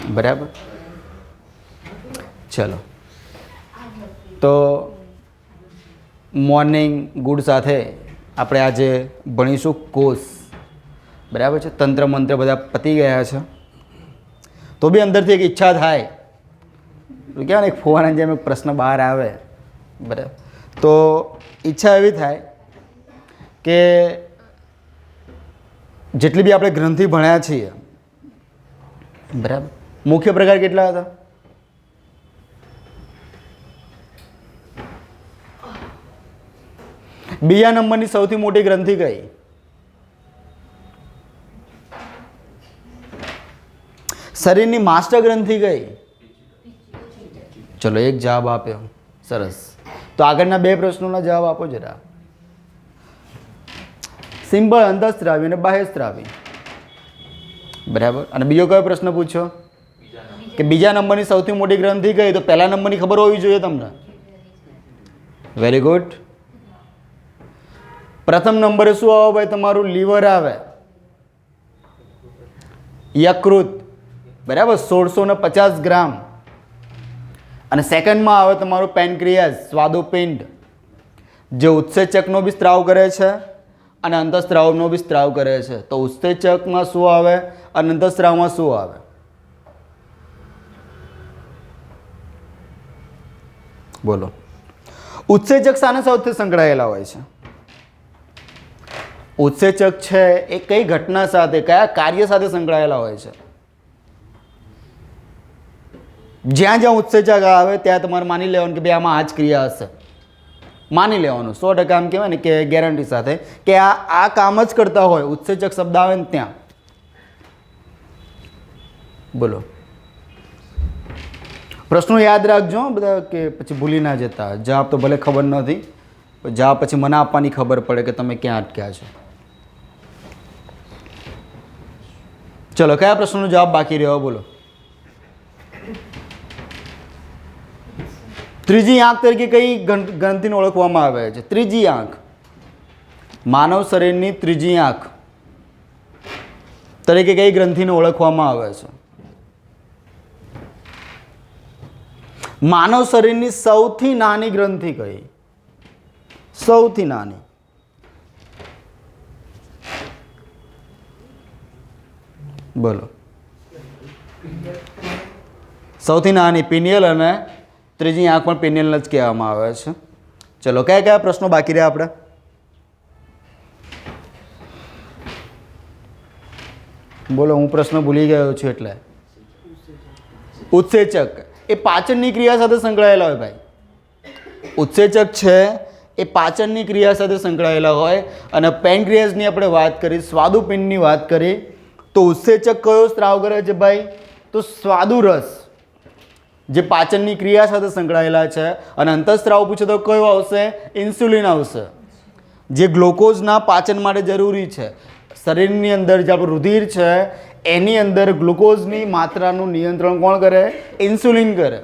બરાબર. ચલો, તો મોર્નિંગ ગુડ સાથે આપણે આજે ભણીશું કોષ. બરાબર છે. તંત્ર મંત્ર બધા પતી ગયા છે, તો બી અંદરથી એક ઈચ્છા થાય, કહેવાય ને એક ફોવાના જેમ એક પ્રશ્ન બહાર આવે. બરાબર. તો ઈચ્છા એવી થાય કે જેટલી બી આપણે ગ્રંથિ ભણ્યા છીએ, બરાબર, મુખ્ય પ્રકાર કેટલા હતા? બીજા નંબરની સૌથી મોટી ગ્રંથિ કઈ? શરીરની માસ્ટર ગ્રંથિ કઈ? ચલો, એક જવાબ આપ્યો. સરસ. તો આગળના બે પ્રશ્નોના જવાબ આપો જરા. સિમ્પલ, અંતઃસ્ત્રાવી અને બાહ્યસ્ત્રાવી. બરાબર. અને બીજો કયો પ્રશ્ન પૂછ્યો કે બીજા નંબરની સૌથી મોટી ગ્રંથિ કઈ? તો પહેલા નંબરની ખબર હોવી જોઈએ તમને. Very good. પ્રથમ નંબરે શું આવે ભાઈ? તમારું લીવર આવે, યકૃત. બરાબર, 1650 ગ્રામ. અને સેકન્ડમાં આવે તમારું પેનક્રિયાસ, સ્વાદુપિંડ, જે ઉત્સેચકનો બી સ્ત્રાવ કરે છે અને અંતઃસ્ત્રાવનો બી સ્ત્રાવ કરે છે. તો ઉત્સેચકમાં શું આવે અને અંતઃસ્ત્રાવમાં શું આવે? બોલો. ઉત્સેચક શાને સાથે સંકળાયેલા હોય છે? ઉત્સેચક છે એ કઈ ઘટના સાથે, કયા કાર્ય સાથે સંકળાયેલા હોય છે? જ્યાં જ્યાં ઉત્સેચક આવે ત્યાં તમારે માની લેવાનું કે ભાઈ આમાં આ જ ક્રિયા હશે. માની લેવાનું 100% આમ કહેવાય ને કે ગેરંટી સાથે કે આ કામ જ કરતા હોય. ઉત્સેચક શબ્દ આવે ને ત્યાં. બોલો. પ્રશ્નો યાદ રાખજો બધા, કે પછી ભૂલી ના જતા. જવાબ તો ભલે ખબર નથી, જવાબ પછી મને આપવાની ખબર પડે કે તમે ક્યાં અટક્યા છો. ચલો, કયા પ્રશ્નનો જવાબ બાકી રહ્યો? બોલો. ત્રીજી આંખ તરીકે કઈ ગ્રંથિને ઓળખવામાં આવે છે? ત્રીજી આંખ, માનવ શરીરની ત્રીજી આંખ તરીકે કઈ ગ્રંથિને ઓળખવામાં આવે છે? માનવ શરીરની સૌથી નાની ગ્રંથિ કઈ? સૌથી નાની. બોલો. સૌથી નાની પિનિયલ, અને ત્રીજી આંખ પણ પિનિયલ જ કહેવામાં આવે છે. ચલો, કયા કયા પ્રશ્નો બાકી રહ્યા આપણે? બોલો, હું પ્રશ્ન ભૂલી ગયો છું એટલે. ઉત્સેચક એ પાચનની ક્રિયા સાથે સંકળાયેલા હોય ભાઈ. ઉત્સેચક છે એ પાચનની ક્રિયા સાથે સંકળાયેલા હોય. અને પેનક્રિયાસની આપણે વાત કરી, સ્વાદુપિંડની વાત કરી, તો ઉત્સેચક કયો સ્ત્રાવ કરે છે ભાઈ? તો સ્વાદુરસ, જે પાચનની ક્રિયા સાથે સંકળાયેલા છે. અને અંતઃસ્ત્રાવ પૂછે તો કયો આવશે? ઇન્સ્યુલિન આવશે, જે ગ્લુકોઝના પાચન માટે જરૂરી છે. શરીરની અંદર જે આપણું રુધિર છે એની અંદર ગ્લુકોઝની માત્રાનું નિયંત્રણ કોણ કરે? ઇન્સ્યુલિન કરે.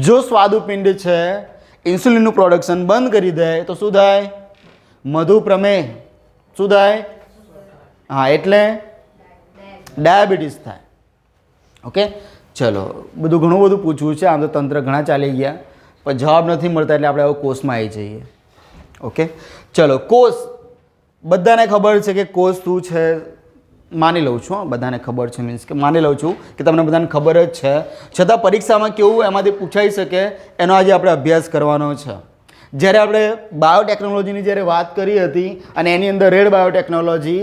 જો સ્વાદુપિંડ છે ઇન્સ્યુલિનનું પ્રોડક્શન બંધ કરી દે તો શું થાય? મધુપ્રમેહ. શું થાય? હા, એટલે ડાયાબિટીસ થાય. ઓકે. ચલો, બધું ઘણું બધું પૂછવું છે. આમ તો તંત્ર ઘણા ચાલી ગયા, પણ જવાબ નથી મળતા એટલે આપણે હવે કોષમાં આવી જઈએ. ઓકે. ચલો, કોષ બધાને ખબર છે કે કોષ શું છે. માની લઉં છું, બધાને ખબર છે, મીન્સ કે માની લઉં છું કે તમને બધાને ખબર જ છે. છતાં પરીક્ષામાં કેવું એમાંથી પૂછાઈ શકે એનો આજે આપણે અભ્યાસ કરવાનો છે. જ્યારે આપણે બાયોટેકનોલોજીની જ્યારે વાત કરી હતી અને એની અંદર રેડ બાયોટેકનોલોજી,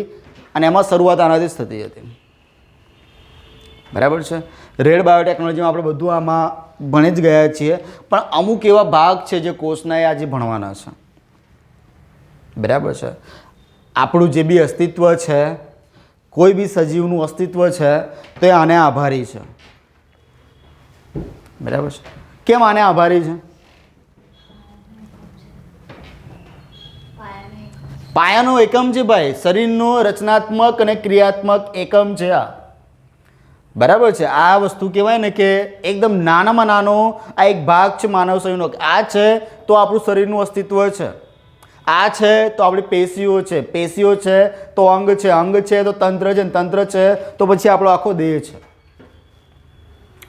અને એમાં શરૂઆત આનાથી જ થતી હતી. બરાબર છે. રેડ બાયોટેકનોલોજીમાં આપણે બધું આમાં ભણી જ ગયા છીએ, પણ અમુક એવા ભાગ છે જે કોષના એ આજે ભણવાના છે. બરાબર છે. આપણું જે બી અસ્તિત્વ છે, કોઈ બી સજીવનું અસ્તિત્વ છે, તો એ આને આભારી છે. બરાબર છે. કેમ આને આભારી છે? પાયાનો એકમ છે ભાઈ, શરીરનો રચનાત્મક અને ક્રિયાત્મક એકમ છે આ. બરાબર છે. આ વસ્તુ કહેવાય ને કે એકદમ નાનામાં નાનો આ એક ભાગ છે માનવ શરીરનો. આ છે તો આપણું શરીરનું અસ્તિત્વ છે. આ છે તો આપણી પેશીઓ છે, પેશીઓ છે તો અંગ છે, અંગ છે તો તંત્ર છે, તંત્ર છે તો પછી આપણો આખો દેહ છે.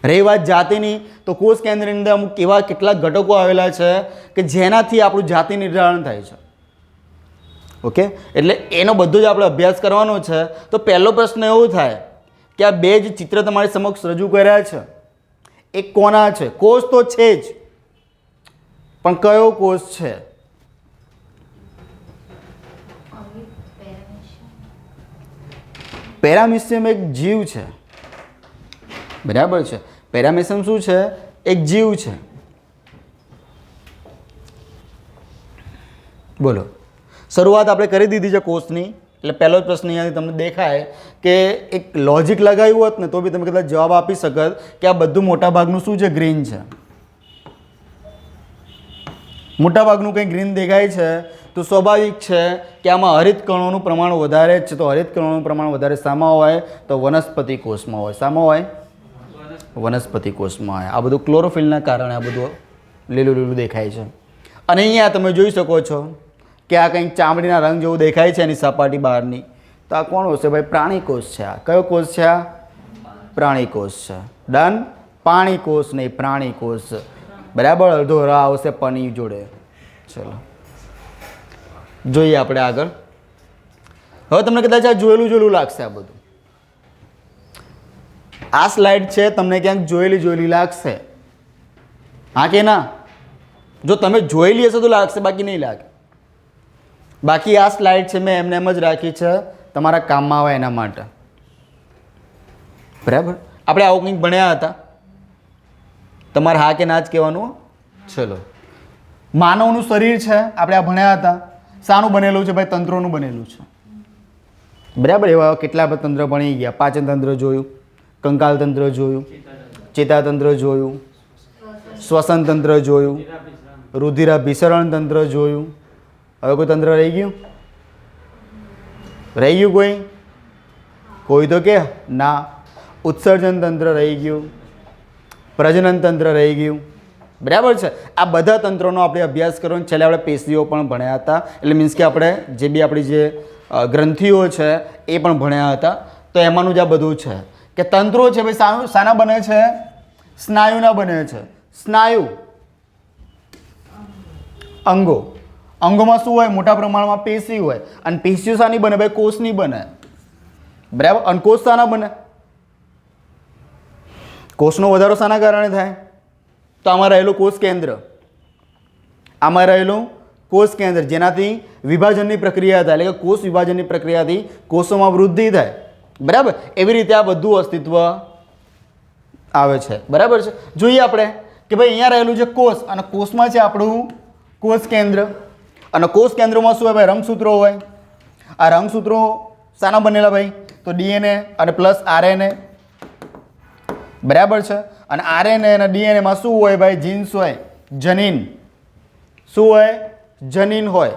રહી વાત જાતિની, તો કોષ કેન્દ્રની અંદર અમુક એવા કેટલાક ઘટકો આવેલા છે કે જેનાથી આપણું જાતિ નિર્ધારણ થાય છે. ઓકે, એટલે એનો બધો જ આપણે અભ્યાસ કરવાનો છે. તો પહેલો પ્રશ્ન એવો થાય કે આ બે જ ચિત્ર તમારી સમક્ષ રજૂ કર્યા છે એ કોના છે? કોષ તો છે જ, પણ કયો કોષ છે? પેરામિશિયમ એક જીવ છે, બરાબર છે. પેરામિશિયમ શું છે? એક જીવ છે. બોલો, શરૂઆત આપણે કરી દીધી છે કોષની, એટલે પહેલો જ પ્રશ્ન અહીંયાથી તમને દેખાય કે એક લોજિક લગાવ્યું હોત ને તો બી તમે કદાચ જવાબ આપી શકત કે આ બધું મોટાભાગનું શું છે? ગ્રીન છે. મોટાભાગનું કંઈ ગ્રીન દેખાય છે તો સ્વાભાવિક છે કે આમાં હરિત કણોનું પ્રમાણ વધારે જ છે. તો હરિત કણોનું પ્રમાણ વધારે શામાં હોય? તો વનસ્પતિ કોષમાં હોય. શામાં હોય? વનસ્પતિ કોષમાં હોય. આ બધું ક્લોરોફિલના કારણે આ બધું લીલું લીલું દેખાય છે. અને અહીંયા તમે જોઈ શકો છો કે આ કંઈક ચામડીના રંગ જેવું દેખાય છે એની સપાટી બહારની. તો આ કોણ હશે ભાઈ? પ્રાણી કોષ છે. આ કયો કોષ છે? આ પ્રાણી કોષ છે. ડન. પાણી કોષ નહીં, પ્રાણી કોષ. બરાબર. અડધો રા આવશે પની જોડે. ચલો જોઈએ આપણે આગળ. હવે તમને કદાચ આ જોયેલું લાગશે. આ બધું આ સ્લાઇડ છે તમને ક્યાંક જોયેલી લાગશે, હા કે ના? જો તમે જોયેલી હશે તો લાગશે, બાકી નહીં લાગે. બાકી આ સ્લાઇડ છે મેં એમ જ રાખી છે તમારા કામમાં આવે એના માટે. બરાબર. આપણે આવું કંઈક ભણ્યા હતા, તમારે હા કે ના જ કહેવાનું. ચલો, માનવનું શરીર છે આપણે આ ભણ્યા હતા. શાનું બનેલું છે ભાઈ? તંત્રોનું બનેલું છે. બરાબર. એવા કેટલા બધા તંત્ર ભણી ગયા. પાચન તંત્ર જોયું, કંકાલ તંત્ર જોયું, ચેતાતંત્ર જોયું, શ્વસન તંત્ર જોયું, રુધિરાભિસરણ તંત્ર જોયું. હવે કોઈ તંત્ર રહી ગયું? રહી ગયું કોઈ? કોઈ તો કે ના. ઉત્સર્જન તંત્ર રહી ગયું, પ્રજનન તંત્ર રહી ગયું. બરાબર છે. આ બધા તંત્રોનો આપણે અભ્યાસ કરવાનો. છેલ્લે આપણે પેશીઓ પણ ભણ્યા હતા, એટલે મીન્સ કે આપણે જે બી આપણી જે ગ્રંથિઓ છે એ પણ ભણ્યા હતા. તો એમાંનું જ આ બધું છે કે તંત્રો છે ભાઈ શાના બને છે? સ્નાયુના બને છે. સ્નાયુ અંગો. અંગોમાં શું હોય? મોટા પ્રમાણમાં પેશી હોય. અને પેશીઓ શાની બને ભાઈ? કોષની બને. બરાબર. અને કોષ શાના બને? કોષનો વધારો શાના કારણે થાય? તો આમાં રહેલું કોષ કેન્દ્ર, આમાં રહેલું કોષ કેન્દ્ર જેનાથી વિભાજનની પ્રક્રિયા થાય, એટલે કે કોષ વિભાજનની પ્રક્રિયાથી કોષોમાં વૃદ્ધિ થાય. બરાબર. એવી રીતે આ બધું અસ્તિત્વ આવે છે. બરાબર છે. જોઈએ આપણે કે ભાઈ અહીંયા રહેલું છે કોષ, અને કોષમાં છે આપણું કોષ કેન્દ્ર. અને કોષ કેન્દ્રમાં શું હોય ભાઈ? રંગસૂત્રો હોય. આ રંગસૂત્રો શાના બનેલા ભાઈ? તો ડીએનએ અને પ્લસ આરએનએ. બરાબર છે. અને આરએનએ અને ડીએનએમાં શું હોય ભાઈ? જીન્સ હોય, જનીન. શું હોય? જનીન હોય.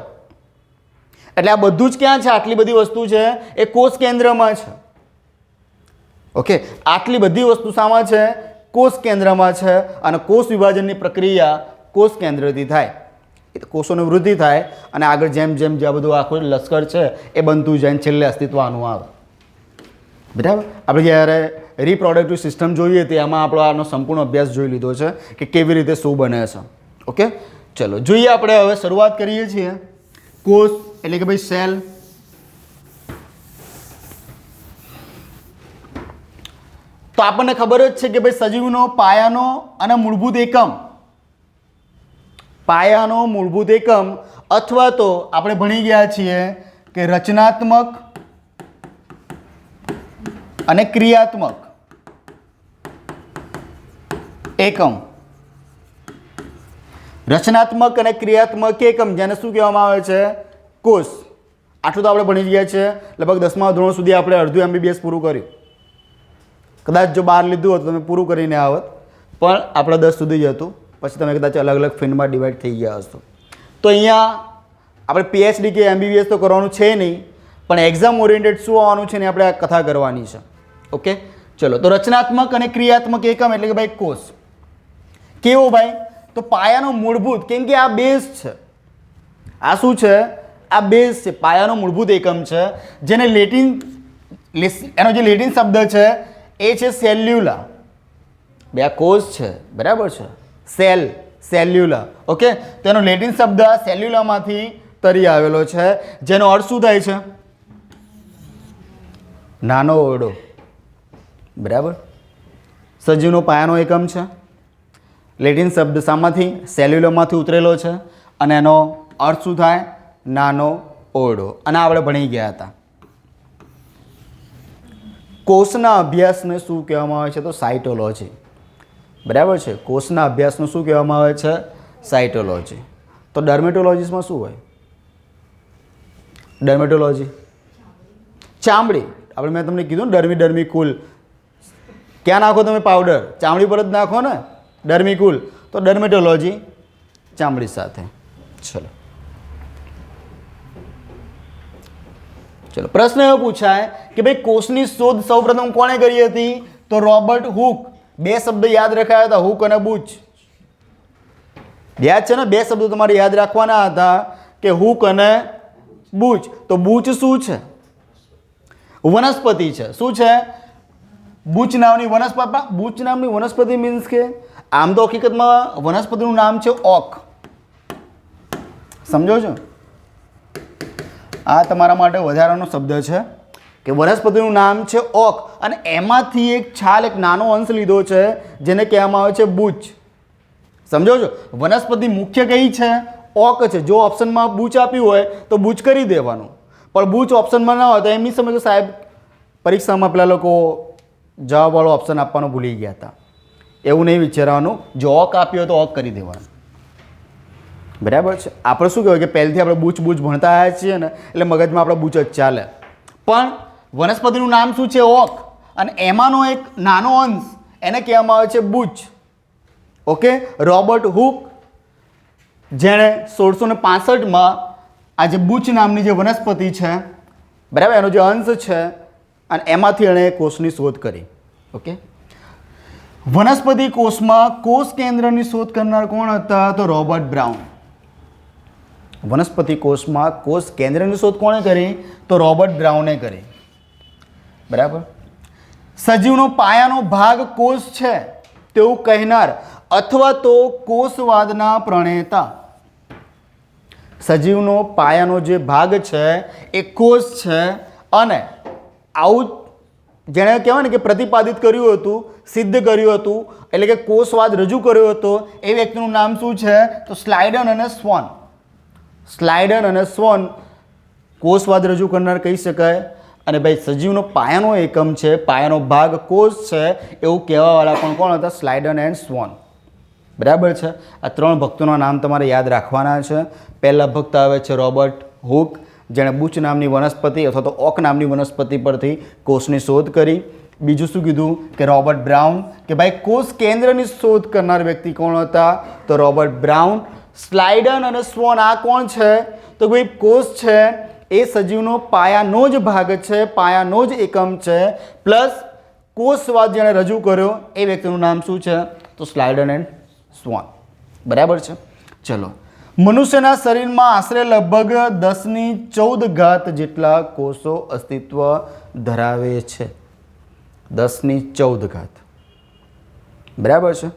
એટલે આ બધું જ ક્યાં છે? આટલી બધી વસ્તુ છે એ કોષ કેન્દ્રમાં છે. ઓકે, આટલી બધી વસ્તુ શામાં છે? કોષ કેન્દ્રમાં છે. અને કોષ વિભાજનની પ્રક્રિયા કોષ કેન્દ્રથી થાય. કોષોની વૃદ્ધિ થાય અને આગળ જેમ જેમ જે આ બધું આખું લશ્કર છે એ બનતું જાય, છેલ્લે અસ્તિત્વ આનું આવે. બરાબર. આપણે જ્યારે રિપ્રોડક્ટિવ સિસ્ટમ જોઈએ તે આમાં આપણો આનો સંપૂર્ણ અભ્યાસ જોઈ લીધો છે કે કેવી રીતે શું બને છે. ઓકે, ચલો જોઈએ. આપણે હવે શરૂઆત કરીએ છીએ કોષ એટલે કે ભાઈ સેલ. તો આપણને ખબર જ છે કે ભાઈ સજીવનો પાયાનો અને મૂળભૂત એકમ, પાયાનો મૂળભૂત એકમ અથવા તો આપણે ભણી ગયા છીએ કે રચનાત્મક અને ક્રિયાત્મક એકમ. રચનાત્મક અને ક્રિયાત્મક એકમ જેને શું કહેવામાં આવે છે? કોષ. આટલું તો આપણે ભણી ગયા છે. લગભગ 10મા ધોરણ સુધી આપણે અડધું MBBS પૂરું કર્યું. કદાચ જો 12 લીધું હોત તો તમે પૂરું કરીને આવત, પણ આપણે 10 સુધી જ હતું. પછી તમે કદાચ અલગ અલગ ફિલ્ડમાં ડિવાઈડ થઈ ગયા હશો. તો અહીંયા આપણે PhD કે MBBS તો કરવાનું છે નહીં, પણ એક્ઝામ ઓરિએન્ટેડ શું આવવાનું છે ને આપણે આ કથા કરવાની છે. ઓકે, ચલો. તો રચનાત્મક અને ક્રિયાત્મક એકમ એટલે કે ભાઈ કોષ કેવો ભાઈ? તો પાયાનો મૂળભૂત, કેમ કે આ બેઝ છે. આ શું છે? આ બેઝ છે, પાયાનો મૂળભૂત એકમ છે. જેને લેટિન, એનો જે લેટિન શબ્દ છે એ છે સેલ્યુલા. બે આ કોષ છે, બરાબર છે, સેલ, સેલ્યુલા. ઓકે, તો એનો લેટિન શબ્દ સેલ્યુલામાંથી તરી આવેલો છે, જેનો અર્થ શું થાય છે? નાનો ઓરડો. બરાબર. સજીવનો પાયાનો એકમ છે. લેટિન શબ્દ શામાંથી? સેલ્યુલામાંથી ઉતરેલો છે અને એનો અર્થ શું થાય? નાનો ઓરડો. અને આપણે ભણી ગયા હતા. કોષના અભ્યાસને શું કહેવામાં આવે છે? તો સાયટોલોજી. બરાબર છે. કોષના અભ્યાસનું શું કહેવામાં આવે છે? સાયટોલોજી. તો ડર્મેટોલોજીસમાં શું હોય? ડર્મેટોલોજી ચામડી. આપણે મેં તમને કીધું ને ડર્મિકુલ. ક્યાં નાખો તમે પાવડર? ચામડી પર જ નાખો ને, ડર્મિકુલ. તો ડર્મેટોલોજી ચામડી સાથે. ચલો પ્રશ્ન એવો પૂછાય કે ભાઈ કોષની શોધ સૌપ્રથમ કોણે કરી હતી? તો રોબર્ટ હુક. બે શબ્દ યાદ રખાયા હતા, હુક અને બુચ. યાદ છે ને? બે શબ્દો તમારે યાદ રાખવાના હતા કે હુક અને બુચ. તો બુચ શું છે? વનસ્પતિ છે. શું છે? બુચ નામની વનસ્પતિ. બુચ નામની વનસ્પતિ મીન્સ કે આમ તો હકીકતમાં વનસ્પતિનું નામ છે ઓક. સમજો છો? આ તમારા માટે વધારાનો શબ્દ છે કે વનસ્પતિનું નામ છે ઓક અને એમાંથી એક છાલ, એક નાનો અંશ લીધો છે જેને કહેવામાં આવે છે બુચ. સમજો છો? વનસ્પતિ મુખ્ય કઈ છે? ઓક છે. જો ઓપ્શનમાં બુચ આપ્યું હોય તો બુચ કરી દેવાનું, પણ બુચ ઓપ્શનમાં ના હોય તો એમ નહીં સમજો સાહેબ પરીક્ષામાં પેલા લોકો જવાબવાળો ઓપ્શન આપવાનું ભૂલી ગયા હતા. એવું નહીં વિચારવાનું. જો ઓક આપ્યો હોય તો ઓક કરી દેવાનું. બરાબર છે. આપણે શું કહેવાય કે પહેલથી આપણે બૂચ ભણતા આવ્યા છીએ ને, એટલે મગજમાં આપણે બૂચ જ ચાલે. પણ વનસ્પતિનું નામ શું છે? ઓક. અને એમાંનો એક નાનો અંશ એને કહેવામાં આવે છે બૂચ. ઓકે. રોબર્ટ હુક જેણે 1665માં આ જે બૂચ નામની જે વનસ્પતિ છે, બરાબર, એનો જે અંશ છે અને એમાંથી એણે કોષની શોધ કરી. ઓકે. વનસ્પતિ કોષમાં કોષ કેન્દ્રની શોધ કરનાર કોણ હતા? તો રોબર્ટ બ્રાઉન. વનસ્પતિ કોષમાં કોષ કેન્દ્રની શોધ કોણે કરી? તો રોબર્ટ બ્રાઉને કરી. બરાબર. સજીવનો પાયાનો ભાગ કોષ છે તેવું કહેનાર અથવા તો કોષવાદના પ્રણેતા. સજીવનો પાયાનો જે ભાગ છે એ કોષ છે અને આવું જેણે કહેવાય ને કે પ્રતિપાદિત કર્યું હતું, સિદ્ધ કર્યું હતું, એટલે કે કોષવાદ રજૂ કર્યો હતો, એ વ્યક્તિનું નામ શું છે? તો સ્લાઇડન અને સ્વોન. સ્લાઇડન અને સ્વોન કોષવાદ રજૂ કરનાર કહી શકાય. અને ભાઈ સજીવનો પાયાનો એકમ છે, પાયાનો ભાગ કોષ છે એવું કહેવાવાળા પણ કોણ હતા? સ્લાઇડન એન્ડ સ્વોન. બરાબર છે. આ ત્રણ ભક્તોના નામ તમારે યાદ રાખવાના છે. પહેલા ભક્ત આવે છે રોબર્ટ હુક, જેણે બુચ નામની વનસ્પતિ અથવા તો ઓક નામની વનસ્પતિ પરથી કોષની શોધ કરી. બીજું શું કીધું કે રોબર્ટ બ્રાઉન, કે ભાઈ કોષ કેન્દ્રની શોધ કરનાર વ્યક્તિ કોણ હતા? તો રોબર્ટ બ્રાઉન. સ્લાઇડન અને સ્વોન આ કોણ છે? તો ભાઈ કોષ છે એ સજીવનો પાયાનો જ ભાગ છે, પાયાનો જ એકમ છે, પ્લસ કોષવાદ જેણે રજૂ કર્યો એ વ્યક્તિનું નામ શું છે? તો સ્લાઇડન એન્ડ સ્વોન. બરાબર છે. ચલો. મનુષ્યના શરીરમાં આશરે લગભગ 1014 જેટલા કોષો અસ્તિત્વ ધરાવે છે. 1014. બરાબર છે.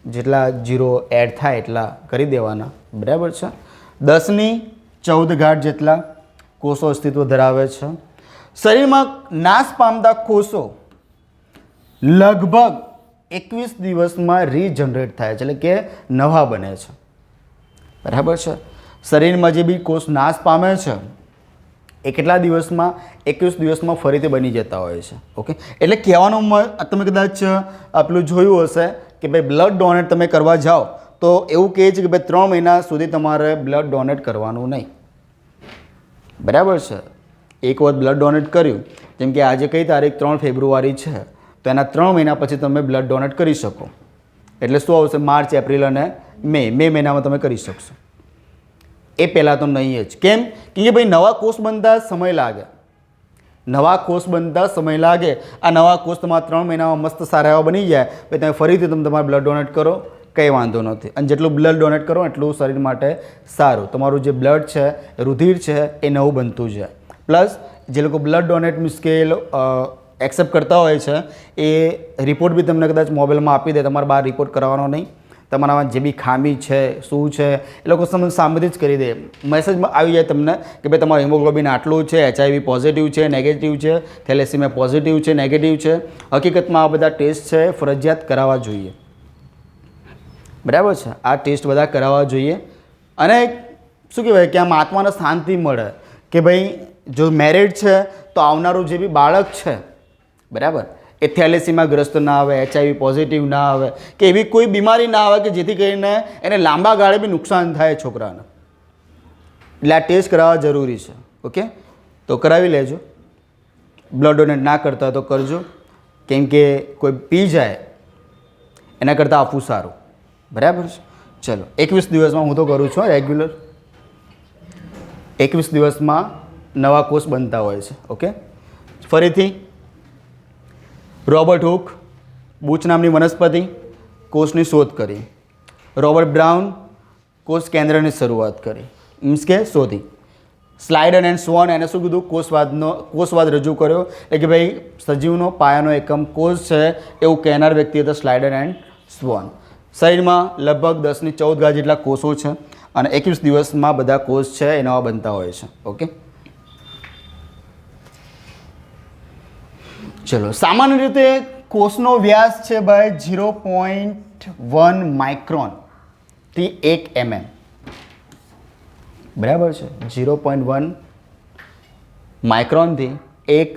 જેટલા જીરો એડ થાય એટલા કરી દેવાના. બરાબર છે. 1014 જેટલા કોષો અસ્તિત્વ ધરાવે છે. શરીરમાં નાશ પામતા કોષો લગભગ 21 દિવસમાં રીજનરેટ થાય છે, એટલે કે નવા બને છે. બરાબર છે. શરીરમાં જે બી કોષ નાશ પામે છે એ કેટલા દિવસમાં? 21 દિવસમાં ફરીથી બની જતા હોય છે. ઓકે. એટલે કહેવાનું તમે કદાચ પેલું જોયું હશે કે ભાઈ બ્લડ ડોનેટ તમે કરવા જાઓ તો એવું કહે છે કે ભાઈ 3 મહિના સુધી તમારે બ્લડ ડોનેટ કરવાનું નહીં. બરાબર છે. એક વખત બ્લડ ડોનેટ કર્યું, જેમ કે આજે કઈ તારીખ? 3 ફેબ્રુઆરી છે, તો એના 3 મહિના પછી તમે બ્લડ ડોનેટ કરી શકો. એટલે શું આવશે? માર્ચ, એપ્રિલ અને મે મહિનામાં તમે કરી શકશો. એ પહેલાં તો નહીં જ. કેમ? કે ભાઈ નવા કોષ બનતા સમય લાગે. નવા કોષ બનતા સમય લાગે. આ નવા કોષ તમારા 3 મહિનામાં મસ્ત સારા એવા બની જાય, પછી તમે ફરીથી તમારે બ્લડ ડોનેટ કરો, કંઈ વાંધો નથી. અને જેટલું બ્લડ ડોનેટ કરો એટલું શરીર માટે સારું. તમારું જે બ્લડ છે, રુધિર છે, એ નવું બનતું જાય. પ્લસ જે લોકો બ્લડ ડોનેટ મીન્સ કે એક્સેપ્ટ કરતા હોય છે એ રિપોર્ટ બી તમને કદાચ મોબાઈલમાં આપી દે, તમારે બહાર રિપોર્ટ કરાવવાનો નહીં. તમારામાં જે બી ખામી છે શું છે એ લોકો તમને સામેથી જ કરી દે. મેસેજમાં આવી જાય તમને કે ભાઈ તમારું હિમોગ્લોબિન આટલું છે, HIV પોઝિટિવ છે, નેગેટિવ છે, થેલેસીમિયા પોઝિટિવ છે, નેગેટિવ છે. હકીકતમાં આ બધા ટેસ્ટ છે ફરજિયાત કરાવવા જોઈએ. બરાબર છે, આ ટેસ્ટ બધા કરાવવા જોઈએ. અને શું કહેવાય કે આમ આત્માને શાંતિ મળે કે ભાઈ જો મેરિડ છે તો આવનારું જે બી બાળક છે, બરાબર, એ થેલેસીમાં ગ્રસ્ત ના આવે, HIV પોઝિટિવ ના આવે, કે એવી કોઈ બીમારી ના આવે કે જેથી કરીને એને લાંબા ગાળે બી નુકસાન થાય છોકરાને. એટલે આ ટેસ્ટ કરાવવા જરૂરી છે. ઓકે, તો કરાવી લેજો. બ્લડ ડોનેટ ના કરતા તો કરજો, કેમ કે કોઈ પી જાય એના કરતાં આપવું સારું. બરાબર છે. ચલો, 21 દિવસમાં હું તો કરું છું રેગ્યુલર. 21 દિવસમાં નવા કોષ બનતા હોય છે. ઓકે, ફરીથી રોબર્ટ હુક બુચ નામની વનસ્પતિ કોષની શોધ કરી. રોબર્ટ બ્રાઉન કોષ કેન્દ્રની શરૂઆત કરી, મીન્સ કે શોધી. સ્લાઇડર એન્ડ સ્વોન એને શું કીધું? કોષવાદ રજૂ કર્યો. એટલે કે ભાઈ સજીવનો પાયાનો એકમ કોષ છે એવું કહેનાર વ્યક્તિ હતા સ્લાઇડર એન્ડ સ્વોન. શરીરમાં લગભગ 10 ની 14 ગાંઠ જેટલા કોષો છે અને 21 દિવસમાં બધા કોષ છે એ નવા બનતા હોય છે. ઓકે, ચલો, સામાન્ય રીતે કોષનો વ્યાસ છે ભાઈ 0.1 માઇક્રોનથી 1 mm. બરાબર છે, 0.1 માઇક્રોનથી 1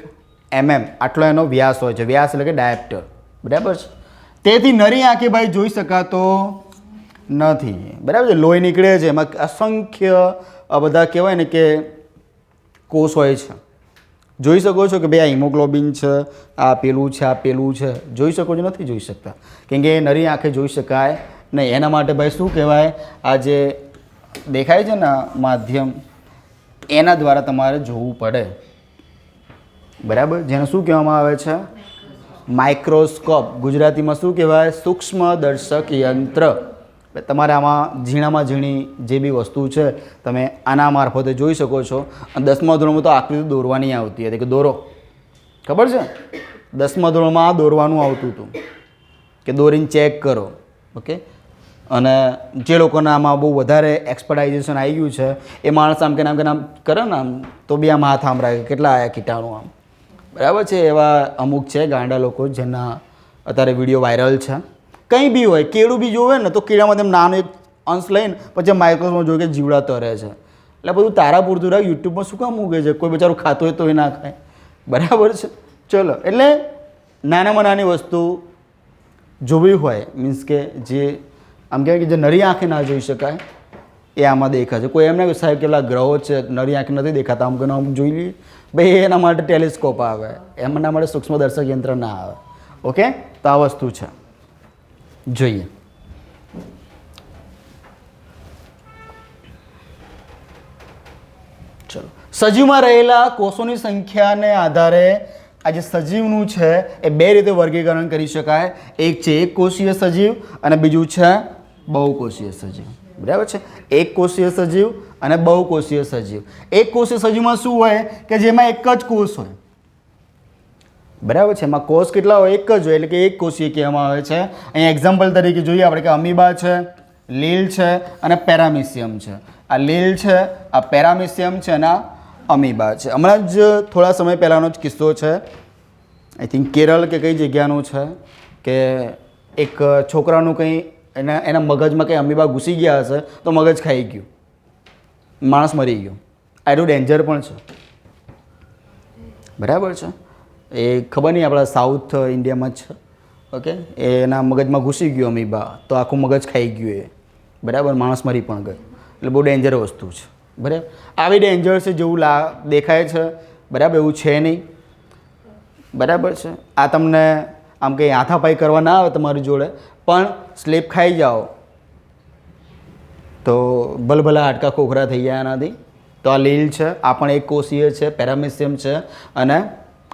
mm આટલો એનો વ્યાસ હોય છે. વ્યાસ એટલે કે ડાયાપ્ટર. બરાબર છે. તેથી નરી આંખે ભાઈ જોઈ શકાતો નથી. બરાબર છે. લોહી નીકળે છે, એમાં અસંખ્ય બધા કહેવાય ને કે કોષ હોય છે. જોઈ શકો છો કે ભાઈ આ હિમોગ્લોબિન છે, આ પેલું છે, આ પેલું છે, જોઈ શકો છો? નથી જોઈ શકતા, કેમ કે નરી આંખે જોઈ શકાય નહીં. એના માટે ભાઈ શું કહેવાય, આ જે દેખાય છે ને માધ્યમ, એના દ્વારા તમારે જોવું પડે. બરાબર, જેને શું કહેવામાં આવે છે? માઇક્રોસ્કોપ. ગુજરાતીમાં શું કહેવાય? સૂક્ષ્મ દર્શક યંત્ર. તમારે આમાં ઝીણામાં ઝીણી જે બી વસ્તુ છે તમે આના મારફતે જોઈ શકો છો. અને 10મા ધોરણમાં તો આકૃતિ દોરવાની આવતી હતી કે દોરો, ખબર છે? 10મા ધોરણમાં આ દોરવાનું આવતું હતું કે દોરીને ચેક કરો. ઓકે, અને જે લોકોને આમાં બહુ વધારે એક્સપર્ટાઇઝેશન આવી ગયું છે એ માણસ આમ કે નામ કરે ને આમ તો બી આમ હાથ આમ રાખે કેટલા આવ્યા કીટાણુ આમ. બરાબર છે. એવા અમુક છે ગાંડા લોકો જેના અત્યારે વિડીયો વાયરલ છે. કંઈ બી હોય, કેળું બી જોવે ને તો કેળામાં તેમ નાનો એક અંશ લઈને પછી માઇક્રોસ્કોપમાં જોયું કે જીવડા તરે છે. એટલે બધું તારા પૂરતું રાખ. યુટ્યુબમાં શું કામ મૂકે છે? કોઈ બિચારું ખાતું હોય તો એ ના ખાય. બરાબર છે. ચલો, એટલે નાનામાં નાની વસ્તુ જોવી હોય, મીન્સ કે જે આમ કહેવાય કે જે નરી આંખે ના જોઈ શકાય એ આમાં દેખાય છે. કોઈ એમને સાહેબ કેટલા ગ્રહો છે નરી આંખે નથી દેખાતા, આમ કે આમ જોઈ લઈએ ભાઈ, એના માટે ટેલિસ્કોપ આવે, એમના માટે સૂક્ષ્મદર્શક યંત્ર ના આવે. ઓકે, તો આ વસ્તુ છે. જોઈએ, ચલો, સજીવમાં રહેલા કોષોની સંખ્યાને આધારે આ જે સજીવનું છે એ બે રીતે વર્ગીકરણ કરી શકાય. એક છે એક કોષીય સજીવ અને બીજું છે બહુકોષીય સજીવ. બરાબર છે. એક કોષીય સજીવ અને બહુકોષીય સજીવ. એક કોષીય સજીવમાં શું હોય કે જેમાં એક જ કોષ હોય. બરાબર છે. એમાં કોષ કેટલા હોય? એક જ હોય, એટલે કે એક કોષીય કહેવામાં આવે છે. અહીંયા એક્ઝામ્પલ તરીકે જોઈએ આપણે કે અમીબા છે, લીલ છે અને પેરામિસિયમ છે. આ લીલ છે, આ પેરામિસિયમ છે અને આ અમીબા છે. હમણાં જ થોડા સમય પહેલાંનો જ કિસ્સો છે, આઈ થિંક કેરળ કે કઈ જગ્યાનું છે, કે એક છોકરાનું કંઈ એના મગજમાં કંઈ અમીબા ઘૂસી ગયા હશે તો મગજ ખાઈ ગયું, માણસ મરી ગયો. આ એટલું ડેન્જર પણ છે. બરાબર છે. એ ખબર નહીં આપણા સાઉથ ઇન્ડિયામાં જ છે. ઓકે, એના મગજમાં ઘૂસી ગયું અમીબા તો આખું મગજ ખાઈ ગયું એ. બરાબર, માણસ મરી પણ ગયો. એટલે બહુ ડેન્જર વસ્તુ છે. બરાબર, આવી ડેન્જર છે જેવું દેખાય છે. બરાબર, એવું છે નહીં. બરાબર છે. આ તમને આમ કંઈ હાથાપાઈ કરવા ના આવે તમારી જોડે, પણ સ્લીપ ખાઈ જાઓ તો ભલભલા હાડકા ખોખરા થઈ જાય એનાથી. તો આ લીલ છે, આ પણ એક કોષીય છે, પેરામિસિયમ છે અને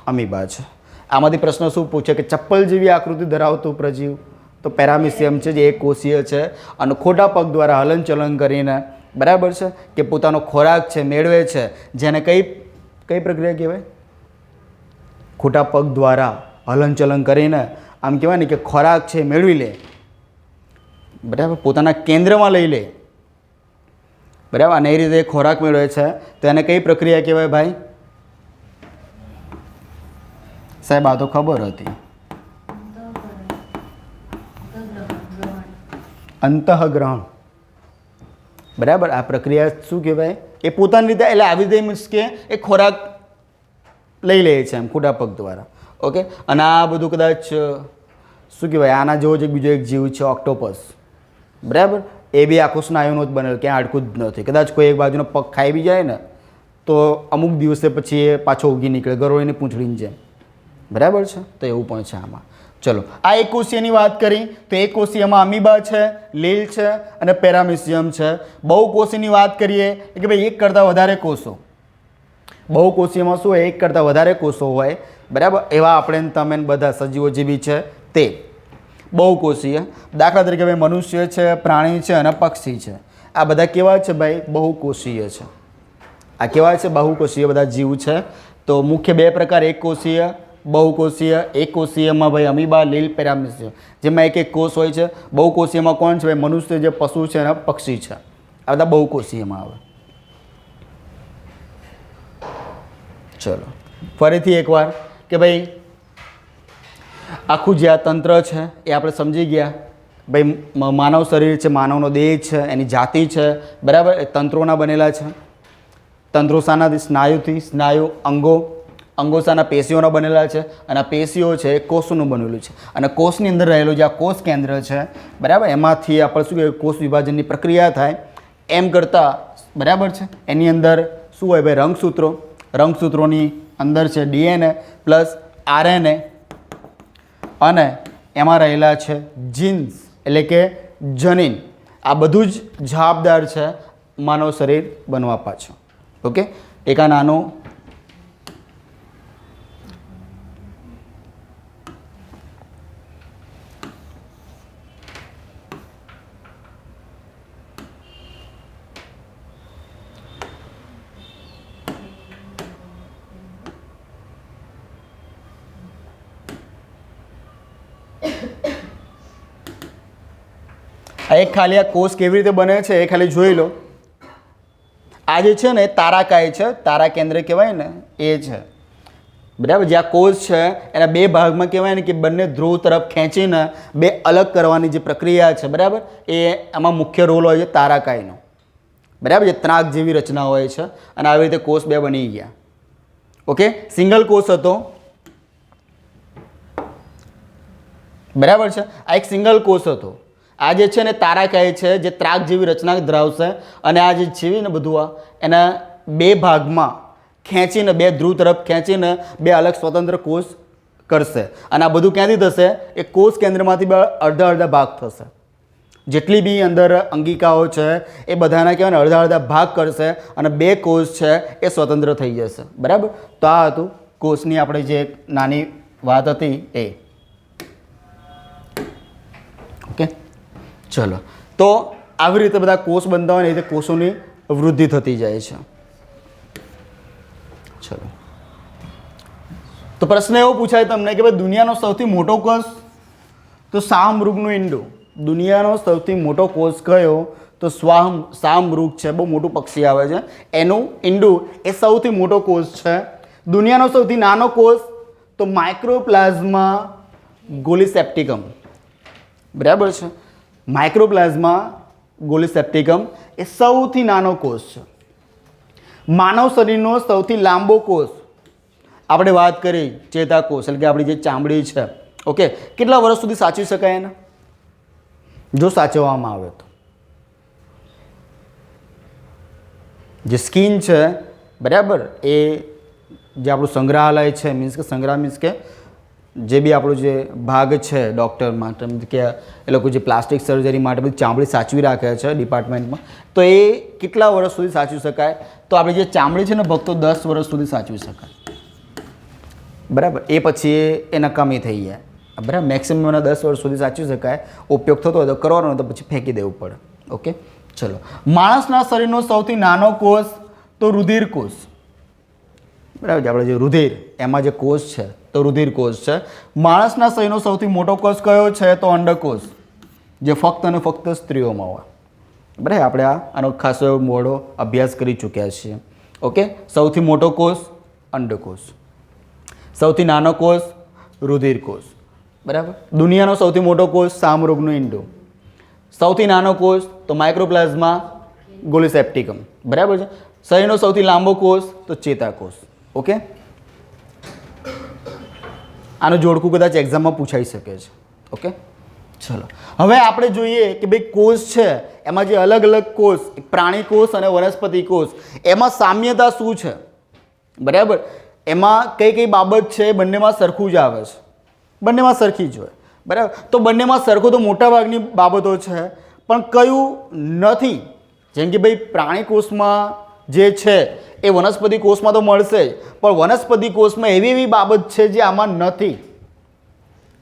અમીબા છે. આમાંથી પ્રશ્ન શું પૂછે કે ચપ્પલ જેવી આકૃતિ ધરાવતું પ્રજીવ તો પેરામિસિયમ છે જે એક કોષીય છે અને ખોટા પગ દ્વારા હલનચલન કરીને, બરાબર છે, કે પોતાનો ખોરાક છે મેળવે છે, જેને કઈ પ્રક્રિયા કહેવાય? ખોટા પગ દ્વારા હલનચલન કરીને આમ કહેવાય ને કે ખોરાક છે મેળવી લે, બરાબર, પોતાના કેન્દ્રમાં લઈ લે, બરાબર, અને એ રીતે ખોરાક મેળવે છે તો એને કઈ પ્રક્રિયા કહેવાય ભાઈ? સાહેબ આ તો ખબર હતી, અંતઃગ્રહણ, બરાબર. આ પ્રક્રિયા શું કહેવાય? એ પોતાની રીતે, એટલે આવી રીતે મીન્સ કે એ ખોરાક લઈ લે છે એમ ખોટા પગ દ્વારા. ઓકે. અને આ બધું કદાચ શું કહેવાય, આના જેવો જ બીજો એક જીવ છે ઓક્ટોપસ, બરાબર. એ બી આખું સ્નાયુનો જ બનેલો, ક્યાં હાડકું જ નથી. કદાચ કોઈ એક બાજુનો પગ ખાઈ બી જાય ને તો અમુક દિવસે પછી એ પાછો ઉગી નીકળે, ગરોળીની પૂંછડીની જેમ, બરાબર છે. તો એવું પણ છે આમાં. ચલો, આ એક કોષીયની વાત કરી તો એક કોષીયમાં અમીબા છે, લીલ છે અને પેરામિસિયમ છે. બહુકોષીની વાત કરીએ કે ભાઈ એક કરતાં વધારે કોષો. બહુકોષીયમાં શું હોય? એક કરતાં વધારે કોષો હોય, બરાબર. એવા આપણે તમે બધા સજીવો જે બી છે તે બહુકોષીય. દાખલા તરીકે ભાઈ મનુષ્ય છે, પ્રાણી છે અને પક્ષી છે. આ બધા કેવા છે ભાઈ? બહુકોષીય છે. આ કેવા છે? બહુકોષીય બધા જીવ છે. તો મુખ્ય બે પ્રકાર, એક કોષીય, બહુકોષીય. એક કોષીયમાં ભાઈ અમીબા, લીલ, પેરામિસિયમ, જેમાં એક એક કોષ હોય છે. બહુકોષીયમાં કોણ છે ભાઈ? મનુષ્ય, જે પશુ છે અને પક્ષી છે. આ બધા બહુકોષીયમાં આવે. ચલો ફરીથી એકવાર કે ભાઈ આખું જે આ તંત્ર છે એ આપણે સમજી ગયા. ભાઈ માનવ શરીર છે, માનવનો દેહ છે, એની જાતિ છે, બરાબર. એ તંત્રોના બનેલા છે. તંત્રો શાનાથી? સ્નાયુથી. સ્નાયુ અંગો, અંગો શાના? પેશીઓના બનેલા છે. અને આ પેશીઓ છે એ કોષનું બનેલું છે. અને કોષની અંદર રહેલું જે આ કોષ કેન્દ્ર છે, બરાબર, એમાંથી આપણે શું કહેવાય? કોષ વિભાજનની પ્રક્રિયા થાય એમ કરતાં, બરાબર છે. એની અંદર શું હોય ભાઈ? રંગસૂત્રો. રંગસૂત્રોની અંદર છે ડીએનએ પ્લસ આરએનએ અને એમાં રહેલા છે જીન્સ એટલે કે જનીન. આ બધું જ જવાબદાર છે માનવ શરીર બનવા પાછળ. ઓકે. એક આ નાનું એક ખાલી આ કોષ કેવી રીતે બને છે એ ખાલી જોઈ લો. આ જે છે ને એ તારાકાય છે, તારા કેન્દ્ર કહેવાય ને એ છે, બરાબર. જે આ કોષ છે એના બે ભાગમાં કહેવાય ને કે બંને ધ્રુવ તરફ ખેંચીને બે અલગ કરવાની જે પ્રક્રિયા છે, બરાબર, એ આમાં મુખ્ય રોલ હોય છે તારાકાયનો, બરાબર. જે ત્રાક જેવી રચના હોય છે અને આવી રીતે કોષ બે બની ગયા. ઓકે. સિંગલ કોષ હતો, બરાબર છે. આ એક સિંગલ કોષ હતો. આ જે છે ને તારાકાય છે, જે ત્રાક જેવી રચના ધરાવશે અને આ જે છે ને બધું એના બે ભાગમાં ખેંચીને, બે ધ્રુવ તરફ ખેંચીને બે અલગ સ્વતંત્ર કોષ કરશે. અને આ બધું ક્યાંથી થશે? એ કોષ કેન્દ્રમાંથી અડધા અડધા ભાગ થશે. જેટલી બી અંદર અંગિકાઓ છે એ બધાના કહેવાય ને અડધા અડધા ભાગ કરશે અને બે કોષ છે એ સ્વતંત્ર થઈ જશે, બરાબર. તો આ હતું કોષની આપણે જે નાની વાત હતી એ. ઓકે. ચલો, તો આવી રીતે બધા કોષ બનતા હોય ને એ રીતે કોષોની વૃદ્ધિ થતી જાય છે. ચલો, તો પ્રશ્ન એવો પૂછાય તમને કે ભાઈ દુનિયાનો સૌથી મોટો કોષ તો શાહમૃગનું ઈંડું. દુનિયાનો સૌથી મોટો કોષ કયો? તો શાહમૃગ છે, બહુ મોટું પક્ષી આવે છે, એનું ઈંડું એ સૌથી મોટો કોષ છે. દુનિયાનો સૌથી નાનો કોષ તો માઇક્રોપ્લાઝ્મા ગોલિસેપ્ટિકમ, બરાબર છે. માઇક્રોપ્લાઝ્મા ગોલિસેપ્ટિકમ એ સૌથી નાનો કોષ છે. માનવ શરીરનો સૌથી લાંબો કોષ આપણે વાત કરી ચેતાકોષ, એટલે કે આપણી જે ચામડી છે. ઓકે. કેટલા વર્ષ સુધી સાચવી શકાય એને? જો સાચવવામાં આવે તો જે સ્કિન છે, બરાબર, એ જે આપણું સંગ્રહાલય છે, મીન્સ કે સંગ્રહ મીન્સ કે જે બી આપણો જે ભાગ છે ડૉક્ટર માટે કે એ લોકો જે પ્લાસ્ટિક સર્જરી માટે બધી ચામડી સાચવી રાખે છે ડિપાર્ટમેન્ટમાં, તો એ કેટલા વર્ષ સુધી સાચવી શકાય? તો આપણી જે ચામડી છે ને ભક્તો 10 વર્ષ સુધી સાચવી શકાય, બરાબર. એ પછી એ નકામી થઈ જાય, બરાબર. મેક્સિમમ 10 વર્ષ સુધી સાચવી શકાય. ઉપયોગ થતો હોય તો કરવાનો, તો પછી ફેંકી દેવું પડે. ઓકે. ચલો, માણસના શરીરનો સૌથી નાનો કોષ તો રુધિર કોષ, બરાબર છે. આપણે જે રુધિર એમાં જે કોષ છે તો રુધિર કોષ છે. માણસના શરીરનો સૌથી મોટો કોષ કયો છે તો અંડકોષ, જે ફક્ત અને ફક્ત સ્ત્રીઓમાં હોય. બરાબર, આપણે આનો ખાસો એવો મોટો અભ્યાસ કરી ચૂક્યા છીએ. ઓકે, સૌથી મોટો કોષ અંડકોષ, સૌથી નાનો કોષ રુધિર કોષ. બરાબર, દુનિયાનો સૌથી મોટો કોષ સામરોગનું ઈંડું, સૌથી નાનો કોષ તો માઇક્રોપ્લાઝમા ગોલિસેપ્ટિકમ. બરાબર છે. શરીરનો સૌથી લાંબો કોષ તો ચેતાકોષ. ઓકે, આનું જોડકું કદાચ એક્ઝામમાં પૂછાઈ શકે છે. ઓકે, ચલો હવે આપણે જોઈએ કે ભાઈ કોષ છે એમાં જે અલગ અલગ કોષ, પ્રાણી કોષ અને વનસ્પતિ કોષ, એમાં સામ્યતા શું છે. બરાબર, એમાં કઈ કઈ બાબત છે એ બંનેમાં સરખું જ આવે છે, બંનેમાં સરખી જ હોય. બરાબર, તો બંનેમાં સરખું તો મોટાભાગની બાબતો છે, પણ કયું નથી. જેમ કે ભાઈ પ્રાણી કોષમાં જે છે એ વનસ્પતિ કોષમાં તો મળશે જ, પણ વનસ્પતિ કોષમાં એવી એવી બાબત છે જે આમાં નથી,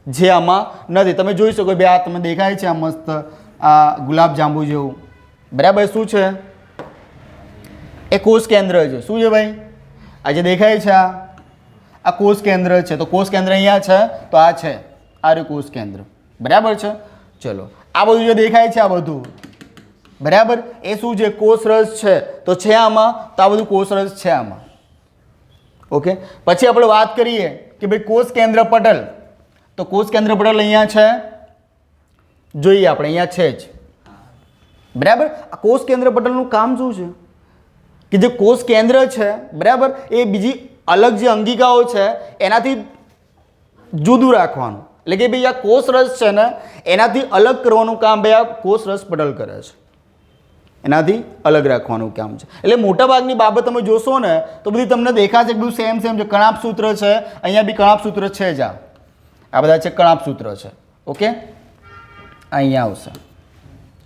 જે આમાં નથી. તમે જોઈ શકો ભાઈ, આ તમે દેખાય છે આ મસ્ત આ ગુલાબ જાંબુ જેવું. બરાબર, શું છે એ કોષ કેન્દ્ર છે. શું છે ભાઈ, આ જે દેખાય છે આ કોષ કેન્દ્ર છે. તો કોષ કેન્દ્ર અહીંયા છે, તો આ છે આ રહ્યું કોષ કેન્દ્ર. બરાબર છે. ચલો, આ બધું જે દેખાય છે આ બધું, બરાબર, એ શું છે કોષરસ છે. તો છે આમાં, તો આ બધું કોષરસ છે આમાં. ઓકે, પછી આપણે વાત કરીએ કે ભાઈ કોષ કેન્દ્ર પટલ. તો કોષ કેન્દ્ર પટલ અહીંયા છે, જોઈએ આપણે અહીંયા છે જ. બરાબર, આ કોષ કેન્દ્ર પટલનું કામ શું છે કે જે કોષ કેન્દ્ર છે, બરાબર, એ બીજી અલગ જે અંગિકાઓ છે એનાથી જુદું રાખવાનું. એટલે કે ભાઈ આ કોષરસ છે ને એનાથી અલગ કરવાનું કામ ભાઈ આ કોષરસ પટલ કરે છે, એનાથી અલગ રાખવાનું કામ છે. એટલે મોટાભાગની બાબત તમે જોશો ને તો બધી તમને દેખાશે કે બધું સેમ સેમ છે. કણાપ સૂત્ર છે, અહીંયા બી કણાપ સૂત્ર છે જ, આ બધા છે કણાપ સૂત્ર છે. ઓકે, અહીંયા આવશે.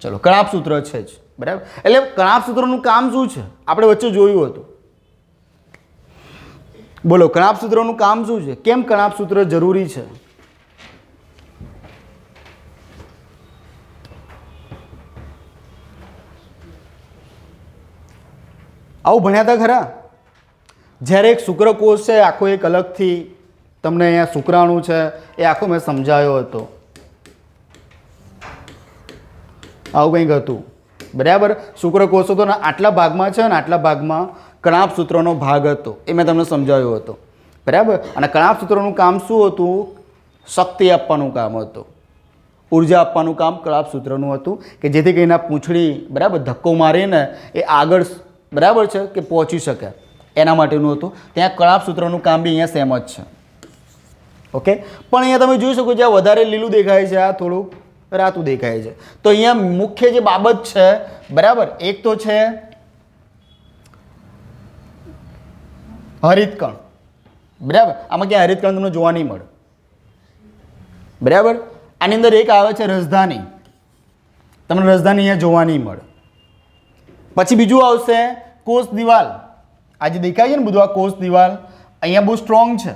ચલો, કણાપ સૂત્ર છે જ. બરાબર, એટલે કણાપ સૂત્રનું કામ શું છે આપણે વચ્ચે જોયું હતું. બોલો, કણાપ સૂત્રનું કામ શું છે, કેમ કણાપ સૂત્ર જરૂરી છે? આવું ભણ્યા હતા ખરા? જ્યારે એક શુક્રકોષ છે આખો એક અલગથી તમને અહીંયા શુક્રાણુ છે એ આખો મેં સમજાયો હતો. આવું કંઈક હતું. બરાબર, શુક્રકોષ હતો ને આટલા ભાગમાં છે ને આટલા ભાગમાં કણાપ સૂત્રનો ભાગ હતો, એ મેં તમને સમજાવ્યો હતો. બરાબર, અને કણાપ સૂત્રનું કામ શું હતું? શક્તિ આપવાનું કામ હતું, ઉર્જા આપવાનું કામ કણાપ સૂત્રનું હતું, કે જેથી કરીને પૂંછડી બરાબર ધક્કો મારીને એ આગળ બરાબર છે કે પહોંચી શકે એના માટેનું હતું. ત્યાં કણાપ સૂત્રનું કામ બી અહીંયા સેમ જ છે. ઓકે, પણ અહીંયા તમે જોઈ શકો છો આ વધારે લીલું દેખાય છે, આ થોડુંક રાતું દેખાય છે. તો અહીંયા મુખ્ય જે બાબત છે, બરાબર, એક તો છે હરિતકણ. બરાબર, આમાં ક્યાં હરિતકણ તમને જોવા નહીં મળે. બરાબર, આની અંદર એક આવે છે રસધાની, તમને રસધાની અહીંયા જોવા નહીં મળે. પછી બીજું આવશે કોષ દિવાલ. આ જે દેખાય છે ને બધું આ કોષ દિવાલ અહીંયા બહુ સ્ટ્રોંગ છે.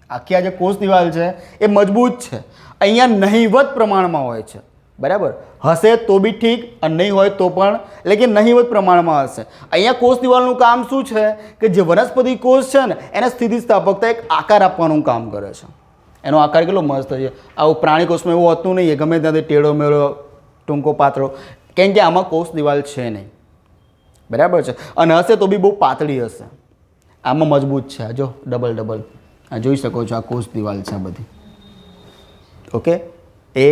આખી આ જે કોષ દિવાલ છે એ મજબૂત છે. અહીંયા નહિવત પ્રમાણમાં હોય છે. બરાબર, હશે તો બી ઠીક અને નહીં હોય તો પણ, એટલે કે નહિવત પ્રમાણમાં હશે. અહીંયા કોષ દિવાલનું કામ શું છે કે જે વનસ્પતિ કોષ છે ને એને સ્થિતિસ્થાપકતા એક આકાર આપવાનું કામ કરે છે. એનો આકાર કેટલો મસ્ત છે. આવું પ્રાણી કોષમાં એવું હોતું નહીં, ગમે ત્યાંથી ટેઢો મેળો ટૂંકો પાતળો, કેમ કે આમાં કોષ દિવાલ છે નહીં. બરાબર છે, અને હશે તો બી બહુ પાતળી હશે. આમાં મજબૂત છે. જો ડબલ ડબલ આ જોઈ શકો છો, આ કોષ દિવાલ છે આ બધી. ઓકે, એ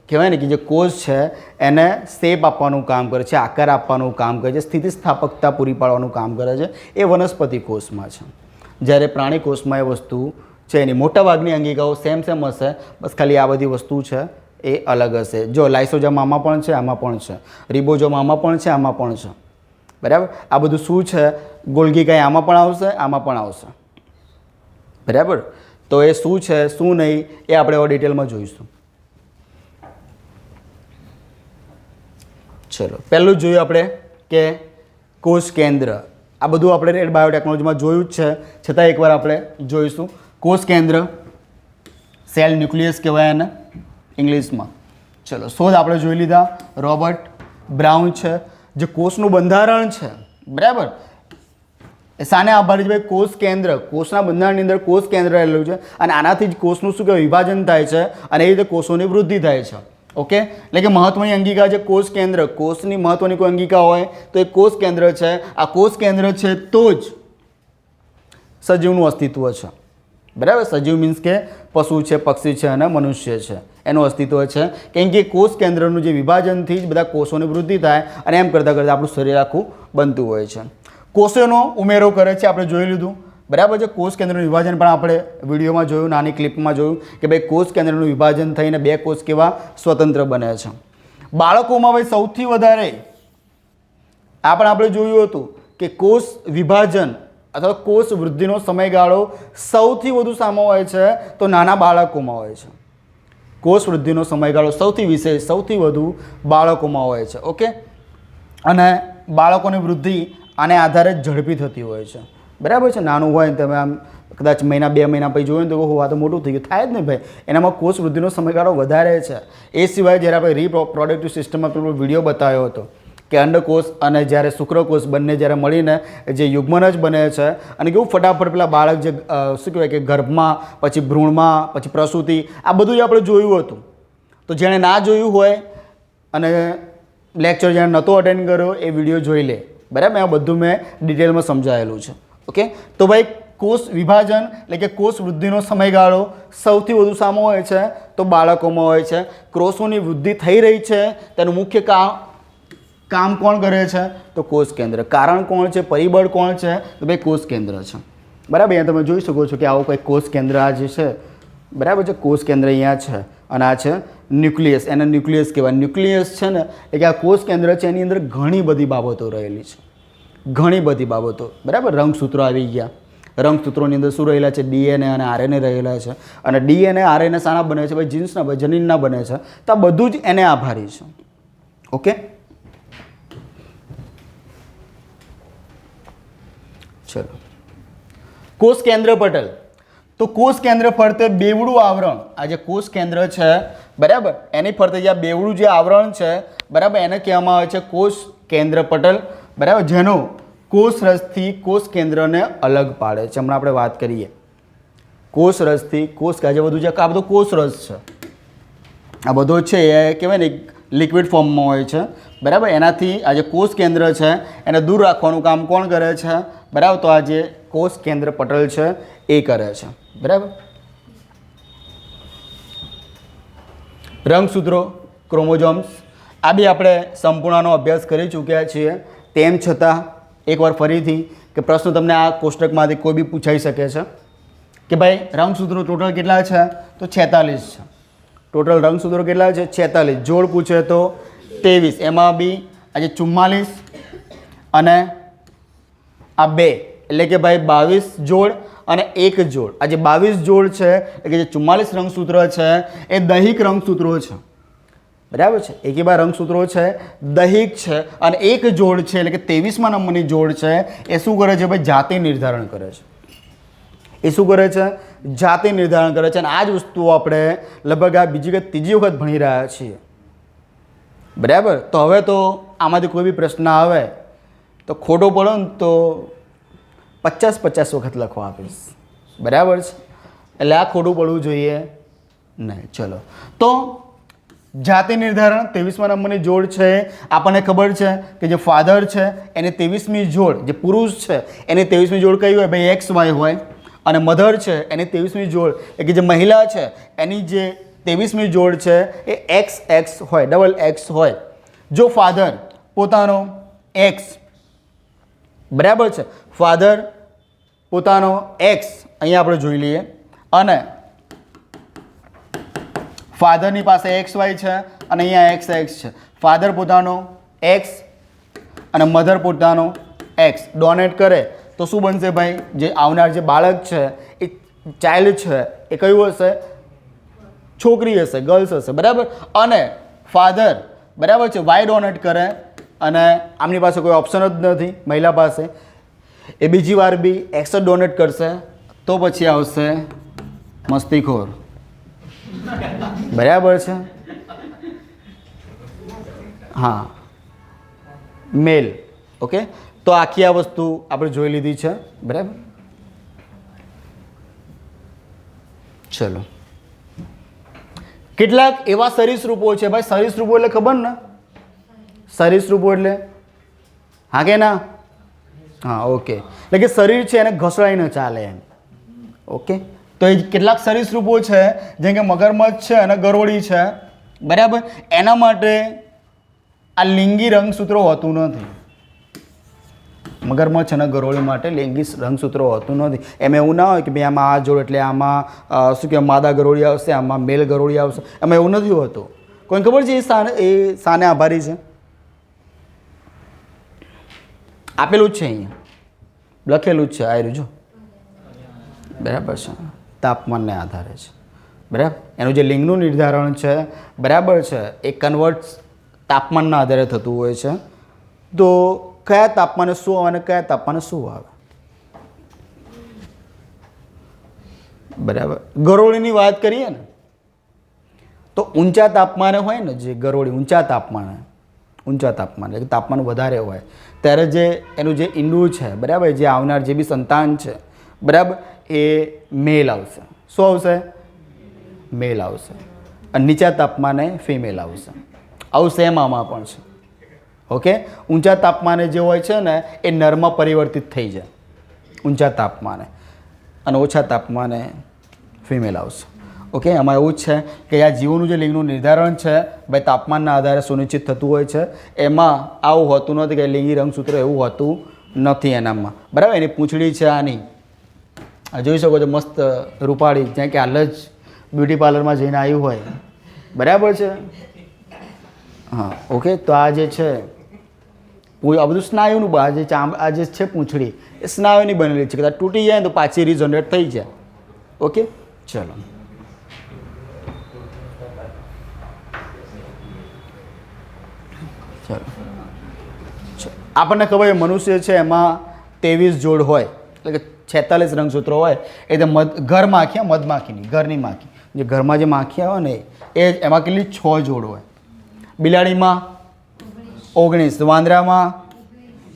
કહેવાય ને કે જે કોષ છે એને શેપ આપવાનું કામ કરે છે, આકાર આપવાનું કામ કરે છે, સ્થિતિસ્થાપકતા પૂરી પાડવાનું કામ કરે છે. એ વનસ્પતિ કોષમાં છે. જ્યારે પ્રાણી કોષમાં એ વસ્તુ છે એની મોટાભાગની અંગિકાઓ સેમ સેમ હશે, બસ ખાલી આ બધી વસ્તુ છે એ અલગ હશે. જો લાઇસોજમ આમાં પણ છે, આમાં પણ છે, રિબોઝોમ આમાં પણ છે, આમાં પણ છે. બરાબર, આ બધું શું છે? ગોલ્ગી કાંઈ આમાં પણ આવશે, આમાં પણ આવશે. બરાબર, તો એ શું છે શું નહીં એ આપણે હવે ડિટેલમાં જોઈશું. ચલો, પહેલું જ જોયું આપણે કે કોષ કેન્દ્ર. આ બધું આપણે રેડ બાયોટેકનોલોજીમાં જોયું જ છે, છતાં એકવાર આપણે જોઈશું. કોષ કેન્દ્ર, સેલ ન્યુક્લિયસ કહેવાય એને ઇંગ્લિશમાં. ચલો, શોધ આપણે જોઈ લીધા, રોબર્ટ બ્રાઉન છે. જે કોષનું બંધારણ છે, બરાબર, શાને આભારી છે ભાઈ? કોષ કેન્દ્ર. કોષના બંધારણની અંદર કોષ કેન્દ્ર રહેલું છે અને આનાથી જ કોષનું શું કહેવાય વિભાજન થાય છે અને એ રીતે કોષોની વૃદ્ધિ થાય છે. ઓકે, એટલે કે મહત્વની અંગિકા છે કોષ કેન્દ્ર. કોષની મહત્વની કોઈ અંગિકા હોય તો એ કોષ કેન્દ્ર છે. આ કોષ કેન્દ્ર છે તો જ સજીવનું અસ્તિત્વ છે. બરાબર, સજીવ મીન્સ કે પશુ છે, પક્ષી છે અને મનુષ્ય છે, એનું અસ્તિત્વ છે. કેમ કે કોષ કેન્દ્રનું જે વિભાજનથી જ બધા કોષોની વૃદ્ધિ થાય અને એમ કરતાં કરતાં આપણું શરીર આખું બનતું હોય છે. કોષોનો ઉમેરો કરે છે, આપણે જોઈ લીધું. બરાબર છે. કોષ કેન્દ્રનું વિભાજન પણ આપણે વિડીયોમાં જોયું, નાની ક્લિપમાં જોયું કે ભાઈ કોષ કેન્દ્રનું વિભાજન થઈને બે કોષ કેવા સ્વતંત્ર બને છે. બાળકોમાં ભાઈ સૌથી વધારે આ પણ આપણે જોયું હતું કે કોષ વિભાજન અથવા કોષ વૃદ્ધિનો સમયગાળો સૌથી વધુ સામો હોય છે તો નાના બાળકોમાં હોય છે. કોષ વૃદ્ધિનો સમયગાળો સૌથી વિશેષ, સૌથી વધુ બાળકોમાં હોય છે. ઓકે, અને બાળકોની વૃદ્ધિ આને આધારે જ ઝડપી થતી હોય છે. બરાબર છે. નાનું હોય ને તમે આમ કદાચ મહિના 2 મહિના પછી જોયું તો આ તો મોટું થઈ ગયું, થાય જ ને ભાઈ. એનામાં કોષ વૃદ્ધિનો સમયગાળો વધારે છે. એ સિવાય જ્યારે આપણે રિપ્રોડક્ટિવ સિસ્ટમમાં પેલો વિડીયો બતાવ્યો હતો કે અંડકોષ અને જ્યારે શુક્રકોષ બંને જ્યારે મળીને જે યુગ્મનજ બને છે અને કેવું ફટાફટ પેલા બાળક જે શું કહેવાય કે ગર્ભમાં, પછી ભ્રૂણમાં, પછી પ્રસૂતિ, આ બધું જ આપણે જોયું હતું. તો જેણે ના જોયું હોય અને લેક્ચર જેણે નહોતો અટેન્ડ કર્યો એ વિડીયો જોઈ લે. બરાબર, આ બધું મેં ડિટેલમાં સમજાવેલું છે. ઓકે, તો ભાઈ કોષ વિભાજન એટલે કે કોષ વૃદ્ધિનો સમયગાળો સૌથી વધુ સામો હોય છે તો બાળકોમાં હોય છે. કોષોની વૃદ્ધિ થઈ રહી છે તેનું મુખ્ય કામ કોણ કરે છે તો કોષ કેન્દ્ર. કારણ કોણ છે? પરિબળ કોણ છે? તો ભાઈ કોષ કેન્દ્ર છે. બરાબર, અહીંયા તમે જોઈ શકો છો કે આવું કંઈક કોષ કેન્દ્ર આ જે છે, બરાબર છે, કોષ કેન્દ્ર અહીંયા છે અને આ છે ન્યુક્લિયસ. એને ન્યુક્લિયસ કહેવાય. ન્યુક્લિયસ છે ને એટલે કે આ કોષ કેન્દ્ર છે, એની અંદર ઘણી બધી બાબતો રહેલી છે, ઘણી બધી બાબતો. બરાબર, રંગસૂત્રો આવી ગયા. રંગસૂત્રોની અંદર શું રહેલા છે? ડીએનએ અને આરએનએ રહેલા છે. અને ડીએનએ આરએનએ શાના બને છે ભાઈ? જીન્સના, જનીનના બને છે. તો આ બધું જ એને આભારી છે. ઓકે, ચલો. કોષ કેન્દ્ર પટલ. તો કોષ કેન્દ્ર ફરતે બેવડું આવરણ, આ જે કોષ કેન્દ્ર છે બરાબર, એની ફરતે જે આ બેવડું જે આવરણ છે બરાબર, એને કહેવામાં આવે છે કોષ કેન્દ્ર પટલ. બરાબર, જેનો કોષ રસથી કોષ કેન્દ્રને અલગ પાડે છે. હમણાં આપણે વાત કરીએ કોષ રસથી કોષ, આજે બધું જે આ બધો કોષ રસ છે, આ બધો છે એ કહેવાય ને લિક્વિડ ફોર્મમાં હોય છે. બરાબર, એનાથી આ જે કોષ કેન્દ્ર છે એને દૂર રાખવાનું કામ કોણ કરે છે? બરાબર, તો આ જે કોષ કેન્દ્ર પટલ છે એ કરે છે. બરાબર, રંગસૂત્રો, ક્રોમોઝોમ્સ, આ બી આપણે સંપૂર્ણનો અભ્યાસ કરી ચૂક્યા છીએ. તેમ છતાં એકવાર ફરીથી કે પ્રશ્ન તમને આ કોષ્ટકમાંથી કોઈ બી પૂછાઈ શકે છે કે ભાઈ રંગસૂત્રો ટોટલ કેટલા છે? તો 46 છે. ટોટલ રંગસૂત્રો કેટલા છે? 46. જોડ પૂછે તો 23. એમાં બી આજે 44 અને આ 2 એટલે કે ભાઈ 22 જોડ અને 1 જોડ. આ જે 22 જોડ છે એટલે કે જે 44 રંગસૂત્ર છે એ દૈહિક રંગસૂત્રો છે. બરાબર છે, એક એવા રંગસૂત્રો છે દૈહિક છે અને 1 જોડ છે એટલે કે 23મા નંબરની જોડ છે એ શું કરે છે ભાઈ? જાતિ નિર્ધારણ કરે છે. એ શું કરે છે? જાતિ નિર્ધારણ કરે છે. અને આ જ વસ્તુઓ આપણે લગભગ આ બીજી કે ત્રીજી વખત ભણી રહ્યા છીએ. બરાબર, તો હવે તો આમાંથી કોઈ બી પ્રશ્ન આવે તો ખોટો પડો ને તો 50 વખત લખવા આપીશ. બરાબર છે, એટલે આ ખોટું પડવું જોઈએ નહીં. ચલો, તો જાતિ નિર્ધારણ 23મા નંબરની જોડ છે. આપણને ખબર છે કે જે ફાધર છે એની 23મી જોડ, જે પુરુષ છે એની 23મી જોડ કઈ હોય ભાઈ? XY હોય. અને મધર છે એની 23મી જોડ એટલે કે જે મહિલા છે એની જે 23મી જોડ છે એ XX હોય, ડબલ X હોય. જો ફાધર પોતાનો X, બરાબર છે, ફાધર પોતાનો X અહીંયા આપણે જોઈ લઈએ અને ફાધરની પાસે XY છે અને અહીંયા XX છે. ફાધર પોતાનો X અને મધર પોતાનો X ડોનેટ કરે તો શું બનશે ભાઈ? જે આવનાર જે બાળક છે એ ચાઇલ્ડ છે એ કયું હશે? છોકરી હશે, ગર્લ્સ હશે. બરાબર, અને ફાધર બરાબર છે Y ડોનેટ કરે અને આમની પાસે કોઈ ઓપ્શન જ નથી મહિલા પાસે, એ બીજી વાર બી X જ ડોનેટ કરશે તો પછી આવશે મસ્તીખોર. બરાબર છે, હા, મેલ. ઓકે, તો આખી આ વસ્તુ આપણે જોઈ લીધી છે, બરાબર. ચલો, કેટલાક એવા સરીસૃપો છે ભાઈ. સરીસૃપો એટલે ખબર ને? સરીસૃપો એટલે હા કે ના? હા, ઓકે. એટલે કે શરીર છે એને ઘસડાઈને ચાલે એમ. ઓકે, તો એ કેટલાક સરીસૃપો છે જેમ કે મગરમચ્છ છે અને ગરોળી છે, બરાબર. એના માટે આ લિંગી રંગસૂત્રો હોતું નથી. મગરમચ્છ અને ગરોળી માટે લિંગી રંગસૂત્રો હોતું નથી. એમાં એવું ના હોય કે ભાઈ આમાં આ જોડ એટલે આમાં શું કહેવાય માદા ગરોળી આવશે, આમાં મેલ ગરોળી આવશે, એમાં એવું નથી હોતું. કોઈને ખબર છે એ શાને આભારી છે? આપેલું જ છે, અહીંયા લખેલું જ છે, આ જો, બરાબર છે. તાપમાનને આધારે છે, બરાબર. એનું જે લિંગનું નિર્ધારણ છે, બરાબર છે, એ કન્વર્ટ તાપમાનના આધારે થતું હોય છે. તો કયા તાપમાને શું આવે અને કયા તાપમાને શું આવે, બરાબર. ગરોળીની વાત કરીએ ને તો ઊંચા તાપમાને હોય ને જે ગરોળી, ઊંચા તાપમાને તાપમાન વધારે હોય ત્યારે જે એનું જે ઈંડું છે, બરાબર, જે આવનાર જે બી સંતાન છે, બરાબર, એ મેલ આવશે. શું આવશે? મેલ આવશે. અને નીચા તાપમાને ફિમેલ આવશે. આવું સેમ આમાં પણ છે. ઓકે, ઊંચા તાપમાને જે હોય છે ને એ નરમાં પરિવર્તિત થઈ જાય ઊંચા તાપમાને, અને ઓછા તાપમાને ફિમેલ આવશે. ઓકે, આમાં એવું જ છે કે આ જીવોનું જે લિંગનું નિર્ધારણ છે ભાઈ તાપમાનના આધારે સુનિશ્ચિત થતું હોય છે. એમાં આવું હોતું નથી કે લિંગી રંગસૂત્ર એવું હોતું નથી એનામાં, બરાબર. એની પૂંછડી છે આની, આ જોઈ શકો છો, મસ્ત રૂપાળી, જ્યાં કે હાલ જ બ્યુટી પાર્લરમાં જઈને આવ્યું હોય, બરાબર છે. હા, ઓકે. તો આ જે છે આ બધું સ્નાયુનું, આ જે છે પૂંછડી એ સ્નાયુની બનેલી છે. કદાચ તૂટી જાય ને તો પાછી રિજનરેટ થઈ જાય. ઓકે, ચલો. ચલો, આપણને ખબર મનુષ્ય છે એમાં 23 જોડ હોય, એટલે કે 46 રંગસૂત્રો હોય. એ તો ઘર માખી, મધમાખીની, ઘરની માખી, જે ઘરમાં જે માખી આવે ને એ એમાં કેટલી 6 જોડ હોય. બિલાડીમાં 19, વાંદરામાં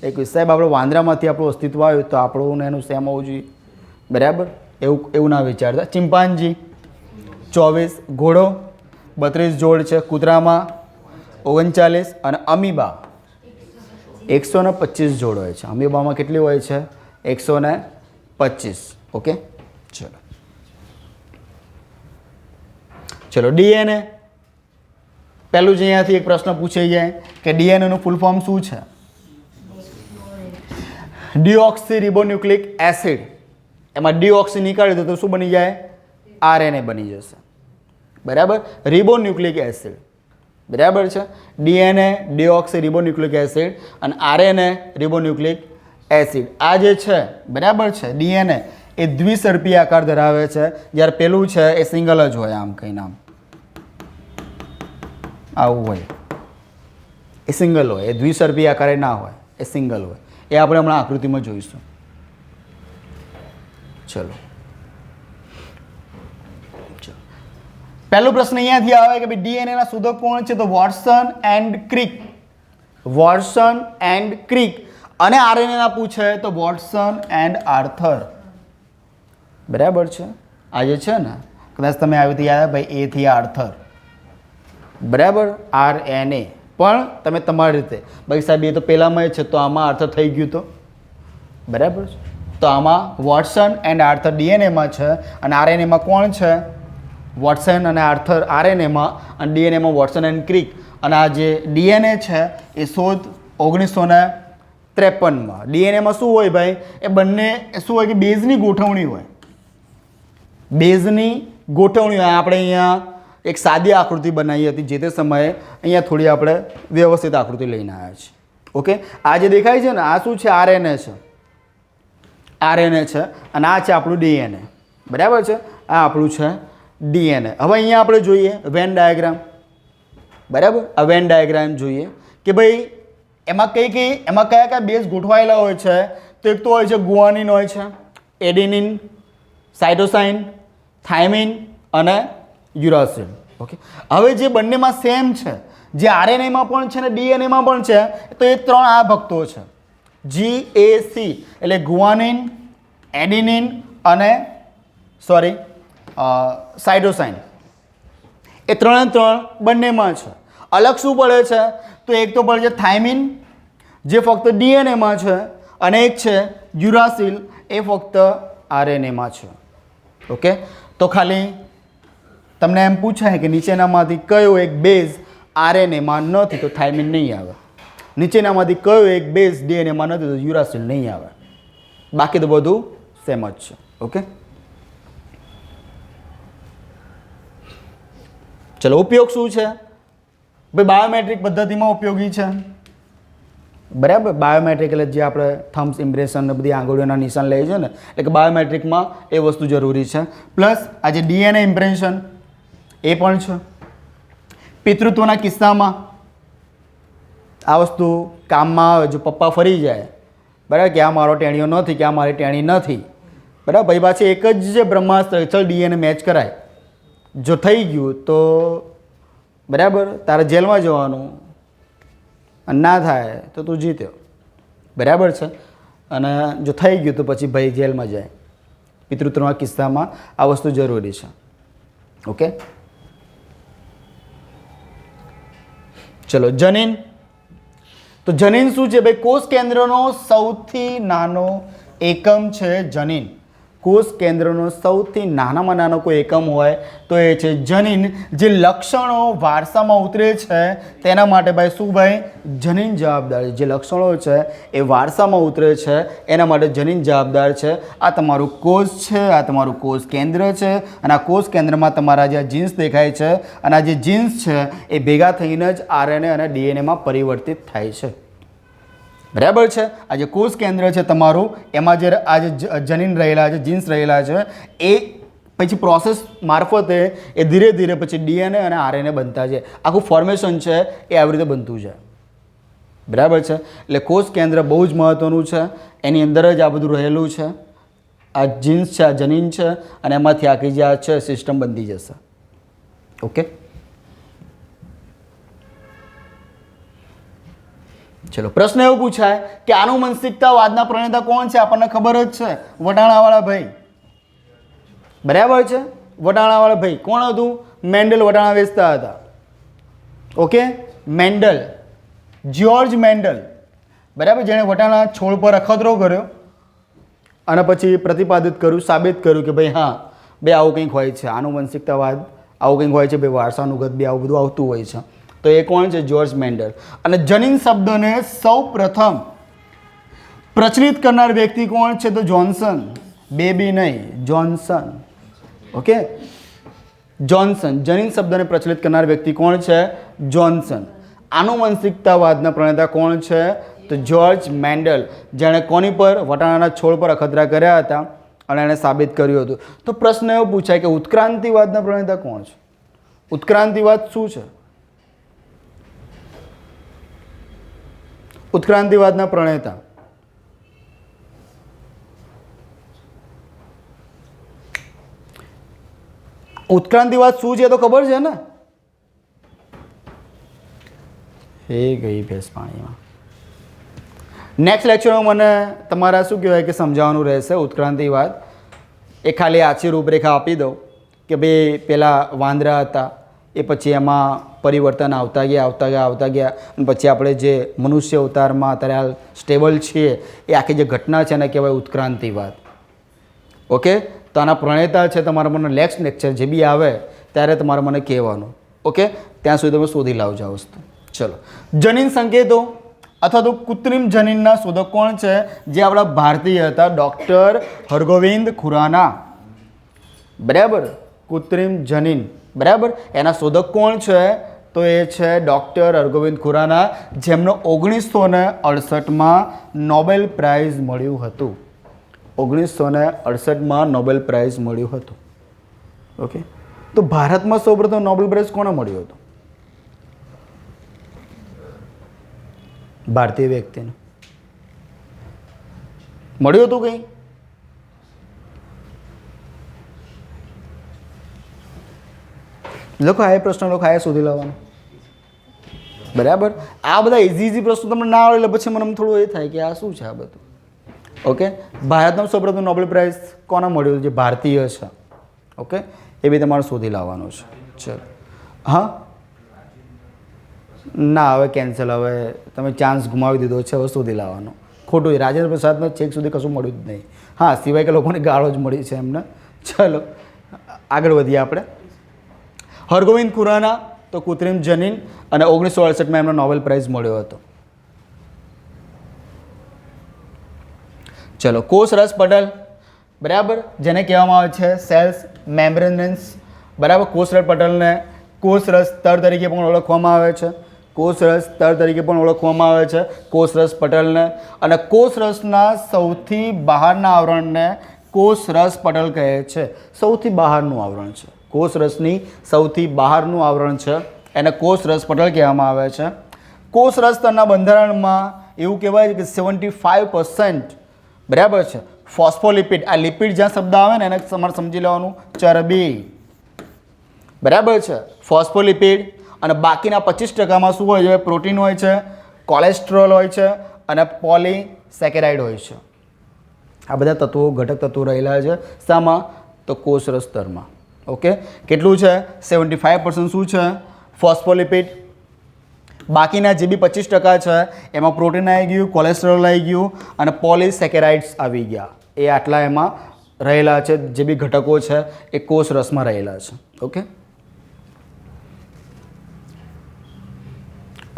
21. સાહેબ આપણે વાંદરામાંથી આપણું અસ્તિત્વ આવ્યું તો આપણું એનું સેમ હોવું જોઈએ, બરાબર. એવું ના વિચારતા. ચિમ્પાન્જી 24, ઘોડો 32 જોડ છે, કૂતરામાં 39 અને અમીબા 125 જોડ હોય છે. અમીબામાં કેટલી હોય છે? 125. ઓકે, ચલો. ડીએનએ પહેલું જ અહીંયાથી એક પ્રશ્ન પૂછાઈ જાય કે ડીએનએનું ફૂલ ફોર્મ શું છે? Deoxy ribonucleic acid. એમાં ડીઓક્સી નીકાળી દો તો શું બની જાય? આરએનએ બની જશે, બરાબર. રિબોન્યુક્લિક એસિડ, બરાબર છે. ડીએનએ ડીઓક્સી રિબોન્યુક્લિક એસિડ અને આરએનએ રિબોન્યુક્લિક એસિડ. આ જે છે, બરાબર છે, ડીએનએ એ દ્વિસર્પી આકાર ધરાવે છે, જ્યારે પેલું છે એ સિંગલ જ હોય. આમ કઈ નામ આવું હોય, એ સિંગલ હોય. એ દ્વિસર્પી આકારે ના હોય, એ સિંગલ હોય. એ આપણે હમણાં આકૃતિમાં જોઈશું. ચલો, પહેલો પ્રશ્ન અહીંયાથી આવે કે ભાઈ ડીએનએના શોધક કોણ છે? તો Watson and creek. Watson and creek. અને આરએનએના પૂછે તો વોટસન એન્ડ આર્થર, બરાબર છે. આ જે છે ને કદાચ તમે આવી રીતે યાદ ભાઈ એથી આર્થર, બરાબર. આરએનએ પણ તમે તમારી રીતે ભાઈ સાહેબ એ તો પહેલામાં છે તો આમાં આર્થર થઈ ગયું તો, બરાબર છે. તો આમાં વોટસન એન્ડ આર્થર ડીએનએમાં છે અને આરએનએમાં કોણ છે? વોટસન અને આર્થર આરએનએમાં, અને ડીએનએમાં વોટસન એન્ડ ક્રિક. અને આ જે ડીએનએ છે એ શોધ 1953માં. ડીએનએમાં શું હોય ભાઈ? એ બંને શું હોય કે બેઝની ગોઠવણી હોય. બેઝની ગોઠવણી હોય. આપણે અહીંયા એક સાદી આકૃતિ બનાવી હતી જે તે સમયે, અહીંયા થોડી આપણે વ્યવસ્થિત આકૃતિ લઈને આવ્યા છીએ. ઓકે, આ જે દેખાય છે ને આ શું છે? આરએનએ છે. આરએનએ છે અને આ છે આપણું ડીએનએ, બરાબર છે. આ આપણું છે ડીએનએ. હવે અહીંયા આપણે જોઈએ વેન ડાયાગ્રામ, બરાબર. આ વેન ડાયાગ્રામ જોઈએ કે ભાઈ એમાં એમાં કયા કયા બેઝ ગોઠવાયેલા હોય છે? તો એક તો હોય છે ગુઆનિન હોય છે, એડિનિન, સાઇટોસાઇન, થાઇમિન અને યુરાસિલ. ઓકે, હવે જે બંનેમાં સેમ છે, જે આરએનએમાં પણ છે ને ડીએનએમાં પણ છે, તો એ 3 આ ભક્તો છે. GAC એટલે ગુઆનિન, એડિનિન અને સાઇટોસાઇન. એ ત્રણે ત્રણ બંનેમાં છે. અલગ શું પડે છે? તો એક તો પડે છે થાઇમિન, જે ફક્ત ડીએનએમાં છે, અને એક છે યુરાસિલ, એ ફક્ત આરએનએમાં છે. ઓકે, તો ખાલી તમને એમ પૂછાય કે નીચેનામાંથી કયો એક બેઝ આરએનએમાં નથી તો થાઇમિન નહીં આવે, નીચેનામાંથી કયો એક બેઝ ડીએનએમાં નથી તો યુરાસિલ નહીં આવે. બાકી તો બધું સેમ જ છે. ઓકે, ચલો, ઉપયોગ શું છે ભાઈ? બાયોમેટ્રિક પદ્ધતિમાં ઉપયોગી છે. બરાબર, બાયોમેટ્રિક એટલે જે આપણે થમ્સ ઇમ્પ્રેશન ને બધી આંગળીઓના નિશાન લઈએ છીએ ને, એટલે કે બાયોમેટ્રિકમાં એ વસ્તુ જરૂરી છે. પ્લસ આ જે ડીએનએ ઇમ્પ્રેશન એ પણ છે. પિતૃત્વના કિસ્સામાં આ વસ્તુ કામમાં આવે. જો પપ્પા ફરી જાય, બરાબર, કે આ મારો ટેણીઓ નથી, કે આ મારી ટેણી નથી, બરાબર, ભાઈ પાછી એક જ છે બ્રહ્માસ્ત્ર, ચલ ડીએનએ મેચ કરાય. જો થઈ ગયું તો બરાબર તારે જેલમાં જવાનું, અને ના થાય તો તું જીત્યો. બરાબર છે. અને જો થઈ ગયું તો પછી ભાઈ જેલમાં જાય. પિતૃત્વના કિસ્સામાં આ વસ્તુ જરૂરી છે. ઓકે, ચલો, જનીન. તો જનીન શું છે ભાઈ? કોષ કેન્દ્રનો સૌથી નાનો એકમ છે જનીન. કોષ કેન્દ્રનો સૌથી નાનામાં નાનો કોઈ એકમ હોય તો એ છે જનીન. જે લક્ષણો વારસામાં ઉતરે છે તેના માટે ભાઈ શું ભાઈ? જનીન જવાબદાર. જે લક્ષણો છે એ વારસામાં ઉતરે છે એના માટે જનીન જવાબદાર છે. આ તમારું કોષ છે, આ તમારું કોષ કેન્દ્ર છે, અને આ કોષ કેન્દ્રમાં તમારા જે જીન્સ દેખાય છે, અને આ જે જીન્સ છે એ ભેગા થઈને જ આરએનએ અને ડીએનએમાં પરિવર્તિત થાય છે. બરાબર છે. આ જે કોષ કેન્દ્ર છે તમારું, એમાં જે આ જે જનીન રહેલા છે, જીન્સ રહેલા છે, એ પછી પ્રોસેસ મારફતે એ ધીરે ધીરે પછી ડીએનએ અને આરએનએ બનતા છે. આખું ફોર્મેશન છે એ આવી રીતે બનતું છે. બરાબર છે. એટલે કોષ કેન્દ્ર બહુ જ મહત્ત્વનું છે. એની અંદર જ આ બધું રહેલું છે. આ જીન્સ છે, આ જનીન છે, અને એમાંથી આખી જે આ છે સિસ્ટમ બનતી જશે. ઓકે, ચલો, પ્રશ્ન એવો પૂછાય કે આનુવંશિકતાવાદના પ્રણેતા કોણ છે? આપણને ખબર જ છે, વટાણાવાળા ભાઈ. બરાબર છે, વટાણાવાળા ભાઈ. કોણ હતું? મેન્ડલ વટાણા વેચતા હતા. ઓકે, મેન્ડલ, જ્યોર્જ મેન્ડલ, બરાબર, જેણે વટાણા છોડ પર અખતરો કર્યો અને પછી પ્રતિપાદિત કર્યું, સાબિત કર્યું કે ભાઈ હા બે આવું કંઈક હોય છે, આનુવંશિકતાવાદ આવું કંઈક હોય છે, ભાઈ વારસાનુગત બી આવું બધું આવતું હોય છે. તો એ કોણ છે? George Mendel. અને જનીન શબ્દને સૌ પ્રથમ પ્રચલિત કરનાર વ્યક્તિ કોણ છે? તો જોન્સન. બેબી નહીં, જોન્સન. Okay, Johnson. જનીન શબ્દને પ્રચલિત કરનાર વ્યક્તિ કોણ છે? જોન્સન. આનુવંશિકતાવાદના પ્રણેતા કોણ છે? તો જ્યોર્જ મેન્ડલ, જેણે કોની પર? વટાણાના છોડ પર અખતરા કર્યા હતા અને એણે સાબિત કર્યું હતું. તો પ્રશ્ન એવો પૂછાય કે ઉત્ક્રાંતિવાદના પ્રણેતા કોણ છે? ઉત્ક્રાંતિવાદ શું છે? ઉત્ક્રાંતિવાદના પ્રણેતા ઉત્ક્રાંતિવાદ શું છે તો ખબર છે ને? એ ગઈ ભેંસ પાણીમાં. નેક્સ્ટ લેક્ચરમાં મને તમારા શું કહેવાય કે સમજાવવાનું રહેશે ઉત્ક્રાંતિવાદ. એ ખાલી આછી રૂપરેખા આપી દઉં કે ભાઈ પેલા વાંદરા હતા, એ પછી એમાં પરિવર્તન આવતા ગયા અને પછી આપણે જે મનુષ્ય અવતારમાં અત્યારે હાલ સ્ટેબલ છીએ એ આખી જે ઘટના છે એને કહેવાય ઉત્ક્રાંતિવાદ. ઓકે, તો આના પ્રણેતા છે તમારા મને નેક્સ્ટ લેક્ચર જે બી આવે ત્યારે તમારે મને કહેવાનું. ઓકે, ત્યાં સુધી તમે શોધી લાવજો આ વસ્તુ. ચલો, જનીન સંકેતો અથવા તો કૃત્રિમ જનીનના શોધક કોણ છે? જે આપણા ભારતીય હતા, ડૉક્ટર હરગોવિંદ ખુરાના. બરાબર, કૃત્રિમ જનીન. બરાબર, એના શોધક કોણ છે? તો એ છે ડૉક્ટર હરગોવિંદ ખુરાના, જેમને 1968માં નોબેલ પ્રાઇઝ મળ્યું હતું. 1968માં નોબેલ પ્રાઇઝ મળ્યું હતું. ઓકે, તો ભારતમાં સૌપ્રથમ નોબેલ પ્રાઇઝ કોને મળ્યો હતો? ભારતીય વ્યક્તિને મળ્યું હતું કંઈ? લખો, આ પ્રશ્ન લખો, આ શોધી લાવવાનો. બરાબર. આ બધા ઇઝી પ્રશ્નો તમને ના આવડે એટલે પછી મને થોડું એ થાય કે આ શું છે આ બધું. ઓકે, ભારતનો સૌપ્રથમ નોબેલ પ્રાઇઝ કોને મળ્યો જે ભારતીય છે? ઓકે, એ બી તમારે શોધી લાવવાનું છે. ચલો, હા, ના હવે કેન્સલ, હવે તમે ચાન્સ ગુમાવી દીધો છે, હવે શોધી લાવવાનો. ખોટું, રાજેન્દ્ર પ્રસાદને છેક સુધી કશું મળ્યું જ નહીં. હા, સિવાય કે લોકોને ગાળો જ મળી છે એમને. ચલો આગળ વધીએ આપણે. હરગોવિંદ ખુરાના તો કૃત્રિમ જનીન અને 1968માં એમને નોબેલ પ્રાઇઝ મળ્યો હતો. ચલો, કોષરસ પટલ, બરાબર, જેને કહેવામાં આવે છે સેલ્સ મેમ્બ્રેન્સ, બરાબર. કોષરસ પટલને કોષરસ સ્તર તરીકે પણ ઓળખવામાં આવે છે. કોષરસ સ્તર તરીકે પણ ઓળખવામાં આવે છે કોષરસ પટલને. અને કોષરસના સૌથી બહારના આવરણને કોષરસ પટલ કહે છે. સૌથી બહારનું આવરણ છે કોષરસની, સૌથી બહારનું આવરણ છે એને કોષરસ પટલ કહેવામાં આવે છે. કોષરસ સ્તરના બંધારણમાં એવું કહેવાય છે કે 75%, બરાબર છે, ફોસ્ફોલિપિડ. આ લિપિડ જ્યાં શબ્દ આવે ને એને તમારે સમજી લેવાનું ચરબી, બરાબર છે, ફોસ્ફોલિપિડ. અને બાકીના 25%માં શું હોય છે? પ્રોટીન હોય છે, કોલેસ્ટ્રોલ હોય છે અને પોલીસેકેરાઇડ હોય છે. આ બધા તત્વો, ઘટક તત્વો રહેલા છે શામાં? તો કોષરસ સ્તરમાં. ઓકે, કેટલું છે? 75% શું છે? ફોસ્ફોલિપિડ. બાકીના જે બી 25% છે એમાં પ્રોટીન આવી ગયું, કોલેસ્ટ્રોલ આવી ગયું અને પોલીસેકેરાઇડ્સ આવી ગયા. એ આટલા એમાં રહેલા છે. જે બી ઘટકો છે એ કોષરસમાં રહેલા છે. ઓકે,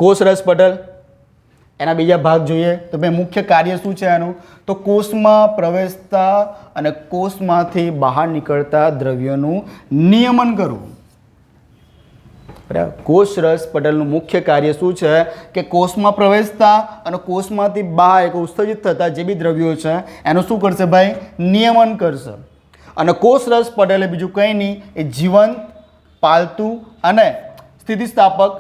કોષરસ પટલ એના બીજા ભાગ જોઈએ તો ભાઈ મુખ્ય કાર્ય શું છે એનું? તો કોષમાં પ્રવેશતા અને કોષમાંથી બહાર નીકળતા દ્રવ્યોનું નિયમન કરવું. બરાબર. કોષરસ પટલનું મુખ્ય કાર્ય શું છે? કે કોષમાં પ્રવેશતા અને કોષમાંથી બહાર ઉત્સર્જિત થતા જે બી દ્રવ્યો છે એનું શું કરશે ભાઈ? નિયમન કરશે. અને કોષરસ પટલ એ બીજું કંઈ નહીં, એ જીવંત, પાલતું અને સ્થિતિસ્થાપક,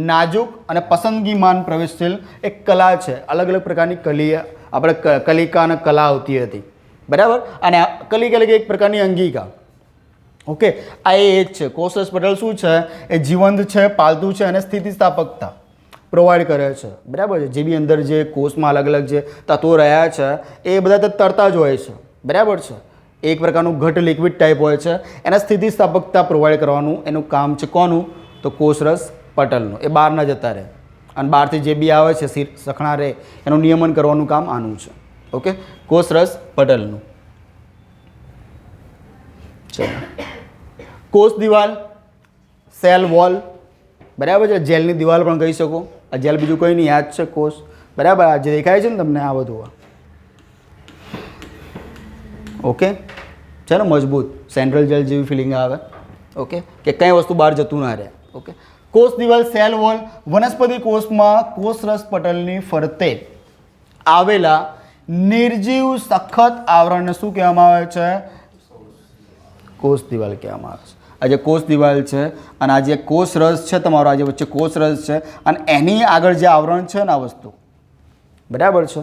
નાજુક અને પસંદગીમાન પ્રવેશશીલ એક કલા છે. અલગ અલગ પ્રકારની આપણે કલિકા અને કલા આવતી હતી, બરાબર. અને આ કલિકા એટલે એક પ્રકારની અંગિકા. ઓકે, આ એ જ છે. કોષરસ પટલ શું છે? એ જીવંત છે, પાલતું છે અને સ્થિતિસ્થાપકતા પ્રોવાઈડ કરે છે, બરાબર છે. જે બી અંદર જે કોષમાં અલગ અલગ જે તત્વો રહ્યા છે એ બધા તરતા જ હોય છે, બરાબર છે. એક પ્રકારનું ઘટ લિક્વિડ ટાઈપ હોય છે, એના સ્થિતિસ્થાપકતા પ્રોવાઈડ કરવાનું એનું કામ છે. કોનું? તો કોષરસ પટલનું. એ બહાર ના જતા રહે અને બહારથી જે બી આવે છે સખણા રહે એનું નિયમન કરવાનું કામ આનું છે. ઓકે, કોષરસ પટલનું. ચલો, કોષ દિવાલ, સેલ વોલ, બરાબર છે. જેલની દિવાલ પણ કહી શકો. આ જેલ બીજું કંઈ નહીં, યાદ છે કોષ, બરાબર. આ જે દેખાય છે ને તમને આ બધું, ઓકે છે ને, મજબૂત સેન્ટ્રલ જેલ જેવી ફિલિંગ આવે. ઓકે, કે કંઈ વસ્તુ બહાર જતું ના રહે. ઓકે, કોષ દિવાલ, સેલ વોલ. વનસ્પતિ કોષમાં કોષરસ પટલની ફરતે આવેલા નિર્જીવ સખત આવરણને શું કહેવામાં આવે છે? કોષ દિવાલ કહેવામાં આવે છે. આ જે કોષ દિવાલ છે અને આ જે કોષરસ છે તમારો, આ જે વચ્ચે કોષરસ છે અને એની આગળ જે આવરણ છે ને આ વસ્તુ, બરાબર છે,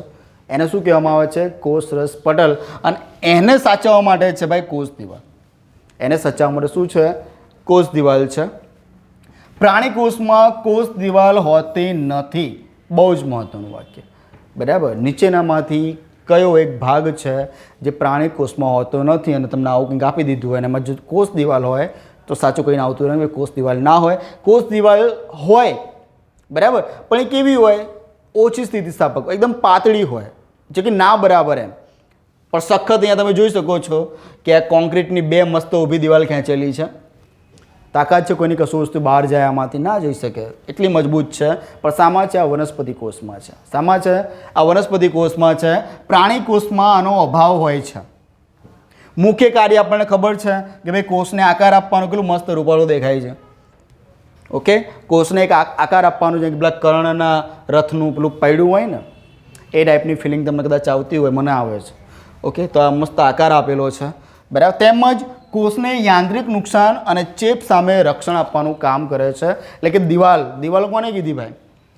એને શું કહેવામાં આવે છે? કોષરસ પટલ. અને એને સાચવવા માટે છે ભાઈ કોષ દિવાલ. એને સાચવવા માટે શું છે? કોષ દિવાલ છે. પ્રાણી કોષમાં કોષ દિવાલ હોતી નથી. બહુ જ મહત્વનું વાક્ય, બરાબર. નીચેનામાંથી કયો એક ભાગ છે જે પ્રાણી કોષમાં હોતો નથી? અને તમને આવું કંઈક આપી દીધું હોય અને એમાં જો કોષ દિવાલ હોય તો સાચું કંઈને આવતું નથી. કોષ દિવાલ ના હોય. કોષ દિવાલ હોય, બરાબર, પણ એ કેવી હોય? ઓછી સ્થિતિસ્થાપક, એકદમ પાતળી હોય, જે કે ના બરાબર એમ. પણ સખત અહીંયા તમે જોઈ શકો છો કે આ કોન્ક્રીટની બે મસ્ત ઊભી દિવાલ ખેંચેલી છે. તાકાત છે કોઈની કશું વસ્તુ બહાર જાય આમાંથી ના જઈ શકે, એટલી મજબૂત છે. પણ શામાં છે? આ વનસ્પતિ કોષમાં છે. શામાં છે? આ વનસ્પતિ કોષમાં છે. પ્રાણી કોષમાં આનો અભાવ હોય છે. મુખ્ય કાર્ય આપણને ખબર છે કે ભાઈ કોષને આકાર આપવાનો. કેટલું મસ્ત રૂપાળું દેખાય છે. ઓકે, કોષને એક આકાર આપવાનું છે. પેલા કર્ણના રથનું પેલું પૈડું હોય ને એ ટાઈપની ફિલિંગ તમને કદાચ આવતી હોય, મને આવે છે. ઓકે, તો આ મસ્ત આકાર આપેલો છે, બરાબર. તેમજ કોષને યાંત્રિક નુકસાન અને ચેપ સામે રક્ષણ આપવાનું કામ કરે છે. એટલે કે દિવાલ કોને કીધી ભાઈ?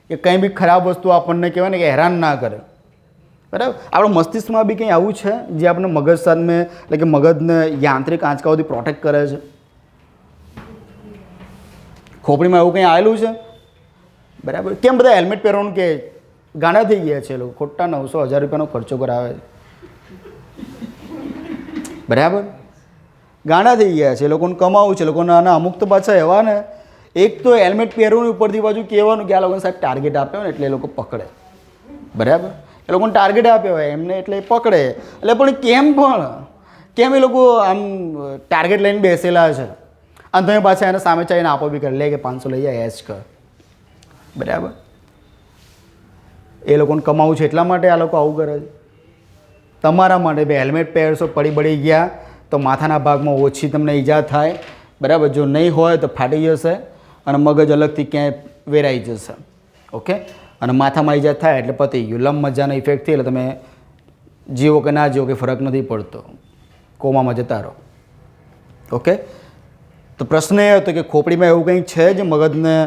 કે કંઈ બી ખરાબ વસ્તુ આપણને કહેવાય ને કે હેરાન ના કરે, બરાબર. આપણું મસ્તિષ્કમાં બી કંઈ આવું છે જે આપણે મગજ સામે, એટલે કે મગજને યાંત્રિક આંચકાઓથી પ્રોટેક્ટ કરે છે. ખોપડીમાં એવું કંઈ આવેલું છે? બરાબર. કેમ બધા હેલ્મેટ પહેરવાનું કે ગાંડા થઈ ગયા છે લોકો, ખોટા 900-1000 રૂપિયાનો ખર્ચો કરાવે છે. બરાબર, ગાંડા થઈ ગયા છે, લોકોને કમાવું છે, લોકોને આના અમુક તો પાછા એવા ને, એક તો હેલ્મેટ પહેરવાનું ઉપરથી બાજુ કહેવાનું કે આ લોકોને સાહેબ ટાર્ગેટ આપ્યો ને એટલે એ લોકો પકડે. બરાબર, એ લોકોને ટાર્ગેટ આપ્યો હોય એમને એટલે પકડે. એટલે પણ કેમ એ લોકો આમ ટાર્ગેટ લઈને બેસેલા છે અને તમે પાછા એને સામે ચાલીને આપો બી કરે, લે કે 500 લઈ જાય એશ કર. બરાબર, એ લોકોને કમાવું છે એટલા માટે આ લોકો આવું કરે છે. તમારા માટે ભાઈ હેલ્મેટ પહેરશો, પડી ગયા તો માથાના ભાગમાં ઓછી તમને ઈજા થાય. બરાબર, જો નહીં હોય તો ફાટી જશે અને મગજ અલગથી ક્યાંય વેરાઈ જશે. ઓકે, અને માથામાં ઈજા થાય એટલે પતી ગયું, લમ મજાનો ઇફેક્ટ થઈ એટલે તમે જીવો કે ના જીવો કે ફરક નથી પડતો, કોમામાં જતા રહો. ઓકે, તો પ્રશ્ન એ હતો કે ખોપડીમાં એવું કંઈક છે જે મગજને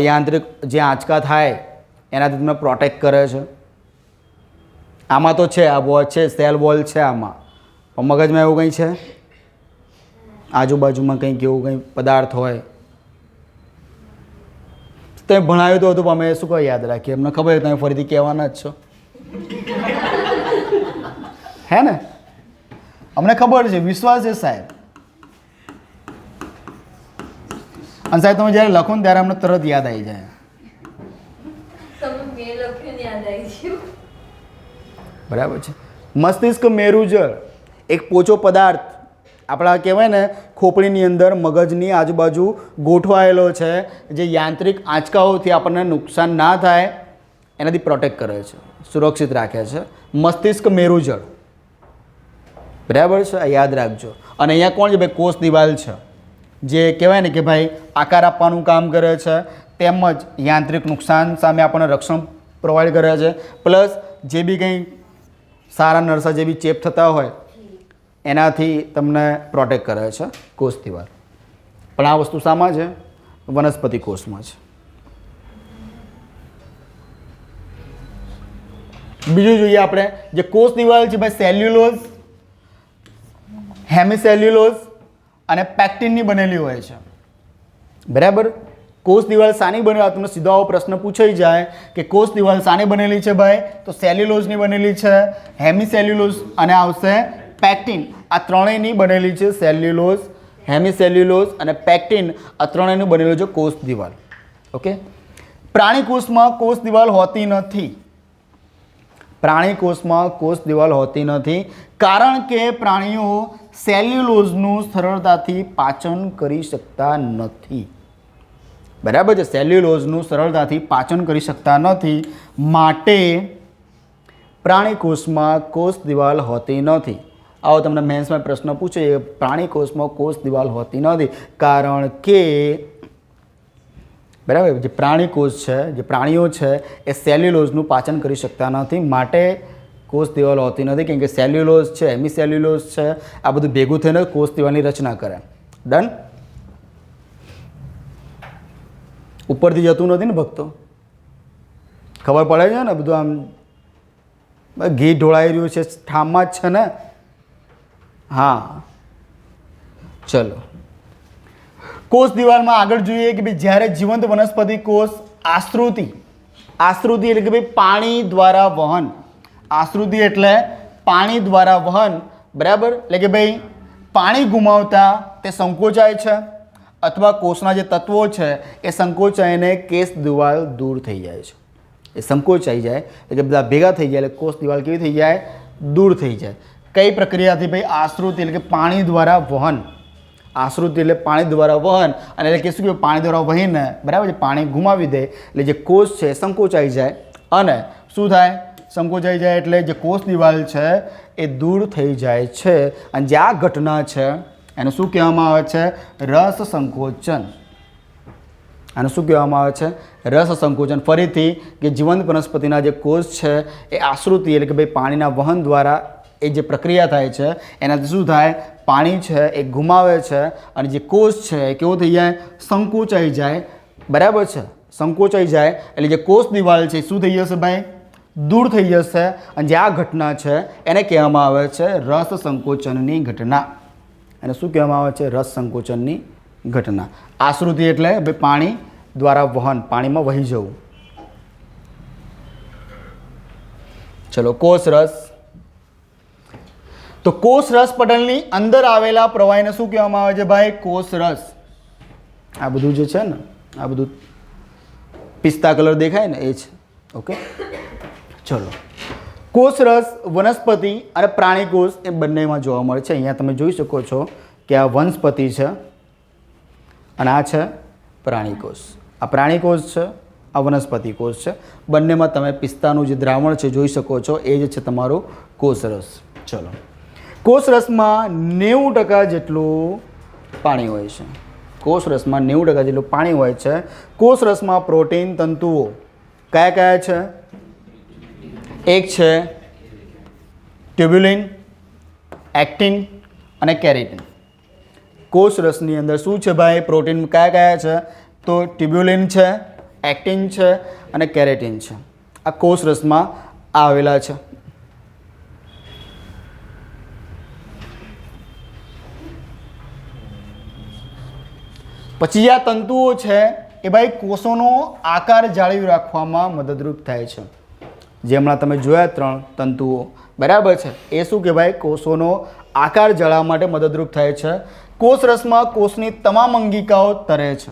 યાંત્રિક જે આંચકા થાય એનાથી તમને પ્રોટેક્ટ કરે છે. આમાં તો છે, આ વોચ છે, સેલ વોલ છે આમાં, પણ મગજમાં એવું કંઈ છે, આજુબાજુમાં કંઈક એવું કંઈ પદાર્થ હોય. તમે ભણાવ્યું તો હતું પણ અમે શું કહી યાદ રાખીએ, અમને ખબર તમે ફરીથી કહેવાના જ છો. હે ને, અમને ખબર છે, વિશ્વાસ છે સાહેબ. અને સાહેબ તમે જ્યારે લખો ને ત્યારે અમને તરત યાદ આવી જાય. બરાબર છે. મસ્તિષ્ક મેરુજળ એક પોચો પદાર્થ આપણા કહેવાય ને ખોપડીની અંદર મગજની આજુબાજુ ગોઠવાયેલો છે, જે યાંત્રિક આંચકાઓથી આપણને નુકસાન ના થાય એનાથી પ્રોટેક્ટ કરે છે, સુરક્ષિત રાખે છે. મસ્તિષ્ક મેરુજળ. બરાબર છે, યાદ રાખજો. અને અહીંયા કોણ છે ભાઈ? કોષ દિવાલ છે, જે કહેવાય ને કે ભાઈ આકાર આપવાનું કામ કરે છે, તેમજ યાંત્રિક નુકસાન સામે આપણને રક્ષણ પ્રોવાઈડ કરે છે. પ્લસ જે બી કંઈ સારા નરસા જે બી ચેપ થતા હોય એનાથી તમને પ્રોટેક્ટ કરે છે કોષ દિવાલ. પણ આ વસ્તુ શામાં છે? વનસ્પતિ કોષમાં છે. બીજું જોઈએ આપણે, જે કોષ દિવાલ છે ભાઈ સેલ્યુલોઝ, હેમિસેલ્યુલોઝ અને પેક્ટિનની બનેલી હોય છે. બરાબર, કોષ દિવાલ શાની બનેલી? તમને સીધો આવો પ્રશ્ન પૂછાઈ જાય કે કોષ દિવાલ શાની બનેલી છે ભાઈ? તો સેલ્યુલોઝની બનેલી છે, હેમિસેલ્યુલોઝ અને આવશે પેક્ટિન. આ ત્રણેયની બનેલી છે, સેલ્યુલોઝ, હેમિસેલ્યુલોઝ અને પેક્ટિન, આ ત્રણેયનું બનેલું છે કોષ દિવાલ. ઓકે, પ્રાણી કોષમાં કોષ દિવાલ હોતી નથી. પ્રાણી કોષમાં કોષ દિવાલ હોતી નથી કારણ કે પ્રાણીઓ સેલ્યુલોઝનું સરળતાથી પાચન કરી શકતા નથી. બરાબર છે, સેલ્યુલોઝનું સરળતાથી પાચન કરી શકતા નથી, માટે પ્રાણી કોષમાં કોષ દિવાલ હોતી નથી. આવો તમને મેન્સમાં પ્રશ્ન પૂછે, પ્રાણી કોષમાં કોષ દિવાલ હોતી નથી કારણ કે બરાબર, જે પ્રાણી કોષ છે, જે પ્રાણીઓ છે એ સેલ્યુલોઝનું પાચન કરી શકતા નથી, માટે કોષ દિવાલ હોતી નથી. કેમ કે સેલ્યુલોઝ છે, હેમિસેલ્યુલોઝ છે, આ બધું ભેગું થઈને કોષ દિવાલની રચના કરે. ડન? ઉપરથી જતું નથી ને ભક્તો, ખબર પડે છે ને? બધું આમ ઘી ઢોળાઈ રહ્યું છે, ઠામમાં જ છે ને? હા, ચલો કોષ દિવાલમાં આગળ જોઈએ કે ભાઈ જ્યારે જીવંત વનસ્પતિ કોષ આશ્રુતિ એટલે કે ભાઈ પાણી દ્વારા વહન, આશ્રુતિ એટલે પાણી દ્વારા વહન. બરાબર, એટલે કે ભાઈ પાણી ગુમાવતા તે સંકોચાય છે અથવા કોષના જે તત્વો છે એ સંકોચાઈને કેશ દિવાલ દૂર થઈ જાય છે. એ સંકોચાઈ જાય એટલે બધા ભેગા થઈ જાય એટલે કોષ દિવાલ કેવી થઈ જાય? દૂર થઈ જાય. કઈ પ્રક્રિયાથી ભાઈ? આશ્રુતિ એટલે કે પાણી દ્વારા વહન. આશ્રુતિ એટલે પાણી દ્વારા વહન, અને એટલે કે શું કે પાણી દ્વારા વહીને બરાબર છે પાણી ગુમાવી દે એટલે જે કોષ છે સંકોચાઈ જાય. અને શું થાય? સંકોચાઈ જાય એટલે જે કોષ દિવાલ છે એ દૂર થઈ જાય છે. અને જે આ ઘટના છે એને શું કહેવામાં આવે છે? રસ સંકોચન. આને શું કહેવામાં આવે છે? રસ સંકોચન. ફરીથી કે જીવંત વનસ્પતિના જે કોષ છે એ આશ્રુતિ એટલે કે ભાઈ પાણીના વહન દ્વારા એ જે પ્રક્રિયા થાય છે એનાથી શું થાય? પાણી છે એ ગુમાવે છે અને જે કોષ છે એ કેવો થઈ જાય? સંકોચાઈ જાય. બરાબર છે, સંકોચાઈ જાય એટલે જે કોષ દિવાલ છે શું થઈ જશે ભાઈ? દૂર થઈ જશે. અને જે આ ઘટના છે એને કહેવામાં આવે છે રસ સંકોચનની ઘટના. એને શું કહેવામાં આવે છે? રસ સંકોચનની ઘટના. આશ્રુતિ એટલે ભાઈ પાણી દ્વારા વહન, પાણીમાં વહી જવું. ચલો, કોષ રસ. તો કોષ રસ પટલની અંદર આવેલા પ્રવાહીને શું કહેવામાં આવે છે ભાઈ? કોષ રસ. આ બધું જે છે ને, આ બધું પિસ્તા કલર દેખાય ને એ છે. ઓકે, ચલો. કોષ રસ વનસ્પતિ અને પ્રાણી કોષ એ બંનેમાં જોવા મળે છે. અહીંયા તમે જોઈ શકો છો કે આ વનસ્પતિ છે અને આ છે પ્રાણી કોષ. આ પ્રાણી કોષ છે, આ વનસ્પતિ કોષ છે. બંનેમાં તમે પિસ્તાનું જે દ્રાવણ છે જોઈ શકો છો, એ જ છે તમારું કોષ રસ. ચલો, કોષ રસમાં 90% જેટલું પાણી હોય છે. કોષ રસમાં 90% જેટલું પાણી હોય છે. કોષ રસમાં પ્રોટીન તંતુઓ કયા કયા છે? એક છે ટ્યુબ્યુલિન, એક્ટિન અને કેરેટિન. કોષ રસની અંદર શું છે ભાઈ? પ્રોટીન કયા કયા છે? તો ટ્યુબ્યુલિન છે, એક્ટિન છે અને કેરેટિન છે. આ કોષ રસમાં આવેલા છે. પછી આ તંતુઓ છે એ ભાઈ કોષોનો આકાર જાળવી રાખવામાં મદદરૂપ થાય છે. જે હમણાં તમે જોયા 3 તંતુઓ, બરાબર છે, એ શું કે ભાઈ કોષોનો આકાર જાળવવા માટે મદદરૂપ થાય છે. કોષ રસમાં કોષની તમામ અંગિકાઓ તરે છે.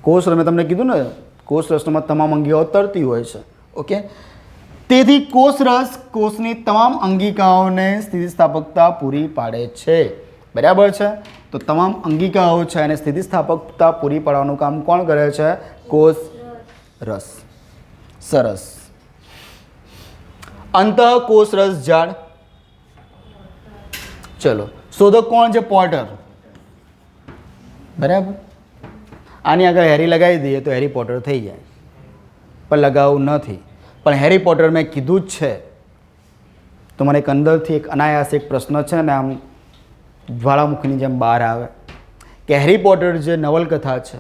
કોષ રસ મેં તમને કીધું ને, કોષ રસમાં તમામ અંગિકાઓ તરતી હોય છે. ઓકે, તેથી કોષ રસ કોષની તમામ અંગિકાઓને સ્થિતિસ્થાપકતા પૂરી પાડે છે. બરાબર છે, તો તમામ અંગિકાઓ છે અને સ્થિતિસ્થાપકતા પૂરી પાડવાનું કામ કોણ કરે છે? કોષ રસ. સરસ. અંતઃકોષ રસ ઝાડ. ચલો, શોધક કોણ છે? પોટર. બરાબર, આની આગળ હેરી લગાવી દઈએ તો હેરી પોટર થઈ જાય, પણ લગાવવું નથી. પણ હેરી પોટર મેં કીધું જ છે. તો મને એક અંદરથી એક અનાયાસ એક પ્રશ્ન છે ને, આમ જ્વાળામુખીની જેમ બહાર આવે કે હેરી પોટર જે નવલકથા છે,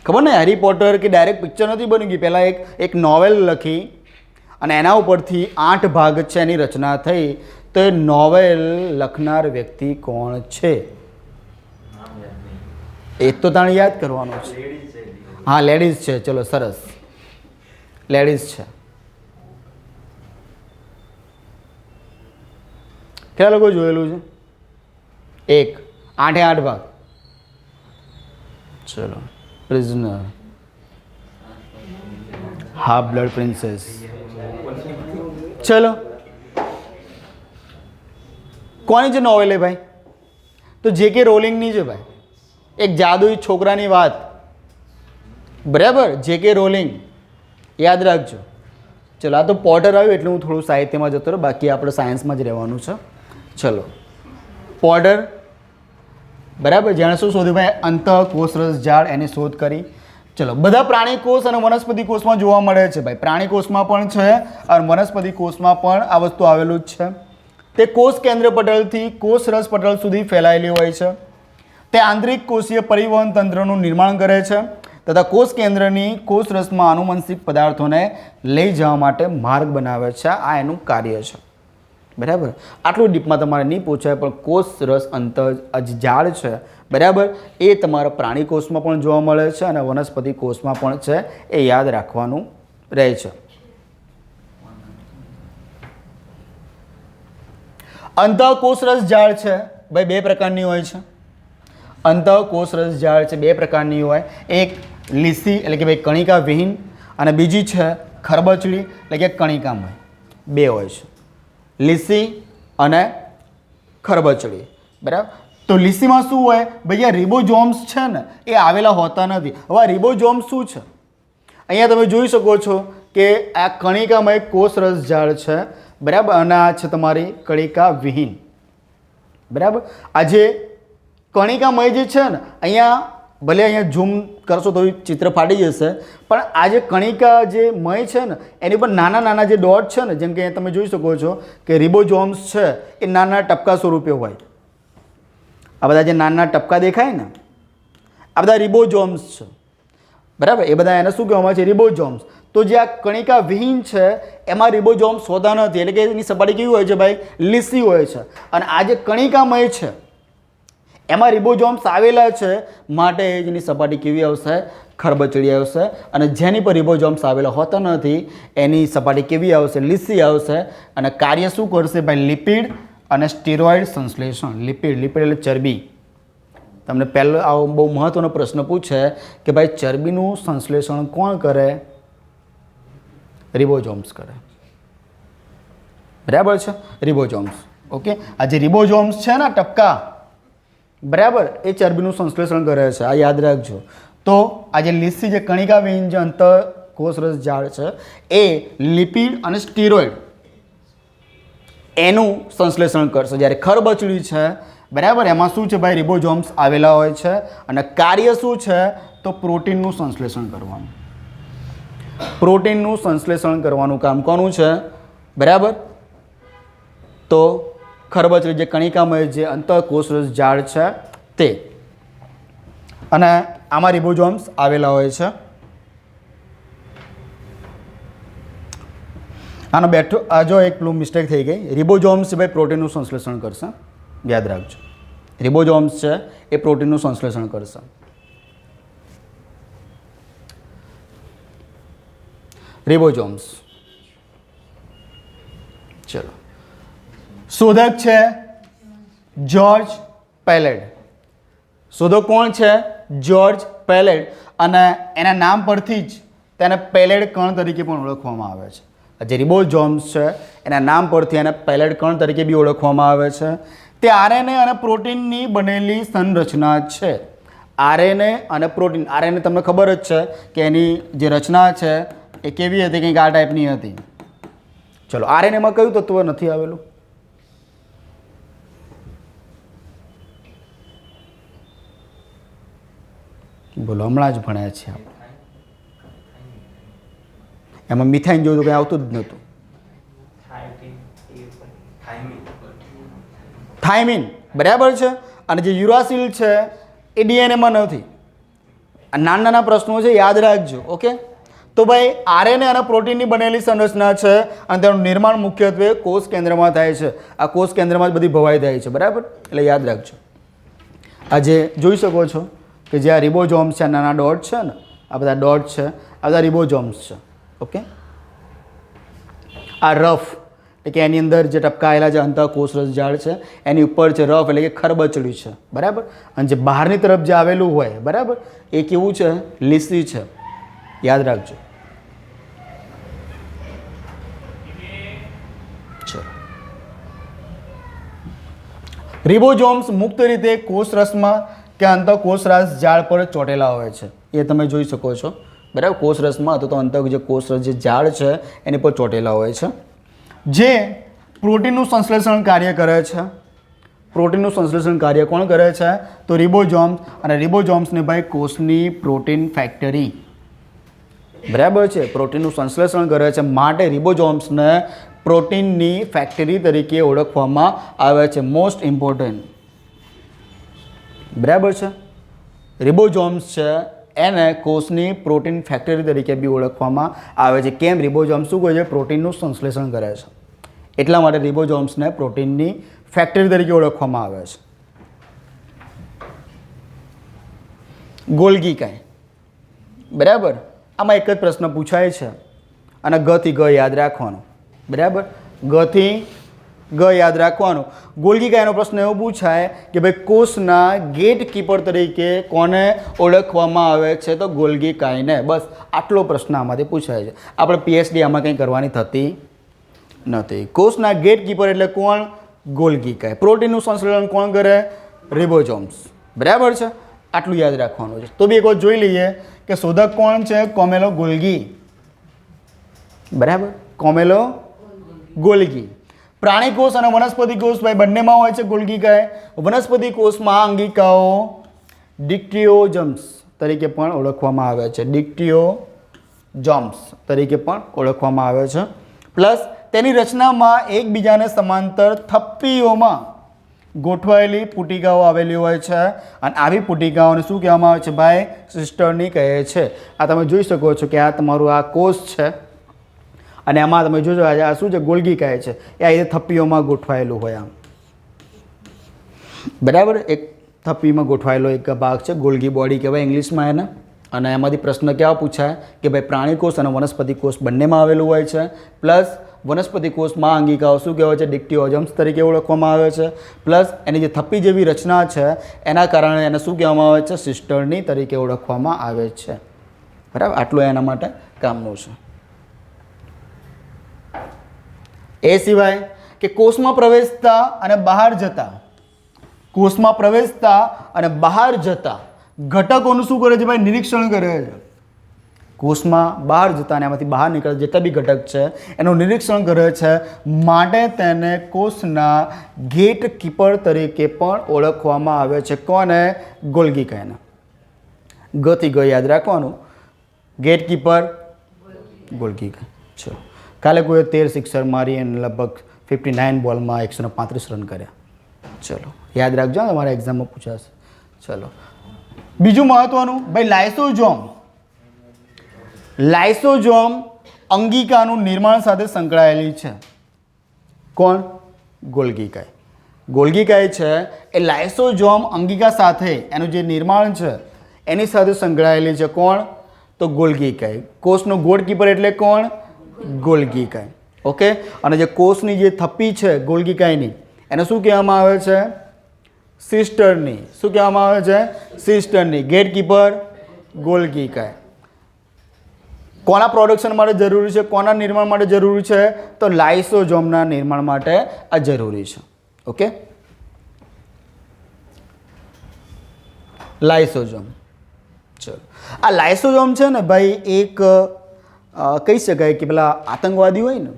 ખબર ને, હેરી પોટર કે ડાયરેક્ટ પિક્ચર નથી બની ગઈ. પહેલાં એક નોવેલ લખી અને એના ઉપરથી 8 ભાગ છે એની રચના થઈ. તો એ નોવેલ લખનાર વ્યક્તિ કોણ છે? એ તો તાણે યાદ કરવાનું છે. હા, લેડીઝ છે. ચલો, સરસ, લેડીઝ છે. કેટલા લોકો જોયેલું છે? 8 ભાગ. ચલો, પ્રિઝનર, હાફ બ્લડ પ્રિન્સેસ. ચલો, કોની છે નોવેલ એ ભાઈ? તો જે.કે. રોલિંગની છે ભાઈ. એક જાદુઈ છોકરાની વાત. બરાબર, જે.કે. રોલિંગ, યાદ રાખજો. ચલો, આ તો પોટર આવ્યું એટલે હું થોડું સાહિત્યમાં જતો રહ્યો, બાકી આપણે સાયન્સમાં જ રહેવાનું છે. ચલો, પોટર, બરાબર, જેણે શું શોધ્યું ભાઈ? અંતઃકોષ રસ ઝાડ, એની શોધ કરી. ચલો, બધા પ્રાણી કોષ અને વનસ્પતિ કોષમાં જોવા મળે છે ભાઈ. પ્રાણી કોષમાં પણ છે અને વનસ્પતિ કોષમાં પણ આ વસ્તુ આવેલું જ છે. તે કોષ કેન્દ્ર પટલથી કોષ રસ પટલ સુધી ફેલાયેલી હોય છે. તે આંતરિક કોષીય પરિવહન તંત્રનું નિર્માણ કરે છે તથા કોષ કેન્દ્રની કોષ રસમાં આનુવંશિક પદાર્થોને લઈ જવા માટે માર્ગ બનાવે છે. આ એનું કાર્ય છે. બરાબર, આટલું ડીપમાં તમારે નહીં પૂછાય, પણ કોષ રસ ઝાડ છે, બરાબર, એ તમારા પ્રાણી કોષમાં પણ જોવા મળે છે અને વનસ્પતિ કોષમાં પણ છે. એ યાદ રાખવાનું રહે છે. અંતઃકોષ રસ ઝાડ છે ભાઈ, 2 પ્રકારની હોય છે. અંતઃકોષ રસ ઝાડ છે 2 પ્રકારની હોય. એક લીસી એટલે કે ભાઈ કણિકા વિહીન, અને બીજી છે ખરબચડી એટલે કે કણિકામય. 2 હોય છે, લીસી અને ખરબચડી. બરાબર, તો લીસીમાં શું હોય ભાઈ? આ રિબોઝોમ્સ છે ને, એ આવેલા હોતા નથી. હવે આ રિબોઝોમ્સ શું છે? અહીંયા તમે જોઈ શકો છો કે આ કણિકામય કોષ રસ ઝાડ છે, બરાબર, અને આ છે તમારી કણિકા વિહીન. બરાબર, આ જે કણિકામય જે છે ને, અહીંયા ભલે અહીંયા ઝૂમ કરશો તો ચિત્ર ફાટી જશે, પણ આ જે કણિકા જે મય છે ને, એની પર નાના નાના જે ડોટ છે ને, જેમ કે તમે જોઈ શકો છો કે રિબોઝોમ્સ છે એ નાના ટપકા સ્વરૂપે હોય. આ બધા જે નાના ટપકા દેખાય ને, આ બધા રિબોઝોમ્સ છે. બરાબર, એ બધા એને શું કહેવામાં આવે છે? રિબોઝોમ્સ. તો જે આ કણિકા વિહીન છે એમાં રિબોઝોમ્સ હોતા નથી, એટલે કે એની સપાટી કેવી હોય છે ભાઈ? લીસી હોય છે. અને આ જે કણિકામય છે એમાં રિબોઝોમ્સ આવેલા છે માટે જેની સપાટી કેવી આવશે? ખરબચડી આવશે. અને જેની પર રિબોઝોમ્સ આવેલા હોતા નથી એની સપાટી કેવી આવશે? લીસી આવશે. અને કાર્ય શું કરશે ભાઈ? લિપિડ અને સ્ટીરોઇડ સંશ્લેષણ. લિપિડ એટલે ચરબી. તમને પહેલો આવો બહુ મહત્વનો પ્રશ્ન પૂછે કે ભાઈ ચરબીનું સંશ્લેષણ કોણ કરે? રિબોઝોમ્સ કરે. બરાબર છે? રિબોઝોમ્સ. ઓકે, આ જે રિબોઝોમ્સ છે ને ટપકા, બરાબર, એ ચરબીનું સંશ્લેષણ કરે છે. આ યાદ રાખજો. તો આ જે લીસી જે કણિકા વિહીન જે અંતઃકોષરસ જાળ છે એ લિપિડ અને સ્ટીરોઇડ એનું સંશ્લેષણ કરશે. જ્યારે ખરબચડી છે, બરાબર, એમાં શું છે ભાઈ? રિબોઝોમ્સ આવેલા હોય છે. અને કાર્ય શું છે? તો પ્રોટીનનું સંશ્લેષણ કરવાનું. પ્રોટીનનું સંશ્લેષણ કરવાનું કામ કોનું છે? બરાબર, તો ખરબચડી જે કણિકામય જે અંતઃકોષરસ જાળ છે તે. અને આમાં રિબોઝોમ્સ આવેલા હોય છે. આનો બેઠો આ જો એક પેલું મિસ્ટેક થઈ ગઈ. રિબોઝોમ્સ ભાઈ પ્રોટીનનું સંશ્લેષણ કરશે. યાદ રાખજો, રિબોઝોમ્સ છે એ પ્રોટીનનું સંશ્લેષણ કરશે. રિબોઝોમ્સ. ચલો, શોધક છે જ્યોર્જ પેલેડ. શોધક કોણ છે? જ્યોર્જ પેલેડ. અને એના નામ પરથી જ તેને પેલેડ કણ તરીકે પણ ઓળખવામાં આવે છે. જે રિબોઝોમ્સ છે એના નામ પરથી એને પેલેડ કણ તરીકે બી ઓળખવામાં આવે છે. તે આરએનએ અને પ્રોટીનની બનેલી સંરચના છે. આરએનએ અને પ્રોટીન. આરએનએ તમને ખબર જ છે કે એની જે રચના છે એ કેવી હતી? કંઈક આ ટાઈપની હતી. ચલો, આરએનએમાં કયું તત્વ નથી આવેલું? બોલો, હમણાં જ ભણ્યા છે આપણે. એમાં મિથાઇન જેવું તો કંઈ આવતું જ નહોતું. થાઇમિન, બરાબર છે. અને જે યુરાસિલ છે એ ડીએનએમાં નથી. આ નાના નાના પ્રશ્નો છે, યાદ રાખજો. ઓકે, તો ભાઈ આરએનએ અને પ્રોટીનની બનેલી સંરચના છે અને તેનું નિર્માણ મુખ્યત્વે કોષ કેન્દ્રમાં થાય છે. આ કોષ કેન્દ્રમાં જ બધી ભવાઈ થાય છે. બરાબર, એટલે યાદ રાખજો. આજે જોઈ શકો છો કે જે આ રિબોઝોમ્સ છે, નાના ડોટ છે ને, આ બધા ડોટ છે, આ બધા રિબોઝોમ્સ છે. ઓકે, આ રફ એટલે કે એની અંદર જે ટપકાયેલા જે અંતઃકોષરસ જાળ છે એની ઉપર છે રફ એટલે કે ખરબચડી છે. બરાબર, અને જે બહારની તરફ જે આવેલું હોય, બરાબર, એ કેવું છે? લીસી છે. યાદ રાખજો. ચલો, રિબોઝોમ્સ મુક્ત રીતે કોષરસમાં કે અંતઃકોષરસ જાળ પર ચોંટેલા હોય છે. એ તમે જોઈ શકો છો. બરાબર, કોષરસમાં અથવા તો અંતઃ જે કોષરસ જે જાળ છે એની પર ચોંટેલા હોય છે, જે પ્રોટીનનું સંશ્લેષણ કાર્ય કરે છે. પ્રોટીનનું સંશ્લેષણ કાર્ય કોણ કરે છે? તો રિબોઝોમ્સ. અને રિબોઝોમ્સને ભાઈ કોષની પ્રોટીન ફેક્ટરી. બરાબર છે, પ્રોટીનનું સંશ્લેષણ કરે છે માટે રિબોઝોમ્સને પ્રોટીનની ફેક્ટરી તરીકે ઓળખવામાં આવે છે. Most important. બરાબર છે, રિબોઝોમ્સ છે એને કોષની પ્રોટીન ફેક્ટરી તરીકે બી ઓળખવામાં આવે છે. કેમ? રિબોઝોમ્સ શું કહે છે? પ્રોટીનનું સંશ્લેષણ કરે છે. એટલા માટે રિબોઝોમ્સને પ્રોટીનની ફેક્ટરી તરીકે ઓળખવામાં આવે છે. ગોલ્ગી કાંઈ. બરાબર, આમાં એક જ પ્રશ્ન પૂછાય છે અને ગથી ગ યાદ રાખવાનો. બરાબર, ગથી ગ યાદ રાખવાનું. ગોલ્ગી કાયનો પ્રશ્ન એવો પૂછાય કે ભાઈ કોષના ગેટ કીપર તરીકે કોને ઓળખવામાં આવે છે? તો ગોલ્ગી કાયને. બસ આટલો પ્રશ્ન આમાંથી પૂછાય છે. આપણે પીએચડી આમાં કંઈ કરવાની થતી નથી. કોષના ગેટ કીપર એટલે કોણ? ગોલ્ગી કાય. પ્રોટીનનું સંશ્લેષણ કોણ કરે? રિબોઝોમ્સ. બરાબર છે, આટલું યાદ રાખવાનું છે. તો બી એક વાર જોઈ લઈએ કે શોધક કોણ છે? કોમેલો ગોલ્ગી. બરાબર, કોમેલો ગોલ્ગી. પ્રાણી કોષ અને વનસ્પતિ કોષ ભાઈ બંનેમાં હોય છે ગોલ્ગી કાય. વનસ્પતિ કોષમાં અંગિકાઓ ડિક્ટિયોજમ્સ તરીકે પણ ઓળખવામાં આવે છે. ડિક્ટિયોજમ્સ તરીકે પણ ઓળખવામાં આવે છે. પ્લસ તેની રચનામાં એકબીજાને સમાંતર થપ્પીઓમાં ગોઠવાયેલી પુટિકાઓ આવેલી હોય છે અને આવી પુટિકાઓને શું કહેવામાં આવે છે ભાઈ? સિસ્ટર્ની કહે છે. આ તમે જોઈ શકો છો કે આ તમારું આ કોષ છે અને આમાં તમે જોજો આ શું છે? ગોલ્ગી કહે છે. એ આ રીતે થપ્પીઓમાં ગોઠવાયેલું હોય આમ. બરાબર, એક થપ્પીમાં ગોઠવાયેલો એક ભાગ છે, ગોલ્ગી બોડી કહેવાય ઇંગ્લિશમાં એને. અને એમાંથી પ્રશ્ન કેવા પૂછાય કે ભાઈ પ્રાણી કોષ અને વનસ્પતિ કોષ બંનેમાં આવેલું હોય છે. પ્લસ વનસ્પતિ કોષમાં અંગિકાઓ શું કહેવાય છે? ડિક્ટીઓઝમ્સ તરીકે ઓળખવામાં આવે છે. પ્લસ એની જે થપ્પી જેવી રચના છે એના કારણે એને શું કહેવામાં આવે છે? સિસ્ટર્ની તરીકે ઓળખવામાં આવે છે. બરાબર, આટલું એના માટે કામનું છે. એ સિવાય કે કોષમાં પ્રવેશતા અને બહાર જતા, કોષમાં પ્રવેશતા અને બહાર જતા ઘટકોનું શું કરે છે ભાઈ? નિરીક્ષણ કરે છે. કોષમાં બહાર જતા અને એમાંથી બહાર નીકળતા જેટલા બી ઘટક છે એનું નિરીક્ષણ કરે છે. માટે તેને કોષના ગેટ કીપર તરીકે પણ ઓળખવામાં આવે છે. કોને? ગોલ્ગી કહે. ગથી ગ યાદ રાખવાનું. ગેટ કીપર ગોલ્ગી કહે. ચલો, કાલે કોઈ 13 સિક્સર મારી અને લગભગ 59 બોલમાં 135 રન કર્યા. ચલો યાદ રાખજો, તમારા એક્ઝામમાં પૂછાશે. ચલો, બીજું મહત્વનું ભાઈ લાઇસોઝોમ. લાઇસોઝોમ અંગિકાનું નિર્માણ સાથે સંકળાયેલી છે. કોણ? ગોલ્ગી કાય. ગોલ્ગી કાય છે એ લાઇસોઝોમ અંગિકા સાથે એનું જે નિર્માણ છે એની સાથે સંકળાયેલી છે. કોણ? તો ગોલ્ગી કાય. કોષનો ગોડકીપર એટલે કોણ? ગોલ્ગી કાય. ઓકે. અને જે કોષની જે થપ્પી છે ગોલ્ગી કાયની એને શું કહેવામાં આવે છે? સિસ્ટરની. શું કહેવામાં આવે છે? સિસ્ટરની. ગેટકીપર ગોલ્ગી કાય. કોના પ્રોડક્શન માટે જરૂરી છે? કોના નિર્માણ માટે જરૂરી છે? તો લાઇસોઝોમના નિર્માણ માટે આ જરૂરી છે. ઓકે. લાઇસોઝોમ. ચલો, આ લાઇસોઝોમ છે ને ભાઈ એક કહી શકાય કે પેલા આતંકવાદી હોય ને,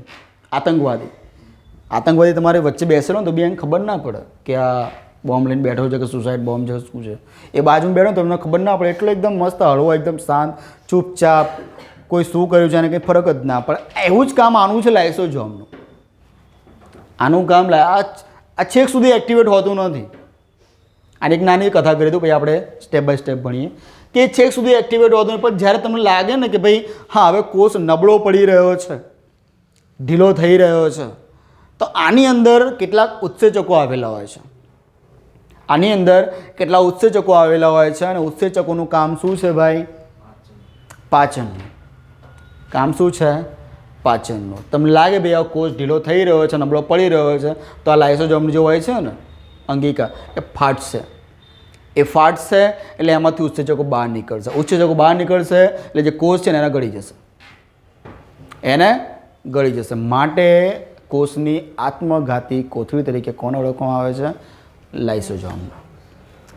આતંકવાદી તમારે વચ્ચે બેસેલો તો બી એને ખબર ના પડે કે આ બોમ્બ લઈને બેઠો છે કે સુસાઇડ બોમ્બ છે શું છે. એ બાજુમાં બેઠો તો તમને ખબર ના પડે. એટલો એકદમ મસ્ત હળવો, એકદમ શાંત, ચૂપચાપ, કોઈ શું કર્યું છે અને કંઈ ફરક જ ના પડે. એવું જ કામ આનું છે લાઇસોઝોમનું. આનું કામ આ છેક સુધી એક્ટિવેટ હોતું નથી. આની એક નાની કથા કરી દઉં, પછી આપણે સ્ટેપ બાય સ્ટેપ ભણીએ કે છેક સુધી એક્ટિવેટ હોતું નથી. પણ જ્યારે તમને લાગે ને કે ભાઈ હા હવે કોષ નબળો પડી રહ્યો છે, ઢીલો થઈ રહ્યો છે, તો આની અંદર કેટલાક ઉત્સેચકો આવેલા હોય છે. આની અંદર કેટલા ઉત્સેચકો આવેલા હોય છે અને ઉત્સેચકોનું કામ શું છે ભાઈ? પાચનનું. કામ શું છે? પાચનનું. તમને લાગે ભાઈ આ કોષ ઢીલો થઈ રહ્યો છે, નબળો પડી રહ્યો છે, તો આ લાઇસોઝોમ જે હોય છે ને અંગિકા એ ફાટશે. એ ફાટશે એટલે એમાંથી ઉત્સેચકો બહાર નીકળશે. ઉત્સેચકો બહાર નીકળશે એટલે જે કોષ છે ને એને ગળી જશે. એને ગળી જશે. માટે કોષની આત્મઘાતી કોથળી તરીકે કોને ઓળખવામાં આવે છે? લાઇસોઝોમ.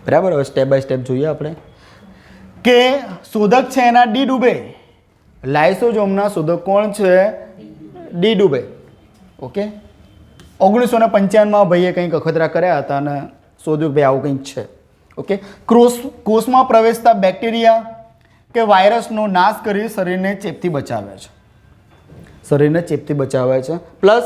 બરાબર. હવે સ્ટેપ બાય સ્ટેપ જોઈએ આપણે કે શોધક છે એના ડી ડુબે. લાઇસોઝોમના શોધક કોણ છે? ડી ડુબે. ઓકે. 1995માં ભાઈએ કંઈક અખતરા કર્યા હતા અને શોધ્યું ભાઈ આવું કંઈક છે. ઓકે. કોષમાં પ્રવેશતા બેક્ટેરિયા કે વાયરસનો નાશ કરી શરીરને ચેપથી બચાવે છે. શરીરને ચેપથી બચાવે છે. પ્લસ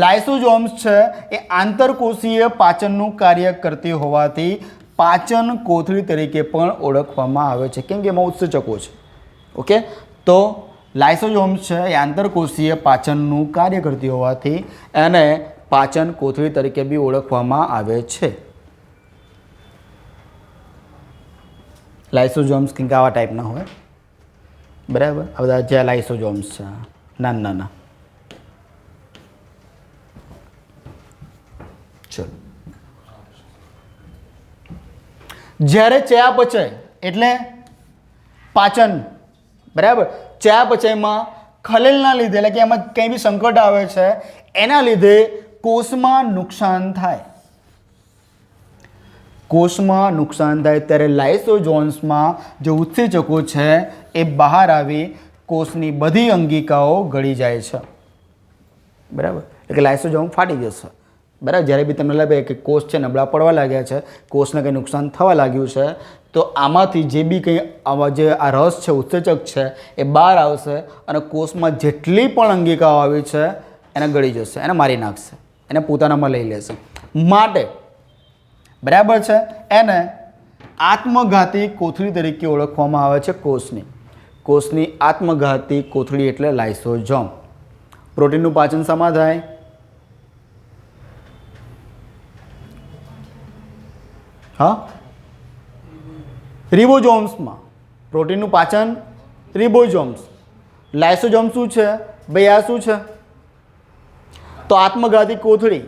લાઇસોઝોમ્સ છે એ આંતરકોષીય પાચનનું કાર્ય કરતી હોવાથી પાચન કોથળી તરીકે પણ ઓળખવામાં આવે છે. કેમ કે એમાં ઉત્સેચકો છે. ઓકે. તો લાઇસોઝોમ્સ છે એ આંતરકોષીય પાચનનું કાર્ય કરતી હોવાથી એને પાચન કોથળી તરીકે બી ઓળખવામાં આવે છે. લાઇસોઝોમ્સ કંઈક આવા ટાઈપના હોય. બરાબર. આ બધા જે લાઇસોઝોમ્સ છે નાના નાના. ચલો, જ્યારે ચયાપચય એટલે પાચન, બરાબર, ચયાપચયમાં ખલેલના લીધે એટલે કે એમાં કંઈ બી સંકટ આવે છે એના લીધે કોષમાં નુકસાન થાય. કોષમાં નુકસાન થાય ત્યારે લાઇસોઝોમ્સમાં જે ઉત્સેચકો છે એ બહાર આવી કોષની બધી અંગિકાઓ ગળી જાય છે. બરાબર. એટલે લાઇસોઝોમ ફાટી જશે. બરાબર. જ્યારે બી તમને લાગે કે કોષ છે નબળા પડવા લાગ્યા છે, કોષને કંઈ નુકસાન થવા લાગ્યું છે, તો આમાંથી જે બી કંઈ આવા જે આ રસ છે, ઉત્સેચક છે એ બહાર આવશે અને કોષમાં જેટલી પણ અંગિકાઓ આવી છે એને ગળી જશે, એને મારી નાખશે, એને પોતાનામાં લઈ લેશે. માટે બરાબર છે એને આત્મઘાતી કોથળી તરીકે ઓળખવામાં આવે છે કોષની. કોષની આત્મઘાતી કોથળી એટલે લાઇસોઝોમ. પ્રોટીનનું પાચન શામાં થાય? હા, રિબોઝોમ્સમાં પ્રોટીનનું પાચન રિબોઝોમ્સ. લાઇસોઝોમ શું છે ભાઈ? આ શું છે? તો આત્મઘાતી કોથળી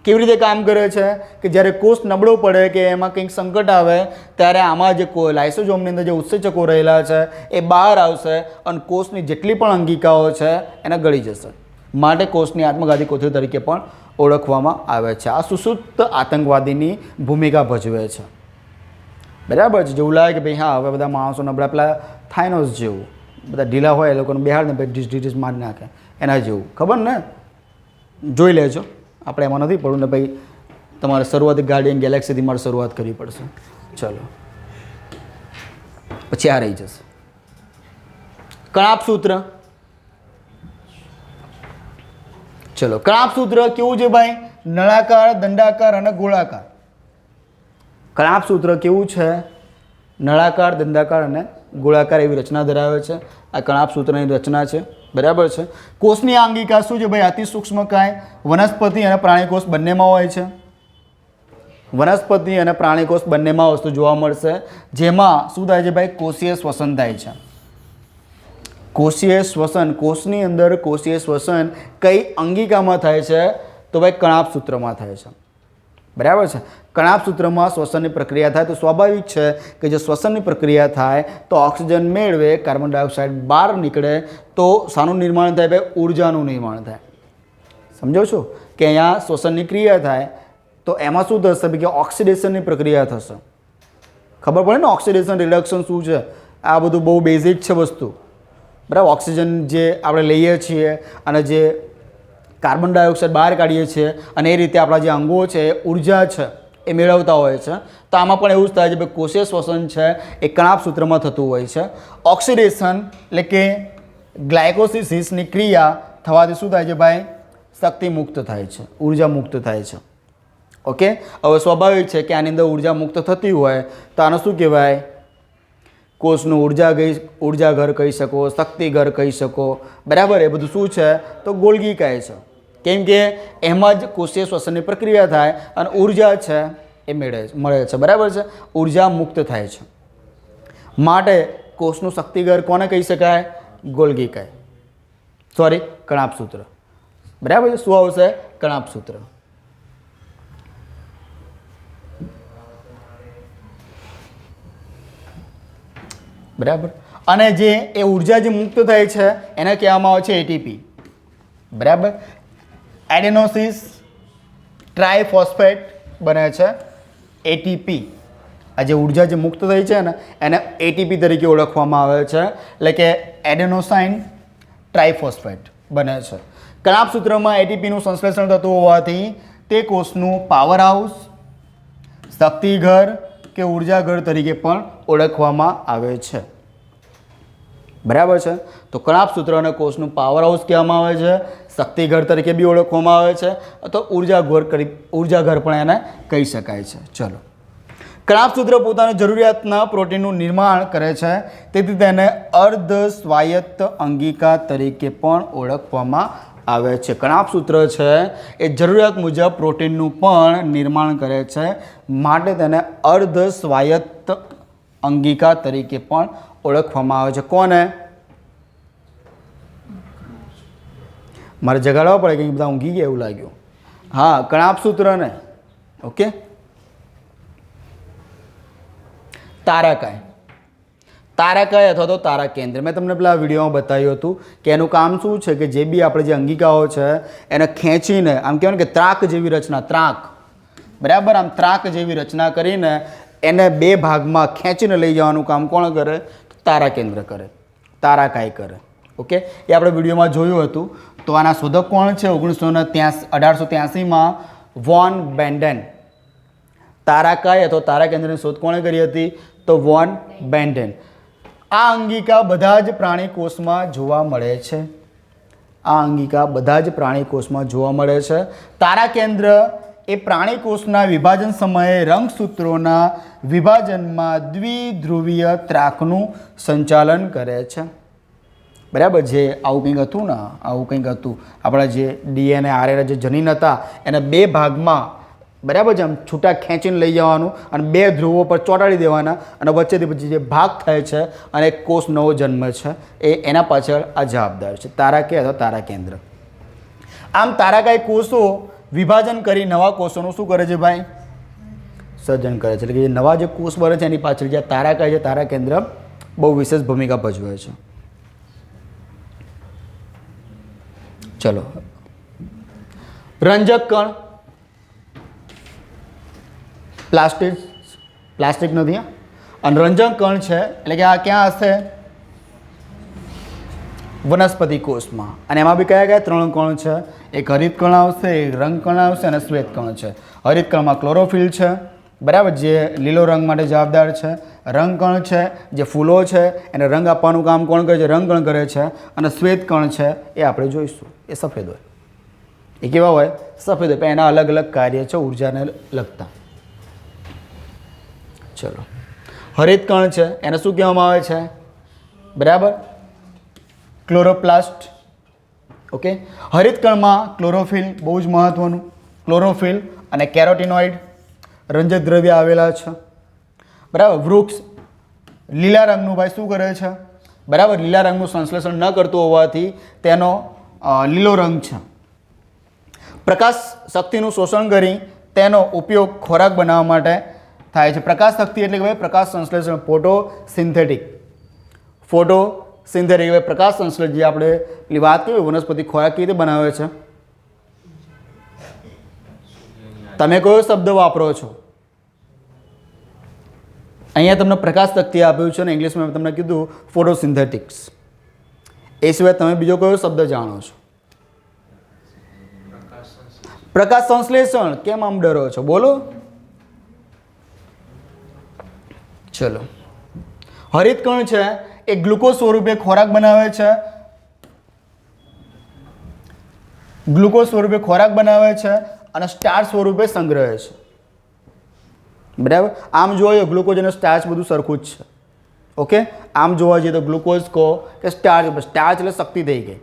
કેવી રીતે કામ કરે છે કે જ્યારે કોષ નબળો પડે કે એમાં કંઈક સંકટ આવે ત્યારે આમાં જે લાઇસોઝોમની અંદર જે ઉત્સેચકો રહેલા છે એ બહાર આવશે અને કોષની જેટલી પણ અંગિકાઓ છે એને ગળી જશે. માટે કોષની આત્મઘાતી કોથળી તરીકે પણ ઓળખવામાં આવે છે. આ સુસુપ્ત આતંકવાદીની ભૂમિકા ભજવે છે. બરાબર છે. જેવું લાગે કે ભાઈ હા હવે બધા માણસો નબળા પેલા થાઇનોસ જેવું બધા ઢીલા હોય એ લોકોને બેહાડ ને ભાઈ ડીસ મારી નાખે એના જેવું. ખબર ને? જોઈ લેજો. આપણે એમાં નથી પડવું ને ભાઈ તમારે શરૂઆત ગાર્ડિયન ગેલેક્સીથી મારે શરૂઆત કરવી પડશે. ચલો પછી આ રહી જશે કણાપ સૂત્ર. ચલો કણાપ સૂત્ર કેવું છે ભાઈ? નળાકાર, દંડાકાર અને ગોળાકાર. કણાપ સૂત્ર કેવું છે? નળાકાર, દંડાકાર અને ગોળાકાર એવી રચના ધરાવે છે. આ કણાપ સૂત્રની રચના છે. બરાબર છે. કોષની અંગિકા શું છે ભાઈ? અતિ સૂક્ષ્મ કાય વનસ્પતિ અને પ્રાણીકોષ બંનેમાં હોય છે. વનસ્પતિ અને પ્રાણીકોષ બંનેમાં વસ્તુ જોવા મળશે. જેમાં શું થાય છે ભાઈ? કોષીય શ્વસન થાય છે. કોષીય શ્વસન, કોષની અંદર કોષીય શ્વસન કઈ અંગિકામાં થાય છે? તો ભાઈ કણાપ સૂત્રમાં થાય છે. બરાબર છે. કણાપ સૂત્રમાં શ્વસનની પ્રક્રિયા થાય તો સ્વાભાવિક છે કે જો શ્વસનની પ્રક્રિયા થાય તો ઓક્સિજન મેળવે, કાર્બન ડાયોક્સાઇડ બહાર નીકળે તો શાનું નિર્માણ થાય ભાઈ? ઉર્જાનું નિર્માણ થાય. સમજો છો કે અહીંયા શ્વસનની ક્રિયા થાય તો એમાં શું થશે કે ઓક્સિડેશનની પ્રક્રિયા થશે. ખબર પડે ને ઓક્સિડેશન રિડક્શન શું છે? આ બધું બહુ બેઝિક છે વસ્તુ. બરાબર. ઓક્સિજન જે આપણે લઈએ છીએ અને જે કાર્બન ડાયોક્સાઇડ બહાર કાઢીએ છીએ અને એ રીતે આપણા જે અંગો છે એ ઉર્જા છે એ મેળવતા હોય છે. તો આમાં પણ એવું જ થાય છે ભાઈ કોષીય શ્વસન છે એ કણાપ સૂત્રમાં થતું હોય છે. ઓક્સિડેશન એટલે કે ગ્લાયકોલિસિસની ક્રિયા થવાથી શું થાય છે ભાઈ? શક્તિ મુક્ત થાય છે, ઉર્જા મુક્ત થાય છે. ઓકે. હવે સ્વાભાવિક છે કે આની અંદર ઉર્જા મુક્ત થતી હોય તો આને શું કહેવાય? કોષનું ઉર્જાઘર કહી શકો, શક્તિઘર કહી શકો. બરાબર. એ બધું શું છે? તો ગોલ્ગી કહે છે. કેમ કે એમાં જ કોષીય શ્વસનની પ્રક્રિયા થાય અને ઉર્જા છે એ મળે છે. બરાબર છે. ઉર્જા મુક્ત થાય છે. માટે કોષનું શક્તિઘર કોને કહી શકાય? ગોલ્ગી કહે. સોરી, કણાપ સૂત્ર. બરાબર છે. શું આવશે? કણાપ સૂત્ર. બરાબર. અને જે એ ઉર્જા જે મુક્ત થાય છે એને કહેવામાં આવે છે એટીપી. બરાબર. એડેનોસિસ ટ્રાયફોસ્ફેટ બને છે એટીપી. આ જે ઉર્જા જે મુક્ત થઈ છે ને એને એટીપી તરીકે ઓળખવામાં આવે છે. એટલે કે એડેનોસાઇન ટ્રાયફોસ્ફેટ બને છે. કણાપ સૂત્રમાં એટીપીનું સંશ્લેષણ થતું હોવાથી તે કોષનું પાવર હાઉસ, શક્તિઘર કે ઉર્જાઘર તરીકે પણ ઓળખવામાં આવે છે. બરાબર છે. તો કણાપ સૂત્રને કોષનું પાવર હાઉસ કહેવામાં આવે છે, શક્તિઘર તરીકે બી ઓળખવામાં આવે છે અથવા ઉર્જાઘર પણ એને કહી શકાય છે. ચલો. કણાપ સૂત્ર પોતાની જરૂરિયાતના પ્રોટીનનું નિર્માણ કરે છે તેથી તેને અર્ધ સ્વાયત્ત અંગિકા તરીકે પણ ઓળખવામાં આવે છે. કણાપ સૂત્ર છે એ જરૂરિયાત મુજબ પ્રોટીનનું પણ નિર્માણ કરે છે માટે તેને અર્ધ સ્વાયત્ત અંગિકા તરીકે પણ ઓળખવામાં આવે છે. કોને? મારે જગાડવા પડે કે બધા ઊંઘી ગયા એવું લાગ્યું. હા, કણાપ સૂત્રને. ઓકે. તારાકાય. તારાકાય અથવા તો તારા કેન્દ્ર. મેં તમને પેલા વિડીયોમાં બતાવ્યું હતું કે એનું કામ શું છે કે જે બી આપણે જે અંગિકાઓ છે એને ખેંચીને આમ કહેવાય ને કે ત્રાક જેવી રચના, ત્રાક. બરાબર. આમ ત્રાક જેવી રચના કરીને એને બે ભાગમાં ખેંચીને લઈ જવાનું કામ કોણ કરે? તારા કેન્દ્ર કરે, તારાકાય કરે. ઓકે. એ આપણે વિડીયોમાં જોયું હતું. તો આના શોધક કોણ છે? 1883માં વોન બેન્ડન. તારાકાય અથવા તારા કેન્દ્રની શોધ કોણે કરી હતી? તો વોન બેન્ડન. આ અંગિકા બધા જ પ્રાણી કોષમાં જોવા મળે છે. આ અંગિકા બધા જ પ્રાણી કોષમાં જોવા મળે છે. તારા કેન્દ્ર એ પ્રાણી કોષના વિભાજન સમયે રંગસૂત્રોના વિભાજનમાં દ્વિધ્રુવીય ત્રાકનું સંચાલન કરે છે. બરાબર. જે આવું કંઈક હતું ને, આવું કંઈક હતું. આપણા જે ડીએનએ આરએનએ જે જનીન હતા એને બે ભાગમાં બરાબર છે, આમ છૂટા ખેંચીને લઈ જવાનું અને બે ધ્રુવો પર ચોંટાડી દેવાના અને વચ્ચેથી પછી જે ભાગ થાય છે અને એક કોષ નવો જન્મ છે એના પાછળ આ જવાબદાર છે તારાકીય અથવા તારા કેન્દ્ર. આમ તારાકાય કોષો વિભાજન કરી નવા કોષોનું શું કરે છે ભાઈ? સર્જન કરે છે. એટલે કે જે નવા જે કોષ બને છે એની પાછળ જે તારાકાય છે તારા કેન્દ્ર બહુ વિશેષ ભૂમિકા ભજવે છે. ચલો, રંજક કણ પ્લાસ્ટિક નથી અને રંજક કણ છે એટલે કે આ ક્યાં હશે? વનસ્પતિ કોષમાં. અને એમાં બી કયા કયા 3 કણ છે? એક હરિત કણ આવશે, એક રંગ કણ આવશે અને શ્વેત કણ છે. હરિત કણમાં ક્લોરોફિલ છે, બરાબર, જે લીલો રંગ માટે જવાબદાર છે. રંગ કણ છે જે ફૂલો છે એને રંગ આપવાનું કામ કોણ કરે છે? રંગકણ કરે છે. અને શ્વેત કણ છે એ આપણે જોઈશું, એ સફેદ હોય. એ કેવા હોય? સફેદ હોય, પણ એના અલગ અલગ કાર્ય છે ઉર્જાને લગતા. ચલો, હરિત કણ છે એને શું કહેવામાં આવે છે? બરાબર, ક્લોરોપ્લાસ્ટ. ઓકે, હરિત કણમાં ક્લોરોફિલ બહુ જ મહત્વનું, ક્લોરોફિલ અને કેરોટીનોઇડ રંજક દ્રવ્ય આવેલા છે. બરાબર, વૃક્ષ લીલા રંગનું ભાઈ શું કરે છે? બરાબર, લીલા રંગનું સંશ્લેષણ ન કરતું હોવાથી તેનો લીલો રંગ છે. પ્રકાશ શક્તિનું શોષણ કરી તેનો ઉપયોગ ખોરાક બનાવવા માટે થાય છે. પ્રકાશ શક્તિ એટલે કે ભાઈ પ્રકાશ સંશ્લેષણ, ફોટોસિન્થેટિક પ્રકાશ સંશ્લેષણ જે આપણે પેલી વાત કરી વનસ્પતિ ખોરાક કેવી રીતે બનાવે છે? તમે કયો શબ્દ વાપરો છો? અહીંયા તમને પ્રકાશ શક્તિ આપ્યું છે અને ઇંગ્લિશમાં તમને કીધું ફોટોસિન્થેટિક્સ. એ સિવાય તમે બીજો કયો શબ્દ જાણો છો? પ્રકાશ સંશ્લેષણ. કેમ આમ ડરો છો? બોલો. ચલો, હરિત કણ છે એ ગ્લુકોઝ સ્વરૂપે ખોરાક બનાવે છે. અને સ્ટાર્ચ સ્વરૂપે સંગ્રહે છે. બરાબર, આમ જોઈએ ગ્લુકોઝ અને સ્ટાર્ચ બધું સરખું જ છે. ઓકે, આમ જોવા જઈએ તો ગ્લુકોઝ કહો કે સ્ટાર્ચ એટલે શક્તિ થઈ ગઈ.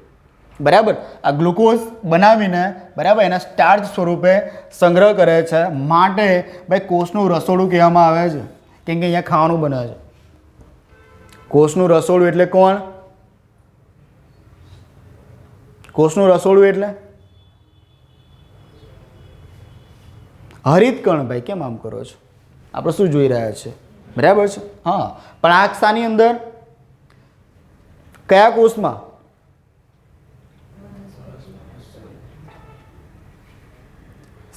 બરાબર, આ ગ્લુકોઝ બનાવીને બરાબર એના સ્ટાર્ચ સ્વરૂપે સંગ્રહ કરે છે. માટે ભાઈ કોષનું રસોડું કહેવામાં આવે છે, કેમ કે અહીંયા ખાવાનું બને છે. કોષનું રસોડું એટલે કોણ? કોષનું રસોડું એટલે હરિત કણ. ભાઈ કેમ આમ કરો છો? આપણે શું જોઈ રહ્યા છે? બરાબર છે, હા, પણ આ શાની અંદર? કયા કોષમાં?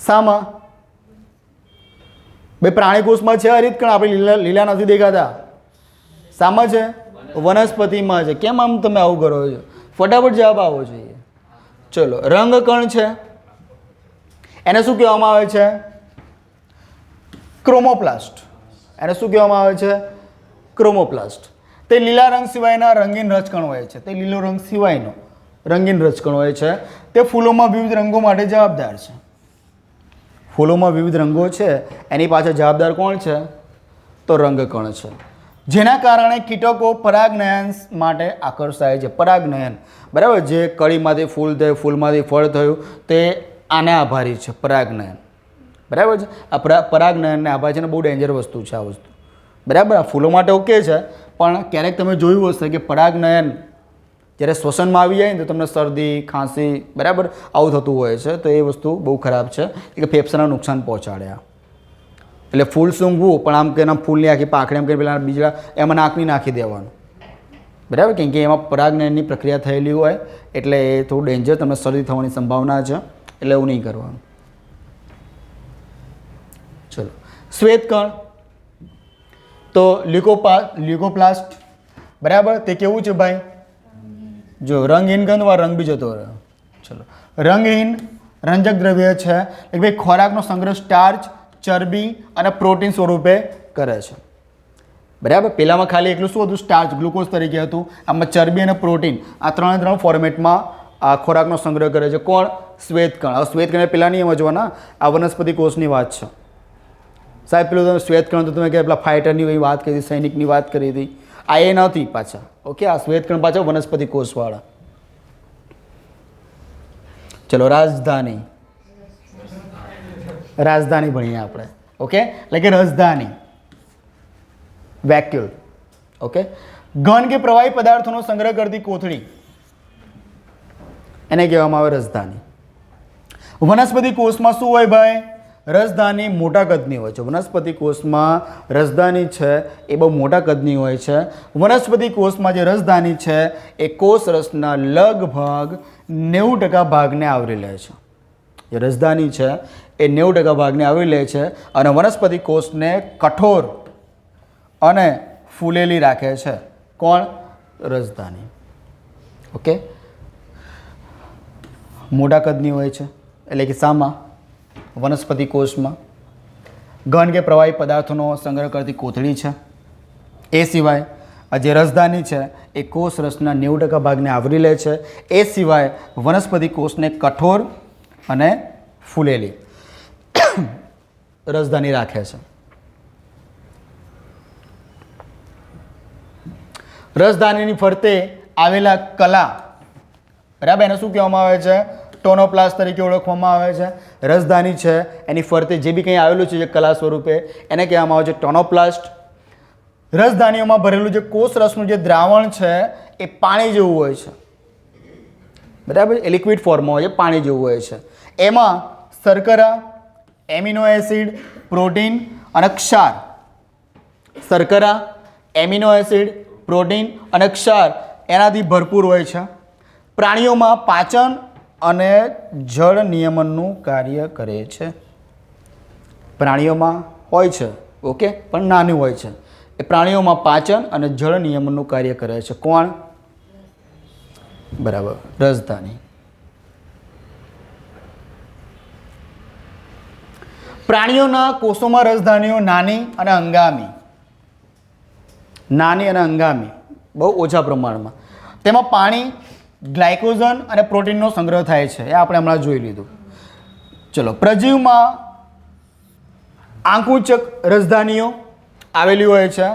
શામાં? ભાઈ પ્રાણી કોષમાં છે હરિત કણ, આપણે લીલા નથી દેખાતા. શામાં છે? વનસ્પતિમાં છે. કેમ આમ તમે આવું કરો છો? ફટાફટ જવાબ આવવો જોઈએ. ચલો, રંગ કણ છે એને શું કહેવામાં આવે છે? ક્રોમોપ્લાસ્ટ. એને શું કહેવામાં આવે છે? ક્રોમોપ્લાસ્ટ. તે લીલા રંગ સિવાયના રંગીન રજકણ હોય છે. તે લીલો રંગ સિવાયનો રંગીન રજકણ હોય છે. તે ફૂલોમાં વિવિધ રંગો માટે જવાબદાર છે. ફૂલોમાં વિવિધ રંગો છે એની પાછળ જવાબદાર કોણ છે? તો રંગકણ છે. જેના કારણે કીટકો પરાગનયન માટે આકર્ષાય છે. પરાગનયન, બરાબર, જે કળીમાંથી ફૂલ થયું, ફૂલમાંથી ફળ થયું, તે આને આભારી છે. પરાગનયન, બરાબર છે. આ પરાગનયનને આભારી છે ને બહુ ડેન્જર વસ્તુ છે આ વસ્તુ. બરાબર, આ ફૂલો માટે ઓકે છે, પણ ક્યારેક તમે જોયું હશે કે પરાગનયન જ્યારે શ્વસનમાં આવી જાય ને તો તમને શરદી, ખાંસી, બરાબર, આવું થતું હોય છે. તો એ વસ્તુ બહુ ખરાબ છે કે ફેફસાને નુકસાન પહોંચાડે. એટલે ફૂલ સૂંઘવું, પણ આમ કે એના ફૂલની આખી પાંખડી એમ કે પેલા બીજા એમાં નાખની નાખી દેવાનું. બરાબર, કેમ કે એમાં પરાગનયનની પ્રક્રિયા થયેલી હોય એટલે એ થોડું ડેન્જર, તમને શરદી થવાની સંભાવના છે, એટલે એવું નહીં કરવાનું. ચલો, શ્વેત કણ તો લ્યુકોપ્લાસ્ટ. બરાબર, તે કેવું છે ભાઈ? જો રંગહીન કણ, રંગ બી જતો રહ્યો. ચલો, રંગહીન રંજક દ્રવ્ય છે એટલે ભાઈ ખોરાકનો સંગ્રહ સ્ટાર્ચ, ચરબી અને પ્રોટીન સ્વરૂપે કરે છે. બરાબર, પહેલામાં ખાલી એકલું શું હતું? સ્ટાર્ચ, ગ્લુકોઝ તરીકે હતું. આમાં ચરબી અને પ્રોટીન આ ત્રણ ફોર્મેટમાં આ ખોરાકનો સંગ્રહ કરે છે. કોણ? શ્વેત કણ. હવે શ્વેત કણ પહેલાં નહીં સમજવાના, આ વનસ્પતિ કોષની વાત છે સાહેબ. પેલું તમે શ્વેત કણ તો તમે કે પેલા ફાઇટરની વાત કરી હતી, સૈનિકની વાત કરી હતી, આ એ નથી પાછા. ઓકે, આ શ્વેત કણ પાછા વનસ્પતિ કોષવાળા. ચલો, રાજધાની. રાજધાની ભણીએ આપણે. ઓકે, એટલે કે રાજધાની, વેક્યુલ. ઓકે, ઘન કે પ્રવાહી પદાર્થોનો સંગ્રહ કરતી કોથળી, એને કહેવામાં આવે રાજધાની. વનસ્પતિ કોષમાં શું હોય ભાઈ? રાજધાની મોટા કદની હોય છે. વનસ્પતિ કોષમાં રાજધાની છે એ બહુ મોટા કદની હોય છે. વનસ્પતિ કોષમાં જે રાજધાની છે એ કોષ રસના લગભગ 90% ભાગને આવરી લે છે. જે રાજધાની છે એ 90% ભાગને આવરી લે છે અને વનસ્પતિ કોષને કઠોર અને ફૂલેલી રાખે છે. કોણ? રાજધાની. ઓકે, મોટા કદની હોય છે એટલે કે શામાં? વનસ્પતિ કોષમાં. ઘન કે પ્રવાહી પદાર્થોનો સંગ્રહ કરતી કોથળી છે. એ સિવાય આ જે રાજધાની છે એ કોષ રસના 90% ભાગને આવરી લે છે. એ સિવાય વનસ્પતિ કોષને કઠોર અને ફૂલેલી રાજધાની રાખે છે. રાજધાનીની ફરતે આવેલા કલા, બરાબર, એને શું કહેવામાં આવે છે? ટોનોપ્લાસ્ટ તરીકે ઓળખવામાં આવે છે. રાજધાની છે એની ફરતે જે બી કંઈ આવેલું છે જે કલા સ્વરૂપે એને કહેવામાં આવે છે ટોનોપ્લાસ્ટ. રાજધાનીઓમાં ભરેલું જે કોષ રસનું જે દ્રાવણ છે એ પાણી જેવું હોય છે, બરાબર, એ લિક્વિડ ફોર્મમાં હોય છે, પાણી જેવું હોય છે. એમાં શર્કરા, એમિનો એસિડ, પ્રોટીન અને ક્ષાર, શર્કરા, એમિનો એસિડ, પ્રોટીન અને ક્ષાર એનાથી ભરપૂર હોય છે. પ્રાણીઓમાં પાચન અને જળ નિયમનનું કાર્ય કરે છે. પ્રાણીઓમાં હોય છે, ઓકે, પણ નાનું હોય છે. એ પ્રાણીઓમાં પાચન અને જળ નિયમનનું કાર્ય કરે છે. કોણ? બરાબર, રાજધાની. પ્રાણીઓના કોષોમાં રાજધાનીઓ નાની અને અંગામી, નાની અને અંગામી, બહુ ઓછા પ્રમાણમાં. તેમાં પાણી, ગ્લાયકોઝન અને પ્રોટીનનો સંગ્રહ થાય છે. એ આપણે હમણાં જોઈ લીધું. ચલો, પ્રજીવમાં આંકુચક રાજધાનીઓ આવેલી હોય છે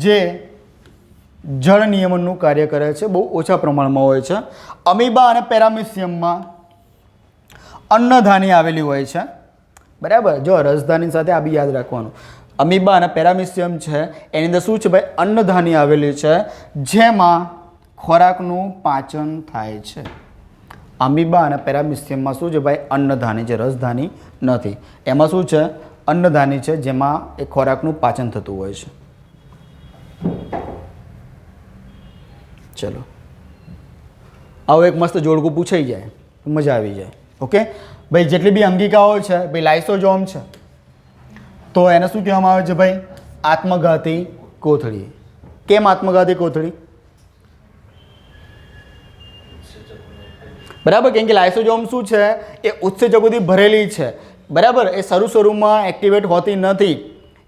જે જળ નિયમનનું કાર્ય કરે છે. બહુ ઓછા પ્રમાણમાં હોય છે. અમીબા અને પેરામિસિયમમાં અન્નધાની આવેલી હોય છે. બરાબર, જો રાજધાની સાથે આ બી યાદ રાખવાનું. અમીબા અને પેરામિસિયમ છે એની અંદર શું છે ભાઈ? અન્નધાની આવેલી છે જેમાં ખોરાકનું પાચન થાય છે. અમીબા અને પેરામિસિયમમાં શું છે ભાઈ? અન્નધાની છે, રાજધાની નથી. એમાં શું છે? અન્નધાની છે જેમાં એ ખોરાકનું પાચન થતું હોય છે. ચલો, આવું એક મસ્ત જોડકું પૂછાઈ જાય, મજા આવી જાય. ઓકે ભાઈ, જેટલી બી અંગિકાઓ છે ભાઈ, લાઇસોઝોમ છે તો એને શું કહેવામાં આવે છે ભાઈ? આત્મઘાતી કોથળી. કેમ આત્મઘાતી કોથળી? બરાબર, કેમ કે લાઇસોઝોમ શું છે? એ ઉત્સેચકોથી ભરેલી છે. બરાબર, એ શરૂમાં એક્ટિવેટ હોતી નથી.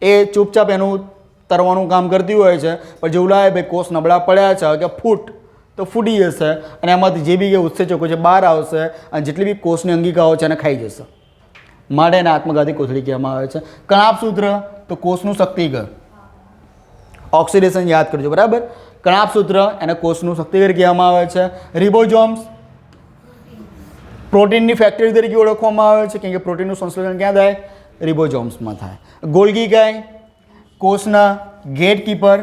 એ ચૂપચાપ એનું તરવાનું કામ કરતી હોય છે. પણ જેવું લાગે ભાઈ કોષ નબળા પડ્યા છે કે ફૂટ તો ફૂટી જશે અને એમાંથી જે બી કે ઉત્સેચકો છે બહાર આવશે અને જેટલી બી કોષની અંગિકાઓ છે એને ખાઈ જશે. માટે એને આત્મઘાતી કોથળી કહેવામાં આવે છે. કણાભસૂત્ર તો કોષનું શક્તિઘર, ઓક્સિડેશન યાદ કરજો. બરાબર, કણાભસૂત્ર એને કોષનું શક્તિઘર કહેવામાં આવે છે. રિબોઝોમ્સ પ્રોટીનની ફેક્ટરી તરીકે ઓળખવામાં આવે છે કેમ કે પ્રોટીનનું સંશ્લેષણ ક્યાં થાય? રિબોઝોમ્સમાં થાય. ગોલ્ગી ગાય કોષના ગેટકીપર,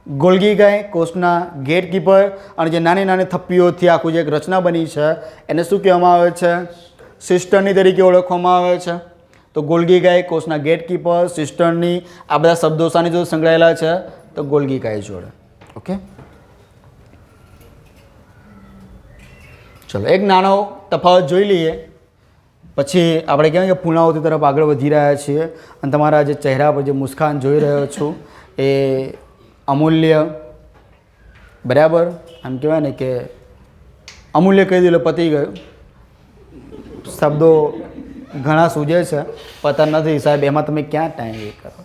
ગોલ્ગી ગાય કોષના ગેટકીપર. અને જે નાની નાની થપ્પીઓથી આખું જે એક રચના બની છે એને શું કહેવામાં આવે છે? સિસ્ટર્ની તરીકે ઓળખવામાં આવે છે. તો ગોલ્ગી ગાય કોષના ગેટકીપર, સિસ્ટર્ની, આ બધા શબ્દો શાની જોડે સંકળાયેલા છે? તો ગોલ્ગી ગાય જોડે. ઓકે, ચલો એક નાનો તફાવત જોઈ લઈએ પછી આપણે કહેવાય કે પૂર્ણાહુતિ તરફ આગળ વધી રહ્યા છીએ. અને તમારા જે ચહેરા પર જે મુસ્કાન જોઈ રહ્યો છું એ અમૂલ્ય, બરાબર, આમ કહેવાય ને કે અમૂલ્ય કહી દીધું પતી ગયું. શબ્દો ઘણા સૂજે છે, પતા નથી સાહેબ, એમાં તમે ક્યાં ટાઈમ એ કરો.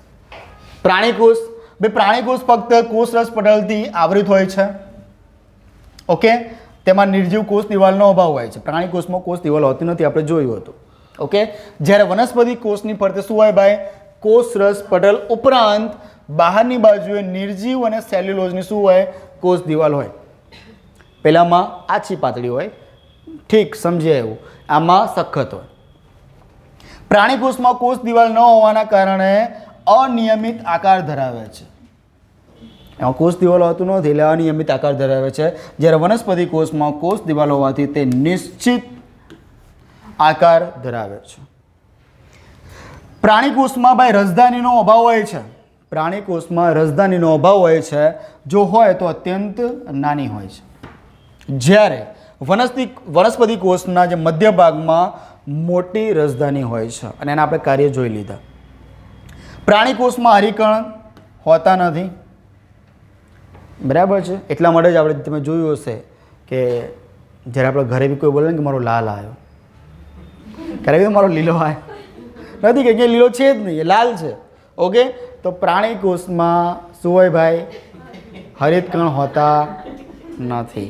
પ્રાણીકોષ, ભાઈ પ્રાણીકોષ ફક્ત કોષરસ પટલથી આવૃત હોય છે. ઓકે, તેમાં નિર્જીવ કોષ દિવાલનો અભાવ હોય છે. પ્રાણીકોષમાં કોષ દિવાલ હોતી નથી, આપણે જોયું હતું. ઓકે, જ્યારે વનસ્પતિ કોષની ફરતે શું હોય ભાઈ? કોષરસ પટલ ઉપરાંત બહારની બાજુએ નિર્જીવ અને સેલ્યુલોઝની શું હોય? કોષ દિવાલ હોય. પહેલામાં આછી પાતળી હોય, ઠીક, સમજ્યા એવું. આમાં સખત હોય. પ્રાણી કોષમાં કોષ દિવાલ ન હોવાના કારણે અનિયમિત આકાર ધરાવે છે. એમાં કોષ દિવાલ હોતું નથી એટલે અનિયમિત આકાર ધરાવે છે. જ્યારે વનસ્પતિ કોષમાં કોષ દિવાલ હોવાથી તે નિશ્ચિત આકાર ધરાવે છે. પ્રાણી કોષમાં ભાઈ રસધાનીનો અભાવ હોય છે. પ્રાણી કોષમાં રસધાનીનો અભાવ હોય છે. જો હોય તો અત્યંત નાની હોય છે. જ્યારે વનસ્પતિ કોષના જે મધ્ય ભાગમાં મોટી રસધાની હોય છે અને એના આપણે કાર્ય જોઈ લીધા. પ્રાણી કોષમાં હરિકણ હોતા નથી, બરાબર છે. એટલા માટે જ આપણે તમે જોયું હશે કે જ્યારે આપણે ઘરે બી કોઈ બોલે ને કે મારો લાલ આવ્યો, ક્યારે બી મારો લીલો આવ્યો નથી, કે લીલો છે જ નહીં, એ લાલ છે. ઓકે, તો પ્રાણી કોષમાં શું હોય ભાઈ? હરિતકણ હોતા નથી.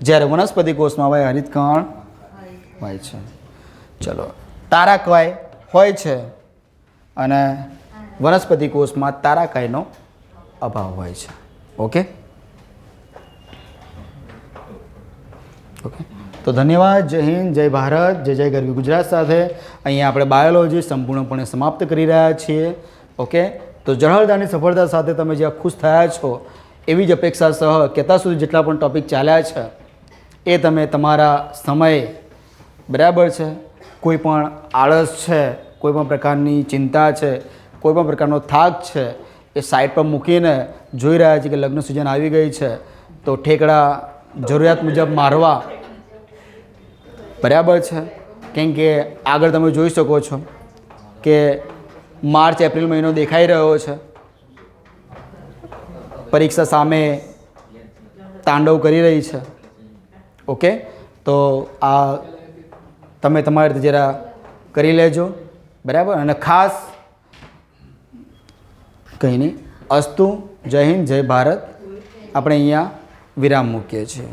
જ્યારે વનસ્પતિ કોષમાં ભાઈ હરિતકણ હોય છે. ચલો, તારાકાય હોય છે અને વનસ્પતિ કોષમાં તારાકાયનો અભાવ હોય છે. ઓકે ઓકે, તો ધન્યવાદ. જય હિન્દ, જય ભારત, જય જય ગરવી ગુજરાત સાથે અહીંયા આપણે બાયોલોજી સંપૂર્ણપણે સમાપ્ત કરી રહ્યા છીએ. ઓકે, તો જળહળદારની સફળતા સાથે તમે જ્યાં ખુશ થયા છો એવી જ અપેક્ષા સહ કહેતા સુધી જેટલા પણ ટૉપિક ચાલ્યા છે એ તમે તમારા સમય, બરાબર છે, કોઈ પણ આળસ છે, કોઈ પણ પ્રકારની ચિંતા છે, કોઈ પણ પ્રકારનો થાક છે, એ સાઈડ પર મૂકીને જોઈ રહ્યા છે કે લગ્ન સિઝન આવી ગઈ છે તો ઠેકડા જરૂરિયાત મુજબ મારવા, બરાબર છે. કેમ કે આગળ તમે જોઈ શકો છો કે માર્ચ એપ્રિલ મહિનો દેખાઈ રહ્યો છે. પરીક્ષા સામે તાંડવ કરી રહી છે. ઓકે, તો આ તમે તમારી રીતે જરા કરી લેજો, બરાબર. અને ખાસ કંઈ નહીં, અસ્તુ. જય હિન્દ, જય ભારત. આપણે અહીંયા વિરામ મૂકીએ છીએ.